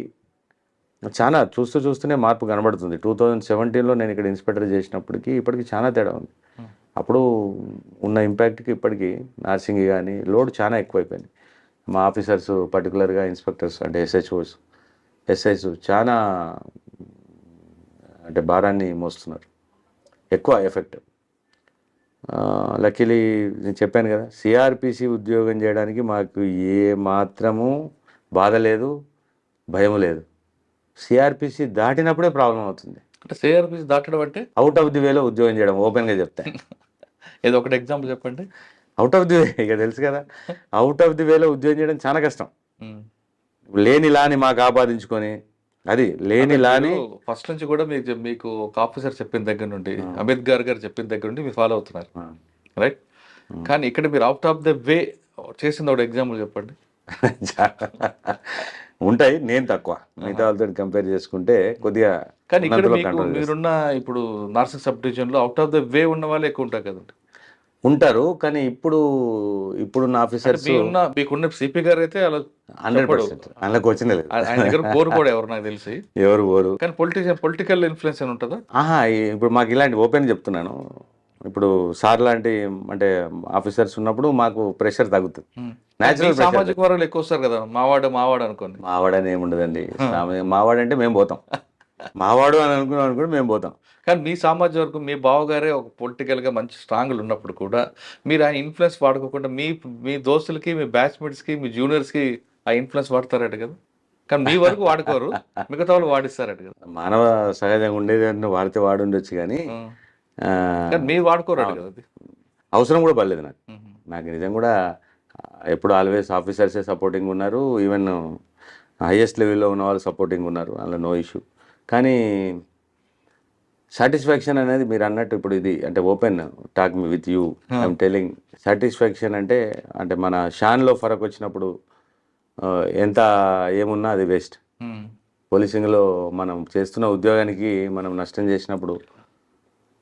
చాలా చూస్తూనే మార్పు కనబడుతుంది. 2017లో నేను ఇక్కడ ఇన్స్పెక్టర్ చేసినప్పటికీ ఇప్పటికి చాలా తేడా ఉంది. అప్పుడు ఉన్న ఇంపాక్ట్కి ఇప్పటికీ నార్సింగి కానీ లోడ్ చాలా ఎక్కువైపోయింది. మా ఆఫీసర్స్ పర్టికులర్గా ఇన్స్పెక్టర్స్ అంటే ఎస్ఐస్ చాలా అంటే భారాన్ని మోస్తున్నారు, ఎక్కువ ఎఫెక్ట్. లక్కీలీ నేను చెప్పాను కదా, సిఆర్పిసి ఉద్యోగం చేయడానికి మాకు ఏ మాత్రము బాధ లేదు, భయం లేదు. సిఆర్పిసి దాటినప్పుడే ప్రాబ్లం అవుతుంది. అంటే సిఆర్పిసి దాటడం అంటే అవుట్ ఆఫ్ ది వేలో ఉద్యోగం చేయడం, ఓపెన్గా చెప్తే. ఏదో ఒకటి ఎగ్జాంపుల్ చెప్పండి. అవుట్ ఆఫ్ ది వే, ఇక తెలుసు కదా, అవుట్ ఆఫ్ ది వేలో ఉద్యోగం చేయడం చాలా కష్టం. లేని లాని మాకు ఆపాదించుకొని, అది లేని లాని ఫస్ట్ నుంచి కూడా మీకు ఒక ఆఫీసర్ చెప్పిన దగ్గర నుండి, అంబేద్కర్ గారు చెప్పిన దగ్గర నుండి మీరు ఫాలో అవుతున్నారు, రైట్? కానీ ఇక్కడ మీరు అవుట్ ఆఫ్ ద వే చేసింది ఒక ఎగ్జాంపుల్ చెప్పండి. ఉంటాయి, నేను తక్కువ, మిగతా వాళ్ళతో కంపేర్ చేసుకుంటే కొద్దిగా. కానీ ఇక్కడ మీరున్న ఇప్పుడు నార్సింగ్ సబ్ డివిజన్ లో అవుట్ ఆఫ్ ద వే ఉన్న వాళ్ళు ఎక్కువ ఉంటారు కదండి. ఉంటారు, కానీ ఇప్పుడున్న ఆఫీసర్స్ మీకున్న సిపి గారు అయితే అలా 100% అందులోకి వచ్చింది లేదు. ఆయన దగ్గర కోరు కూడా ఎవరు నాకు తెలిసి ఎవరు ఓరు. కానీ పొలిటికల్ ఇన్ఫ్లుయెన్స్ అని ఉంటుందా? ఇప్పుడు మాకు ఇలాంటి ఓపెన్ చెప్తున్నాను. ఇప్పుడు సార్ లాంటి అంటే ఆఫీసర్స్ ఉన్నప్పుడు మాకు ప్రెషర్ తగ్గుతుంది. నేచురల్ సామాజిక వర్గాలు ఎక్కువ వస్తారు కదా, మావాడు అనుకోండి. మావాడని ఏముండదండి, మావాడంటే మేము పోతాం, మావాడు అని అనుకుని మేము పోతాం. కానీ మీ సామాజిక వర్గం, మీ బావగారే ఒక పొలిటికల్గా మంచి స్ట్రాంగ్లు ఉన్నప్పుడు కూడా మీరు ఆ ఇన్ఫ్లుయెన్స్ వాడుకోకుండా మీ దోస్తులకి, మీ బ్యాచ్మేట్స్కి, మీ జూనియర్స్కి ఆ ఇన్ఫ్లుయెన్స్ వాడతారట కదా. కానీ మీ వరకు వాడుకోరు, మిగతా వాళ్ళు వాడిస్తారట కదా. మానవ సహజంగా ఉండేది వాడితే వాడుండొచ్చు, కానీ మీరు వాడుకోరాడు కదా. అది అవసరం కూడా పడలేదు నాకు నిజం కూడా. ఎప్పుడు ఆల్వేస్ ఆఫీసర్సే సపోర్టింగ్ ఉన్నారు, ఈవెన్ హైయెస్ట్ లెవెల్లో ఉన్న వాళ్ళు సపోర్టింగ్ ఉన్నారు, అందులో నో ఇష్యూ. కానీ సాటిస్ఫాక్షన్ అనేది మీరు అన్నట్టు ఇప్పుడు ఇది అంటే open talk me with you, I'm telling. Satisfaction అంటే మన షాన్లో ఫరక్ వచ్చినప్పుడు ఎంత ఏమున్నా అది వేస్ట్. పోలీసింగ్లో మనం చేస్తున్న ఉద్యోగానికి మనం నష్టం చేసినప్పుడు,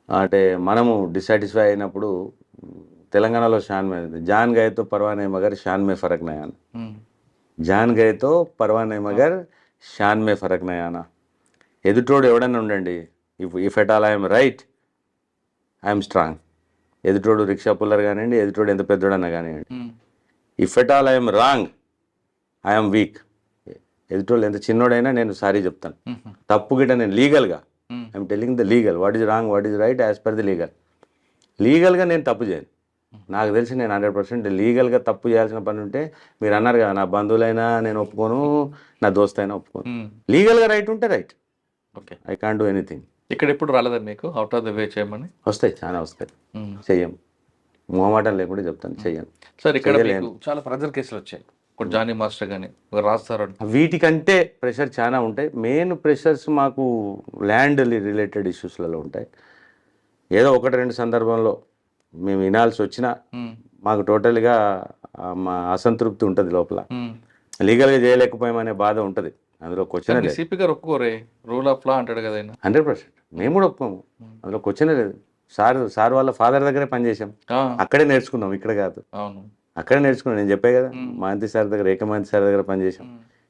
అంటే మనము డిసాటిస్ఫై అయినప్పుడు, తెలంగాణలో జాన్ గయేతో పర్వానే మగర్ షాన్ మే ఫరక్ నయానా, జాన్ గయేతో పర్వానే మగర్ షాన్ మే ఫరక్ నయానా. ఎదుటోడు ఎవడన్నా ఉండండి, if at all I'm right, I'm strong. ఎదుటోడు రిక్షా పుల్లర్ కానివ్వండి, ఎదుటోడు ఎంత పెద్దోడన్నా కానివ్వండి. If at all I'm wrong, I'm weak. ఎదుటోళ్ళు ఎంత చిన్నోడైనా నేను సారీ చెప్తాను. తప్పు గిట్ట నేను లీగల్గా, I'm telling the legal, what is wrong, what is right as per the లీగల్గా నేను తప్పు చేయను. నాకు తెలిసి నేను 100% లీగల్గా తప్పు చేయాల్సిన పని ఉంటే, మీరు అన్నారు కదా, నా బంధువులైనా నేను ఒప్పుకోను, నా దోస్త్ అయినా ఒప్పుకోను. లీగల్గా రైట్ ఉంటే right, okay, I can't do anything. ఇక్కడ ఎప్పుడు రాలేదా మీకు అవుట్ ఆఫ్ ద వే చేయమని? వస్తాయి, చాలా వస్తాయి, చెయ్యం, మొహమాటం లేకుండా చెప్తాను, చెయ్యను. సార్ ఇక్కడ చాలా ప్రెజర్ కేసులు వచ్చాయి, ఒక జానీ మాస్టర్ కానీ రాస్తారు. వీటికంటే ప్రెషర్ చాలా ఉంటాయి. మెయిన్ ప్రెషర్స్ మాకు ల్యాండ్ రిలేటెడ్ ఇష్యూస్లలో ఉంటాయి. ఏదో 1-2 సందర్భంలో మేము వినాల్సి వచ్చినా మాకు టోటల్గా మా అసంతృప్తి ఉంటుంది లోపల. లీగల్గా చేయలేకపోయామనే బాధ ఉంటుంది. అందులో క్వశ్చన్ లేదు. సిపి గారు ఒప్పుకోరే, రూల్ ఆఫ్ లా అంటాడు కదా. 100% మేము కూడా ఒప్పుకోము, అందులో క్వశ్చన్ లేదు. సార్ వాళ్ళ ఫాదర్ దగ్గరే పనిచేసాం, అక్కడే నేర్చుకున్నాం, ఇక్కడ కాదు. అవును, అక్కడే నేర్చుకున్నాం. నేను చెప్పే కదా, మహంతి సార్ దగ్గర, ఏకమహంతి సార్ దగ్గర పనిచేసాం.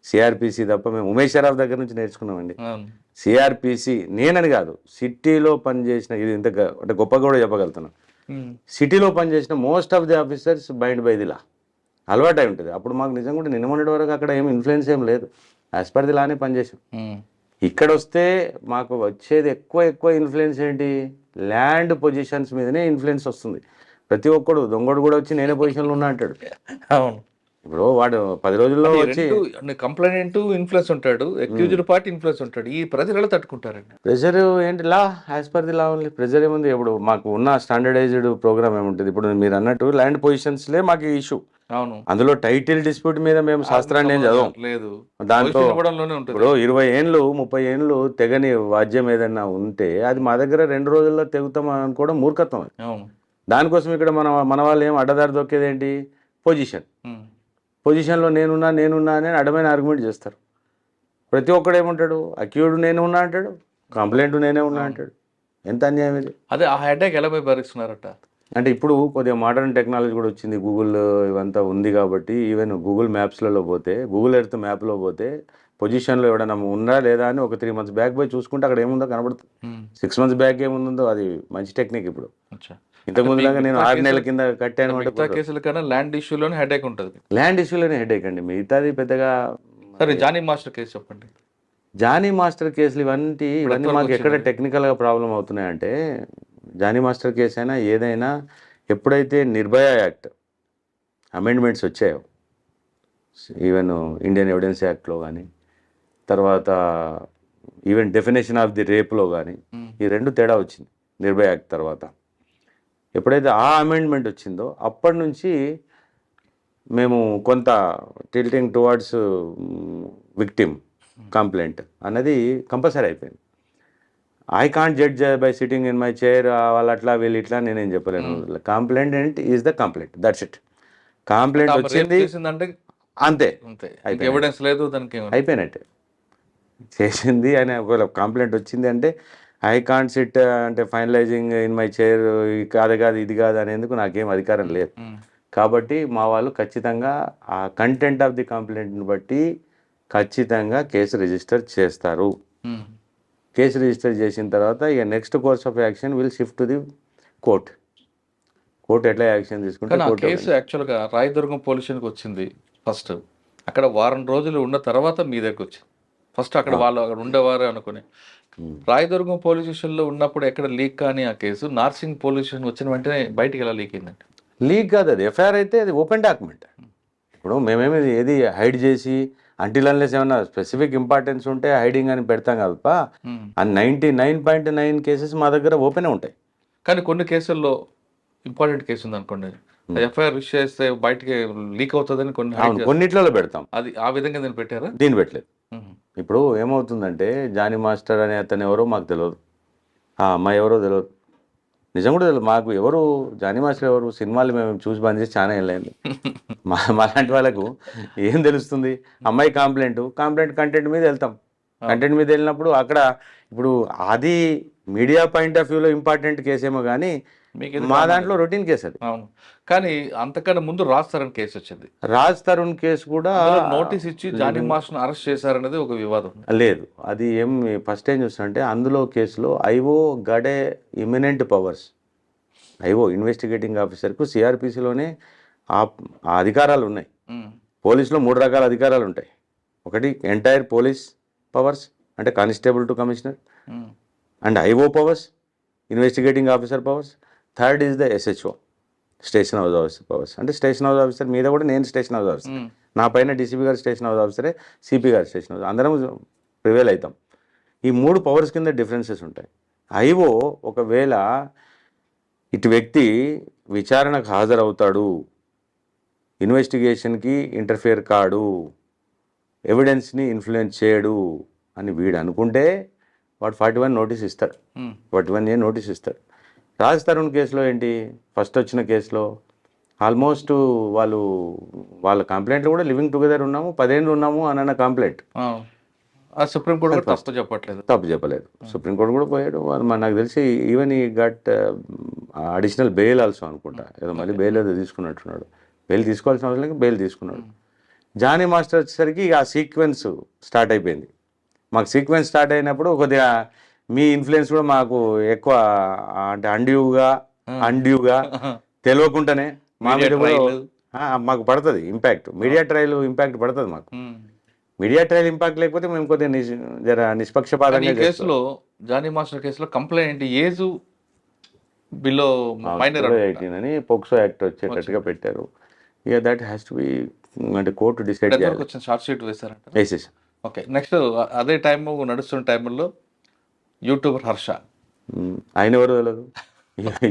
సిఆర్పిసి తప్ప మేము ఉమేష్ షరాఫ్ దగ్గర నుంచి నేర్చుకున్నామండి. సిఆర్పిసి నేనని కాదు, సిటీలో పనిచేసిన, ఇది ఇంత అంటే గొప్పగా కూడా చెప్పగలుగుతున్నాం, సిటీలో పనిచేసిన most of the officers bind by the law అలవాటు అయి ఉంటుంది. అప్పుడు మాకు నిజంగా కూడా నిన్నమొన్నటి వరకు అక్కడ ఏం ఇన్ఫ్లుయెన్స్ ఏం లేదు, యాజ్ పర్ ది లానే పనిచేసాం. ఇక్కడ వస్తే మాకు వచ్చేది ఎక్కువ ఇన్ఫ్లుయెన్స్ ఏంటి, ల్యాండ్ పొజిషన్స్ మీదనే ఇన్ఫ్లుయెన్స్ వస్తుంది. ప్రతి ఒక్కడు దొంగడు కూడా వచ్చి నేనే పొజిషన్లో ఉన్నా అంటాడు. అవును, ఇప్పుడు వాడు 10 రోజుల్లో వచ్చి కంప్లైంట్ ఇన్ఫ్లుయెన్స్ ఉంటాడు, అక్యూజ్డ్ పార్టీ ఇన్ఫ్లుయెన్స్ ఉంటాడు. ఈ ప్రెజర్ ఎలా తట్టుకుంటారండి? ప్రెజర్ ఏంటి, లా as per the law only. Pressure ఏముంది, ఇప్పుడు మాకు ఉన్న స్టాండర్డైజ్డ్ ప్రోగ్రామ్ ఏముంటుంది. ఇప్పుడు మీరు అన్నట్టు ల్యాండ్ పొజిషన్స్లే మాకు ఇష్యూ. అవును, అందులో టైటిల్ డిస్ప్యూట్ మీద మేము శాస్త్రాన్ని ఏం చదవం లేదు. దాంట్లో ఇప్పుడు 20 ఏళ్ళు 30 ఏళ్ళు తెగని వాద్యం ఏదైనా ఉంటే అది మా దగ్గర 2 రోజుల్లో తెగుతాం అనుకోవడం మూర్ఖత్వం. అవును, దానికోసం ఇక్కడ మన వాళ్ళు ఏం అడ్డదారి దొక్కేది ఏంటి, పొజిషన్లో నేనున్నా అని అడ్డమైన ఆర్గ్యుమెంట్ చేస్తారు. ప్రతి ఒక్కడు ఏముంటాడు, అక్యూడ్ నేను ఉన్నా అంటాడు, కంప్లైంట్ నేనే ఉన్నా అంటాడు. ఎంత అన్యాయం ఇది. అదే ఆ హెడేక్ ఎలా పోయి భరిస్తున్నారట. అంటే ఇప్పుడు కొద్దిగా మోడర్న్ టెక్నాలజీ కూడా వచ్చింది, గూగుల్ ఇవంతా ఉంది కాబట్టి, ఈవెన్ గూగుల్ మ్యాప్స్లలో పోతే, గూగుల్ ఎర్త్ మ్యాప్లో పోతే పొజిషన్లో ఎవడన్నా ఉందా లేదా అని ఒక 3 months బ్యాక్ పోయి చూసుకుంటే అక్కడ ఏముందో కనబడుతుంది. 6 months బ్యాక్ ఏముందో అది మంచి టెక్నిక్. ఇప్పుడు ఇంతకుముందు లాగా నేను 6 నెలల కింద కట్టాను అంటే కేసుల కన్నా ల్యాండ్ ఇష్యూలోనే హెడేక్ ఉంటుంది. ల్యాండ్ ఇష్యూలోనే హెడేక్ అండి, మిగతాది పెద్దగా. సరే, జానీ మాస్టర్ కేసు చెప్పండి. జానీ మాస్టర్ కేసులు ఇవన్నీ మాకు ఎక్కడ టెక్నికల్గా ప్రాబ్లం అవుతున్నాయంటే, జానీ మాస్టర్ కేసు అయినా ఏదైనా ఎప్పుడైతే నిర్భయ యాక్ట్ అమెండ్మెంట్స్ వచ్చాయో, ఈవెన్ ఇండియన్ ఎవిడెన్స్ యాక్ట్లో కానీ, తర్వాత ఈవెన్ డెఫినేషన్ ఆఫ్ ది రేప్లో కానీ, ఈ రెండు తేడా వచ్చింది నిర్భయ యాక్ట్ తర్వాత. ఎప్పుడైతే ఆ అమెండ్మెంట్ వచ్చిందో అప్పటి నుంచి మేము కొంత టిల్టింగ్ టువర్డ్స్ విక్టిమ్ కంప్లైంట్ అన్నది కంపల్సరీ అయిపోయింది. I can't judge by sitting in my chair, వాళ్ళు అట్లా వీళ్ళు ఇట్లా నేనేం చెప్పలేను. Complaint is the complaint, that's it. Complaint వచ్చింది అంతే, ఎవిడెన్స్ లేదు దానికి, అయిపోయినట్టే. చేసింది అని ఒకవేళ కంప్లైంట్ వచ్చింది అంటే ఐ కాంట్ సిట్ అంటే ఫైనలైజింగ్ ఇన్ మై చైర్, కాదు కాదు ఇది కాదు అనేందుకు నాకేం అధికారం లేదు. కాబట్టి మా వాళ్ళు ఖచ్చితంగా ఆ కంటెంట్ ఆఫ్ ది కంప్లైంట్ని బట్టి ఖచ్చితంగా కేసు రిజిస్టర్ చేస్తారు. కేసు రిజిస్టర్ చేసిన తర్వాత ఇక next course of action will shift to the court. Court ఎట్లా యాక్షన్ తీసుకుంటే కేసు యాక్చువల్గా రాయదుర్గం పోలీస్ స్టేషన్కి వచ్చింది ఫస్ట్. అక్కడ వారం రోజులు ఉన్న తర్వాత మీ దగ్గరకు వచ్చింది. ఫస్ట్ అక్కడ వాళ్ళు అక్కడ ఉండేవారు అనుకుని రాయదుర్గం పోలీస్ స్టేషన్లో ఉన్నప్పుడు ఎక్కడ లీక్ కానీ ఆ కేసు నార్సింగ్ పోలీస్ స్టేషన్ వచ్చిన వెంటనే బయటికి ఎలా లీక్ అయిందండి? లీక్ కాదు, అది ఎఫ్ఐఆర్ అయితే అది ఓపెన్ డాక్యుమెంట్. ఇప్పుడు మేమేమి ఏది హైడ్ చేసి అంటిల్ అన్లెస్ ఏమన్నా స్పెసిఫిక్ ఇంపార్టెన్స్ ఉంటే హైడింగ్ అని పెడతాం కదా. ఆ 99.9 కేసెస్ మా దగ్గర ఓపెనే ఉంటాయి. కానీ కొన్ని కేసుల్లో ఇంపార్టెంట్ కేసు ఉంది అనుకోండి, ఎఫ్ఐఆర్ రిజిస్టర్ చేస్తే బయటికి లీక్ అవుతుందని కొన్నిట్లలో పెడతాం. అది ఆ విధంగా నేను పెట్టారా? దీన్ని పెట్టలేదు. ఇప్పుడు ఏమవుతుందంటే జానీ మాస్టర్ అనే అతను ఎవరో మాకు తెలియదు, ఆ అమ్మాయి ఎవరో తెలియదు, నిజం కూడా తెలియదు మాకు. ఎవరు జానీ మాస్టర్ ఎవరు? సినిమాలు మేము చూసి బంద్ చేసి చాలా ఏళ్ళైంది. మాలాంటి వాళ్ళకు ఏం తెలుస్తుంది? అమ్మాయి కంప్లైంట్ కంటెంట్ మీద వెళ్తాం. కంటెంట్ మీద వెళ్ళినప్పుడు అక్కడ ఇప్పుడు అది మీడియా పాయింట్ ఆఫ్ వ్యూలో ఇంపార్టెంట్ కేసేమో కానీ మా దాంట్లో రొటీన్ కేసు అది. అవును, కానీ అంతకన్నా ముందు రాజ్ తరుణ్ కేసు వచ్చింది. రాజ్ తరుణ్ కేసు కూడా నోటీస్ ఇచ్చి జానీ మాస్టర్ని అరెస్ట్ చేశారనేది ఒక వివాదం. లేదు, అది ఏం ఫస్ట్ ఏం చూస్తుంటే అందులో కేసులో ఐఓ గడే ఇమినెంట్ పవర్స్. ఐఓ ఇన్వెస్టిగేటింగ్ ఆఫీసర్కు సిఆర్పిసిలోనే ఆ అధికారాలు ఉన్నాయి. పోలీసులో 3 రకాల అధికారాలు ఉంటాయి. ఒకటి ఎంటైర్ పోలీస్ పవర్స్ అంటే constable to commissioner, and IO powers investigating officer powers. Third is the SHO station house officer powers. అంటే స్టేషన్ హౌస్ ఆఫీసర్ మీద కూడా నేను స్టేషన్ హౌస్ ఆఫీసర్, నా పైన డీసీపీ గారు స్టేషన్ హౌస్ ఆఫీసరే, సిపి గారు స్టేషన్ హౌస్, అందరం ప్రివేల్ అవుతాం. ఈ 3 పవర్స్ కింద డిఫరెన్సెస్ ఉంటాయి. ఐఓ ఒకవేళ ఇటు వ్యక్తి విచారణకు హాజరవుతాడు, ఇన్వెస్టిగేషన్కి ఇంటర్ఫియర్ కాడు, ఎవిడెన్స్ని ఇన్ఫ్లుయెన్స్ చేయడు అని వీడు అనుకుంటే వాడు 41 నోటీస్ ఇస్తాడు, 41A నోటీస్ ఇస్తాడు. రాజ్ తరుణ్ కేసులో ఏంటి, ఫస్ట్ వచ్చిన కేసులో ఆల్మోస్ట్ వాళ్ళ కంప్లైంట్లు కూడా లివింగ్ టుగెదర్ ఉన్నాము, 10 ఏళ్ళు ఉన్నాము అన్న కంప్లైంట్. సుప్రీంకోర్టు కూడా తప్పు చెప్పలేదు. సుప్రీంకోర్టు కూడా పోయాడు. నాకు తెలిసి ఈవెన్ ఈ గట్ అడిషనల్ బెయిల్ ఆల్సో అనుకుంటా, ఏదో మళ్ళీ బెయిల్ ఏదో తీసుకున్నట్టున్నాడు. బెయిల్ తీసుకోవాల్సిన అవసరం లేదు, బెయిల్ తీసుకున్నాడు. జానీ మాస్టర్ వచ్చేసరికి ఆ సీక్వెన్స్ స్టార్ట్ అయిపోయింది. మాకు సీక్వెన్స్ స్టార్ట్ అయినప్పుడు కొద్దిగా మీ ఇన్ఫ్లుయెన్స్ కూడా మాకు ఎక్కువ, అంటే అండ్యూగా తెలియకుండానే మా మీద కూడా మాకు పడుతుంది ఇంపాక్ట్. మీడియా ట్రయల్ ఇంపాక్ట్ పడుతుంది మాకు. మీడియా ట్రయల్ ఇంపాక్ట్ లేకపోతే మేము కొద్దిగా జర నిష్పక్షపాతంగా. కేసులో జానీ మాస్టర్ కేసులో కంప్లైంట్ ఏజ్ బిలో మైనర్ 18 అని పోక్సో యాక్ట్ వచ్చేటట్టుగా పెట్టారు. ఇక దట్ హ్యాస్ టు బి, అంటే కోర్టు డిసైడ్ చేయాలి. షార్ట్ షీట్ వేశారంట. వేసేసాం. ఓకే, నెక్స్ట్ అదే టైం నడుస్తున్న టైంలో యూట్యూబర్ హర్ష, ఆయన ఎవరు తెలియదు,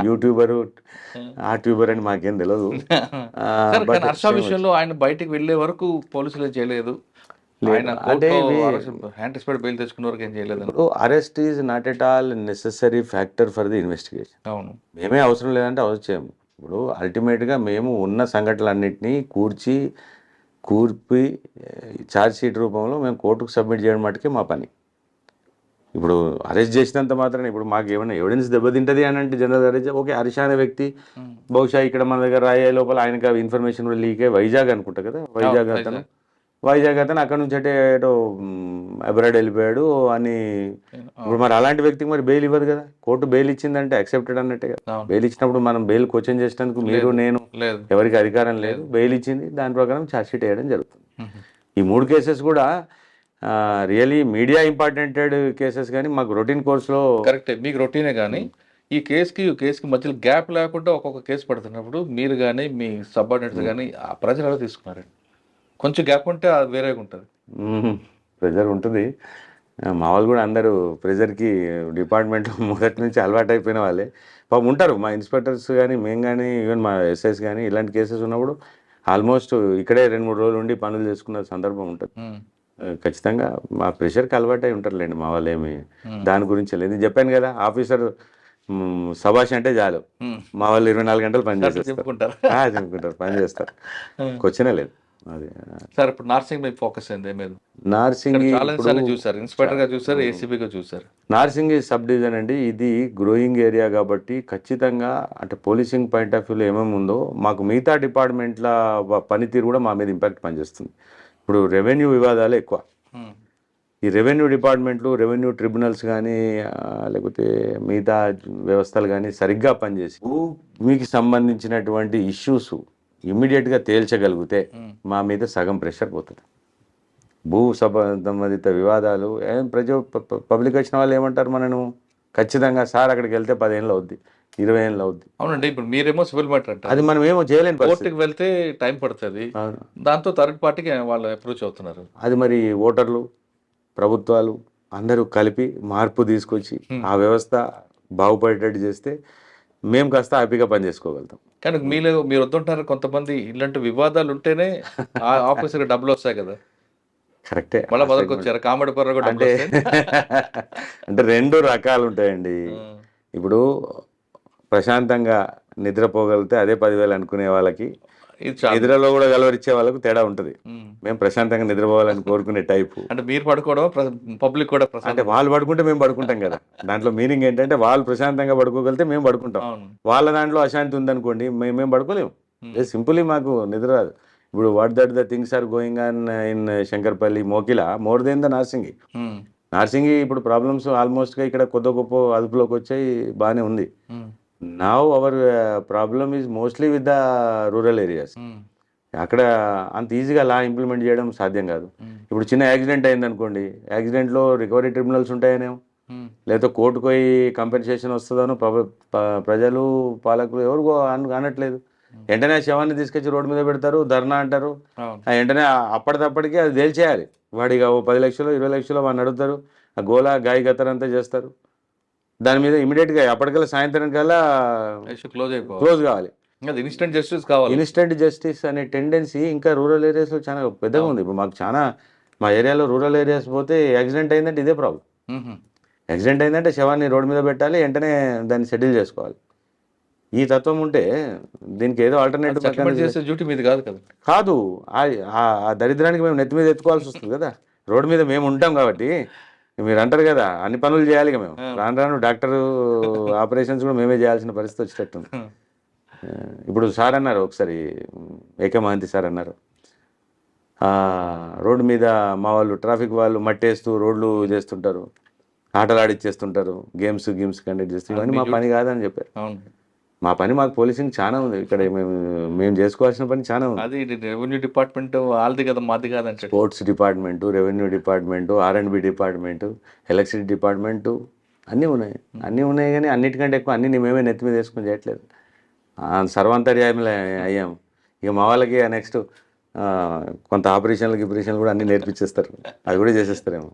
యూట్యూబరు ఆర్ట్యూబర్ అని మాకేం తెలియదు. హర్ష విషయంలో ఆయన బయటికి వెళ్ళే వరకు పోలీసులు చేయలేదు, అంటే బెయిల్ తెచ్చుకున్న వరకు ఏం చేయలేదు. Arrest is not at all necessary factor for the investigation. అవును, మేమే అవసరం లేదంటే అవసరం చేయము. ఇప్పుడు అల్టిమేట్గా మేము ఉన్న సంఘటనలన్నింటినీ కూర్పి ఛార్జ్ షీట్ రూపంలో మేము కోర్టుకు సబ్మిట్ చేయడం మటుకే మా పని. ఇప్పుడు అరెస్ట్ చేసినంత మాత్రాన ఇప్పుడు మాకు ఏమైనా ఎవిడెన్స్ దెబ్బతింటుంది అని అంటే జనరల్ అరెస్ట్, ఓకే హర్ష అనే వ్యక్తి బహుశా ఇక్కడ మన దగ్గర రాయే లోపల ఆయనకు ఇన్ఫర్మేషన్ కూడా లీక్ అయ్యి వైజాగ్ అనుకుంటా కదా, వైజాగ్ అతను అక్కడ నుంచి అంటే ఏటో అబ్రాడ్ వెళ్ళిపోయాడు అని. ఇప్పుడు మరి అలాంటి వ్యక్తికి మరి బెయిల్ ఇవ్వదు కదా, కోర్టు బెయిల్ ఇచ్చిందంటే యాక్సెప్టెడ్ అన్నట్టే కదా. బెయిల్ ఇచ్చినప్పుడు మనం బెయిల్ క్వశ్చన్ చేసినందుకు మీరు నేను ఎవరికి అధికారం లేదు. బెయిల్ ఇచ్చింది, దాని ప్రకారం ఛార్జ్ షీట్ వేయడం జరుగుతుంది. ఈ 3 కేసెస్ కూడా రియలీ మీడియా ఇంపార్టెంటెడ్ కేసెస్, కానీ మాకు రొటీన్ కోర్సులో కరెక్టే, మీకు రొటీనే. కానీ ఈ కేసుకి మధ్యలో గ్యాప్ లేకుండా ఒక్కొక్క కేసు పడుతున్నప్పుడు మీరు కానీ మీ సబార్డినేట్స్ కానీ ఆ ప్రజలు ఎలా తీసుకున్నారండి? కొంచెం గ్యాప్ ఉంటే అది వేరేగా ఉంటుంది. ప్రెజర్ ఉంటుంది. మా వాళ్ళు కూడా అందరూ ప్రెజర్కి డిపార్ట్మెంట్లో మొదటి నుంచి అలవాటు అయిపోయిన వాళ్ళే పాపం ఉంటారు. మా ఇన్స్పెక్టర్స్ కానీ మేము కానీ ఈవెన్ మా ఎస్ఐస్ కానీ ఇలాంటి కేసెస్ ఉన్నప్పుడు ఆల్మోస్ట్ ఇక్కడే 2-3 రోజులు ఉండి పనులు చేసుకున్న సందర్భం ఉంటుంది. ఖచ్చితంగా మా ప్రెషర్కి అలవాటు అయి ఉంటారులేండి మా వాళ్ళు. ఏమి దాని గురించి లేదు. నేను చెప్పాను కదా ఆఫీసర్ సభాష్ అంటే చాలు మా వాళ్ళు 24 గంటలు పని చేస్తారు, చెప్పుకుంటారు. చెప్పుకుంటారు, పని చేస్తారు. క్వశ్చనే లేదు. అది సార్ ఇప్పుడు నార్సింగ్ మీద ఫోకస్ అయింది ఏమేది? నార్సింగ్ చాలా సార్లు చూసారు, ఇన్స్పెక్టర్ గా చూసారు, ఏసీబీగా చూసారు. నార్సింగ్ సబ్ డివిజన్ అండి. ఇది గ్రోయింగ్ ఏరియా కాబట్టి ఖచ్చితంగా అంటే పోలీసింగ్ పాయింట్ ఆఫ్ వ్యూలో ఏమేమి ఉందో మాకు మిగతా డిపార్ట్మెంట్ల పనితీరు కూడా మా మీద ఇంపాక్ట్ పనిచేస్తుంది. ఇప్పుడు రెవెన్యూ వివాదాలు ఎక్కువ. ఈ రెవెన్యూ డిపార్ట్మెంట్లు, రెవెన్యూ ట్రిబ్యునల్స్ కానీ లేకపోతే మిగతా వ్యవస్థలు కానీ సరిగ్గా పనిచేసి భూమికి సంబంధించినటువంటి ఇష్యూస్ ఇమ్మీడియట్గా తేల్చగలిగితే మా మీద సగం ప్రెషర్ పోతుంది. భూ సంబంధిత వివాదాలు పబ్లిక్ వచ్చిన వాళ్ళు ఏమంటారు మనను ఖచ్చితంగా సార్ అక్కడికి వెళ్తే 10 ఏళ్ళు అవుద్ది, 20 ఏళ్ళు అవుద్ది. అవునండి. ఇప్పుడు మీరేమో సివిల్ మ్యాటర్ అంటారు, అది మనం ఏమో చేయలేని కోర్టుకి వెళ్తే టైం పడుతుంది. దాంతో థర్డ్ పార్టీకి వాళ్ళు అప్రోచ్ అవుతున్నారు. అది మరి ఓటర్లు, ప్రభుత్వాలు అందరూ కలిపి మార్పు తీసుకొచ్చి ఆ వ్యవస్థ బాగుపడేటట్టు చేస్తే మేము కాస్త హ్యాపీగా పనిచేసుకోగలుగుతాం. కానీ మీరు వద్దుంటారు కొంతమంది ఇలాంటి వివాదాలు ఉంటేనే ఆఫీసర్కి డబ్బులు వస్తాయి కదా. కరెక్టే. మళ్ళీ మొదటికి వచ్చారు కామెడీ పర్ర కూడా అంటే అంటే 2 రకాలు ఉంటాయండి. ఇప్పుడు ప్రశాంతంగా నిద్రపోగలిగితే అదే 10,000 అనుకునే వాళ్ళకి నిద్రలో కూడా గలవరిచ్చే వాళ్ళకు తేడా ఉంటుంది. మేము ప్రశాంతంగా నిద్రపోవాలని కోరుకునే టైపు. అంటే మీరు పడుకోవడం పబ్లిక్ కూడా అంటే వాళ్ళు పడుకుంటే మేము పడుకుంటాం కదా. దాంట్లో మీనింగ్ ఏంటంటే వాళ్ళు ప్రశాంతంగా పడుకోగలిగితే మేము పడుకుంటాం. వాళ్ళ దాంట్లో అశాంతి ఉందనుకోండి మేము పడుకోలేము. సింపుల్లీ మాకు నిద్ర రాదు. ఇప్పుడు what that the things are going on in Shankarpally, Mokila more then the Narsingi ఇప్పుడు ప్రాబ్లమ్స్ ఆల్మోస్ట్గా ఇక్కడ కొద్ది గొప్ప అదుపులోకి వచ్చాయి, బాగానే ఉంది. Now our problem is mostly with the rural areas. అక్కడ అంత ఈజీగా లా ఇంప్లిమెంట్ చేయడం సాధ్యం కాదు. ఇప్పుడు చిన్న యాక్సిడెంట్ అయింది అనుకోండి, యాక్సిడెంట్లో రికవరీ ట్రిబ్యునల్స్ ఉంటాయనేమో, లేకపోతే కోర్టుకు పోయి కంపెన్సేషన్ వస్తుందనో ప్రజలు పాలకులు ఎవరు అనట్లేదు. వెంటనే శవాన్ని తీసుకొచ్చి రోడ్డు మీద పెడతారు, ధర్నా అంటారు. వెంటనే అప్పటికప్పటికి అది తేల్చేయాలి. వాడిగా 10 లక్షలు 20 లక్షలు వాడిని అడుగుతారు, ఆ గోలా గాయ గతరంతా చేస్తారు. దాని మీద ఇమీడియట్గా అప్పటికల్లా సాయంత్రం కల్లా క్లోజ్ కావాలి. ఇన్స్టెంట్ జస్టిస్ కావాలి. ఇన్స్టెంట్ జస్టిస్ అనే టెండెన్సీ ఇంకా రూరల్ ఏరియాస్లో చాలా పెద్దగా ఉంది. ఇప్పుడు మాకు చాలా మా ఏరియాలో రూరల్ ఏరియాస్ పోతే యాక్సిడెంట్ అయిందంటే ఇదే ప్రాబ్లం. యాక్సిడెంట్ అయిందంటే శవాన్ని రోడ్డు మీద పెట్టాలి, వెంటనే దాన్ని సెటిల్ చేసుకోవాలి. ఈ తత్వం ఉంటే దీనికి ఏదో ఆల్టర్నేటివ్ చేసే డ్యూటీ మీద కాదు కదా. కాదు, ఆ దరిద్రానికి మేము నెత్తి మీద ఎత్తుకోవాల్సి వస్తుంది కదా. రోడ్డు మీద మేము ఉంటాం కాబట్టి మీరు అంటారు కదా అన్ని పనులు చేయాలి. మేము రాను డాక్టర్ ఆపరేషన్స్ కూడా మేమే చేయాల్సిన పరిస్థితి వచ్చేటట్టుంది. ఇప్పుడు సార్ అన్నారు ఒకసారి, ఏకే మహంతి సార్ అన్నారు, రోడ్డు మీద మా వాళ్ళు ట్రాఫిక్ వాళ్ళు మట్టేస్తూ రోడ్లు చేస్తుంటారు, ఆటలు ఆడిచ్చేస్తుంటారు, గేమ్స్ కండక్ట్ చేస్తారు. ఇవన్నీ మా పని కాదని చెప్పారు. మా పని మాకు పోలీసింగ్ చాలా ఉంది. ఇక్కడ మేము చేసుకోవాల్సిన పని చాలా ఉంది. అది రెవెన్యూ డిపార్ట్మెంట్ వాళ్ళది కదా, మాది కాదంటే sports department, revenue department, R&B department, electricity department అన్నీ ఉన్నాయి కానీ అన్నిటికంటే ఎక్కువ అన్ని మేమే నెత్తి మీద వేసుకొని చేయట్లేదు. సర్వాంతర్యామిలో అయ్యాము. ఇక మా వాళ్ళకి నెక్స్ట్ కొంత ఆపరేషన్లు కూడా అన్నీ నేర్పించేస్తారు, అది కూడా చేసేస్తారేమో.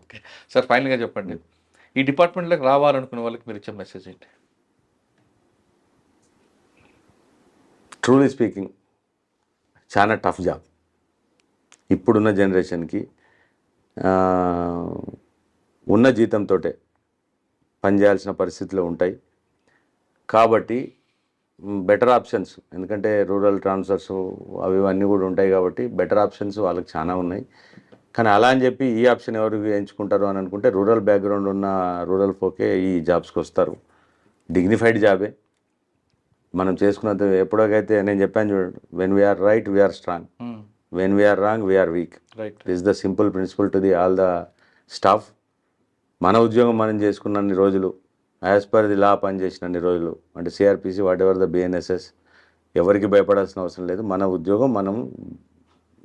సార్ ఫైనల్గా చెప్పండి, ఈ డిపార్ట్మెంట్లోకి రావాలనుకునే వాళ్ళకి మీరు ఇచ్చే మెసేజ్ ఏంటి? ట్రూలీ స్పీకింగ్ చాలా టఫ్ జాబ్. ఇప్పుడున్న జనరేషన్కి ఉన్న జీతంతో పనిచేయాల్సిన పరిస్థితులు ఉంటాయి. కాబట్టి బెటర్ ఆప్షన్స్, ఎందుకంటే రూరల్ ట్రాన్స్ఫర్స్ అన్నీ కూడా ఉంటాయి కాబట్టి బెటర్ ఆప్షన్స్ వాళ్ళకి చాలా ఉన్నాయి. కానీ అలా అని చెప్పి ఈ ఆప్షన్ ఎవరు ఎంచుకుంటారు అని అనుకుంటే రూరల్ బ్యాక్గ్రౌండ్ ఉన్న రూరల్ ఫోకే ఈ జాబ్స్కి వస్తారు. డిగ్నిఫైడ్ జాబే మనం చేసుకున్నంత. ఎప్పుడైతే నేను చెప్పాను చూడండి, when we are right we are strong, when we are wrong we are weak. This the simple principle to the all the staff. మన ఉద్యోగం మనం చేసుకున్నన్ని రోజులు, యాజ్ పర్ ది లా పనిచేసినన్ని రోజులు, అంటే CRPC whatever the BNSS, ఎవరికి భయపడాల్సిన అవసరం లేదు. మన ఉద్యోగం మనం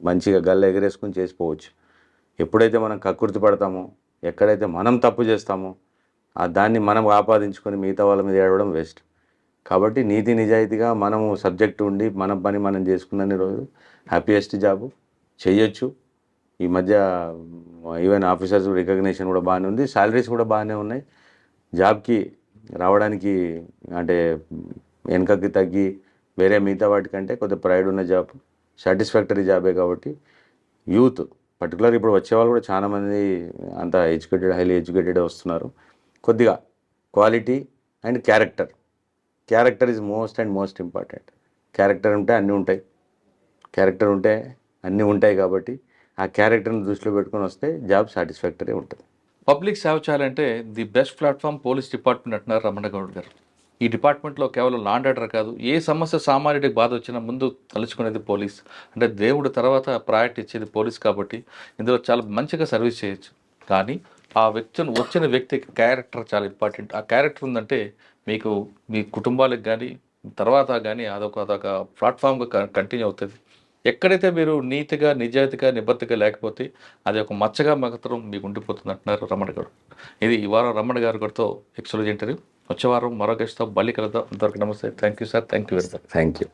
మంచిగా గల్ల ఎగరేసుకుని చేసిపోవచ్చు. ఎప్పుడైతే మనం కక్కుర్తి పడతామో, ఎక్కడైతే మనం తప్పు చేస్తామో దాన్ని మనం ఆపాదించుకొని మిగతా వాళ్ళ మీద ఏడవడం వేస్ట్. కాబట్టి నీతి నిజాయితీగా మనము సబ్జెక్ట్ ఉండి మన పని మనం చేసుకున్నన్ని రోజు హ్యాపీయెస్ట్ జాబు చేయొచ్చు. ఈ మధ్య ఈవెన్ ఆఫీసర్స్ రికగ్నిషన్ కూడా బాగానే ఉంది, శాలరీస్ కూడా బాగానే ఉన్నాయి. జాబ్కి రావడానికి అంటే వెనకకి తగ్గి వేరే మిగతా వాటికంటే కొద్దిగా ప్రైడ్ ఉన్న జాబ్, సాటిస్ఫాక్టరీ జాబే. కాబట్టి యూత్ పర్టికులర్ ఇప్పుడు వచ్చేవాళ్ళు కూడా చాలామంది అంత ఎడ్యుకేటెడ్, హైలీ ఎడ్యుకేటెడ్ వస్తున్నారు. కొద్దిగా quality and character is most important. Character ఉంటే అన్నీ ఉంటాయి, క్యారెక్టర్ ఉంటే అన్నీ ఉంటాయి. కాబట్టి ఆ క్యారెక్టర్ని దృష్టిలో పెట్టుకొని వస్తే జాబ్ సాటిస్ఫాక్టరీ ఉంటుంది. పబ్లిక్ సేవ చేయాలంటే the best platform police department అంటున్నారు రమణ గౌడ్ గారు. ఈ డిపార్ట్మెంట్లో కేవలం లా అండ్ ఆర్డర్ కాదు, ఏ సమస్య సామాన్యుడికి బాధ వచ్చినా ముందు తలుచుకునేది పోలీస్. అంటే దేవుడు తర్వాత ప్రయారిటీ ఇచ్చేది పోలీస్. కాబట్టి ఇందులో చాలా మంచిగా సర్వీస్ చేయొచ్చు. కానీ ఆ వచ్చిన వ్యక్తికి క్యారెక్టర్ చాలా ఇంపార్టెంట్. ఆ క్యారెక్టర్ ఉందంటే మీకు మీ కుటుంబాలకు కానీ తర్వాత కానీ అదొక ప్లాట్ఫామ్గా కంటిన్యూ అవుతుంది. ఎక్కడైతే మీరు నీతిగా నిజాయితీగా నిబద్ధతగా లేకపోతే అది ఒక మచ్చగా మాత్రం మీకు ఉండిపోతుంది అంటున్నారు రమణ గారు. ఇది ఈ వారం రమణ గారితో ఎక్స్క్లూజివ్ ఇంటర్వ్యూ. వచ్చే వారం మరో గెస్ట్తో మళ్ళీ కలుద్దాం. అంతవరకు నమస్తే. Thank you sir. Thank you very much. Thank you.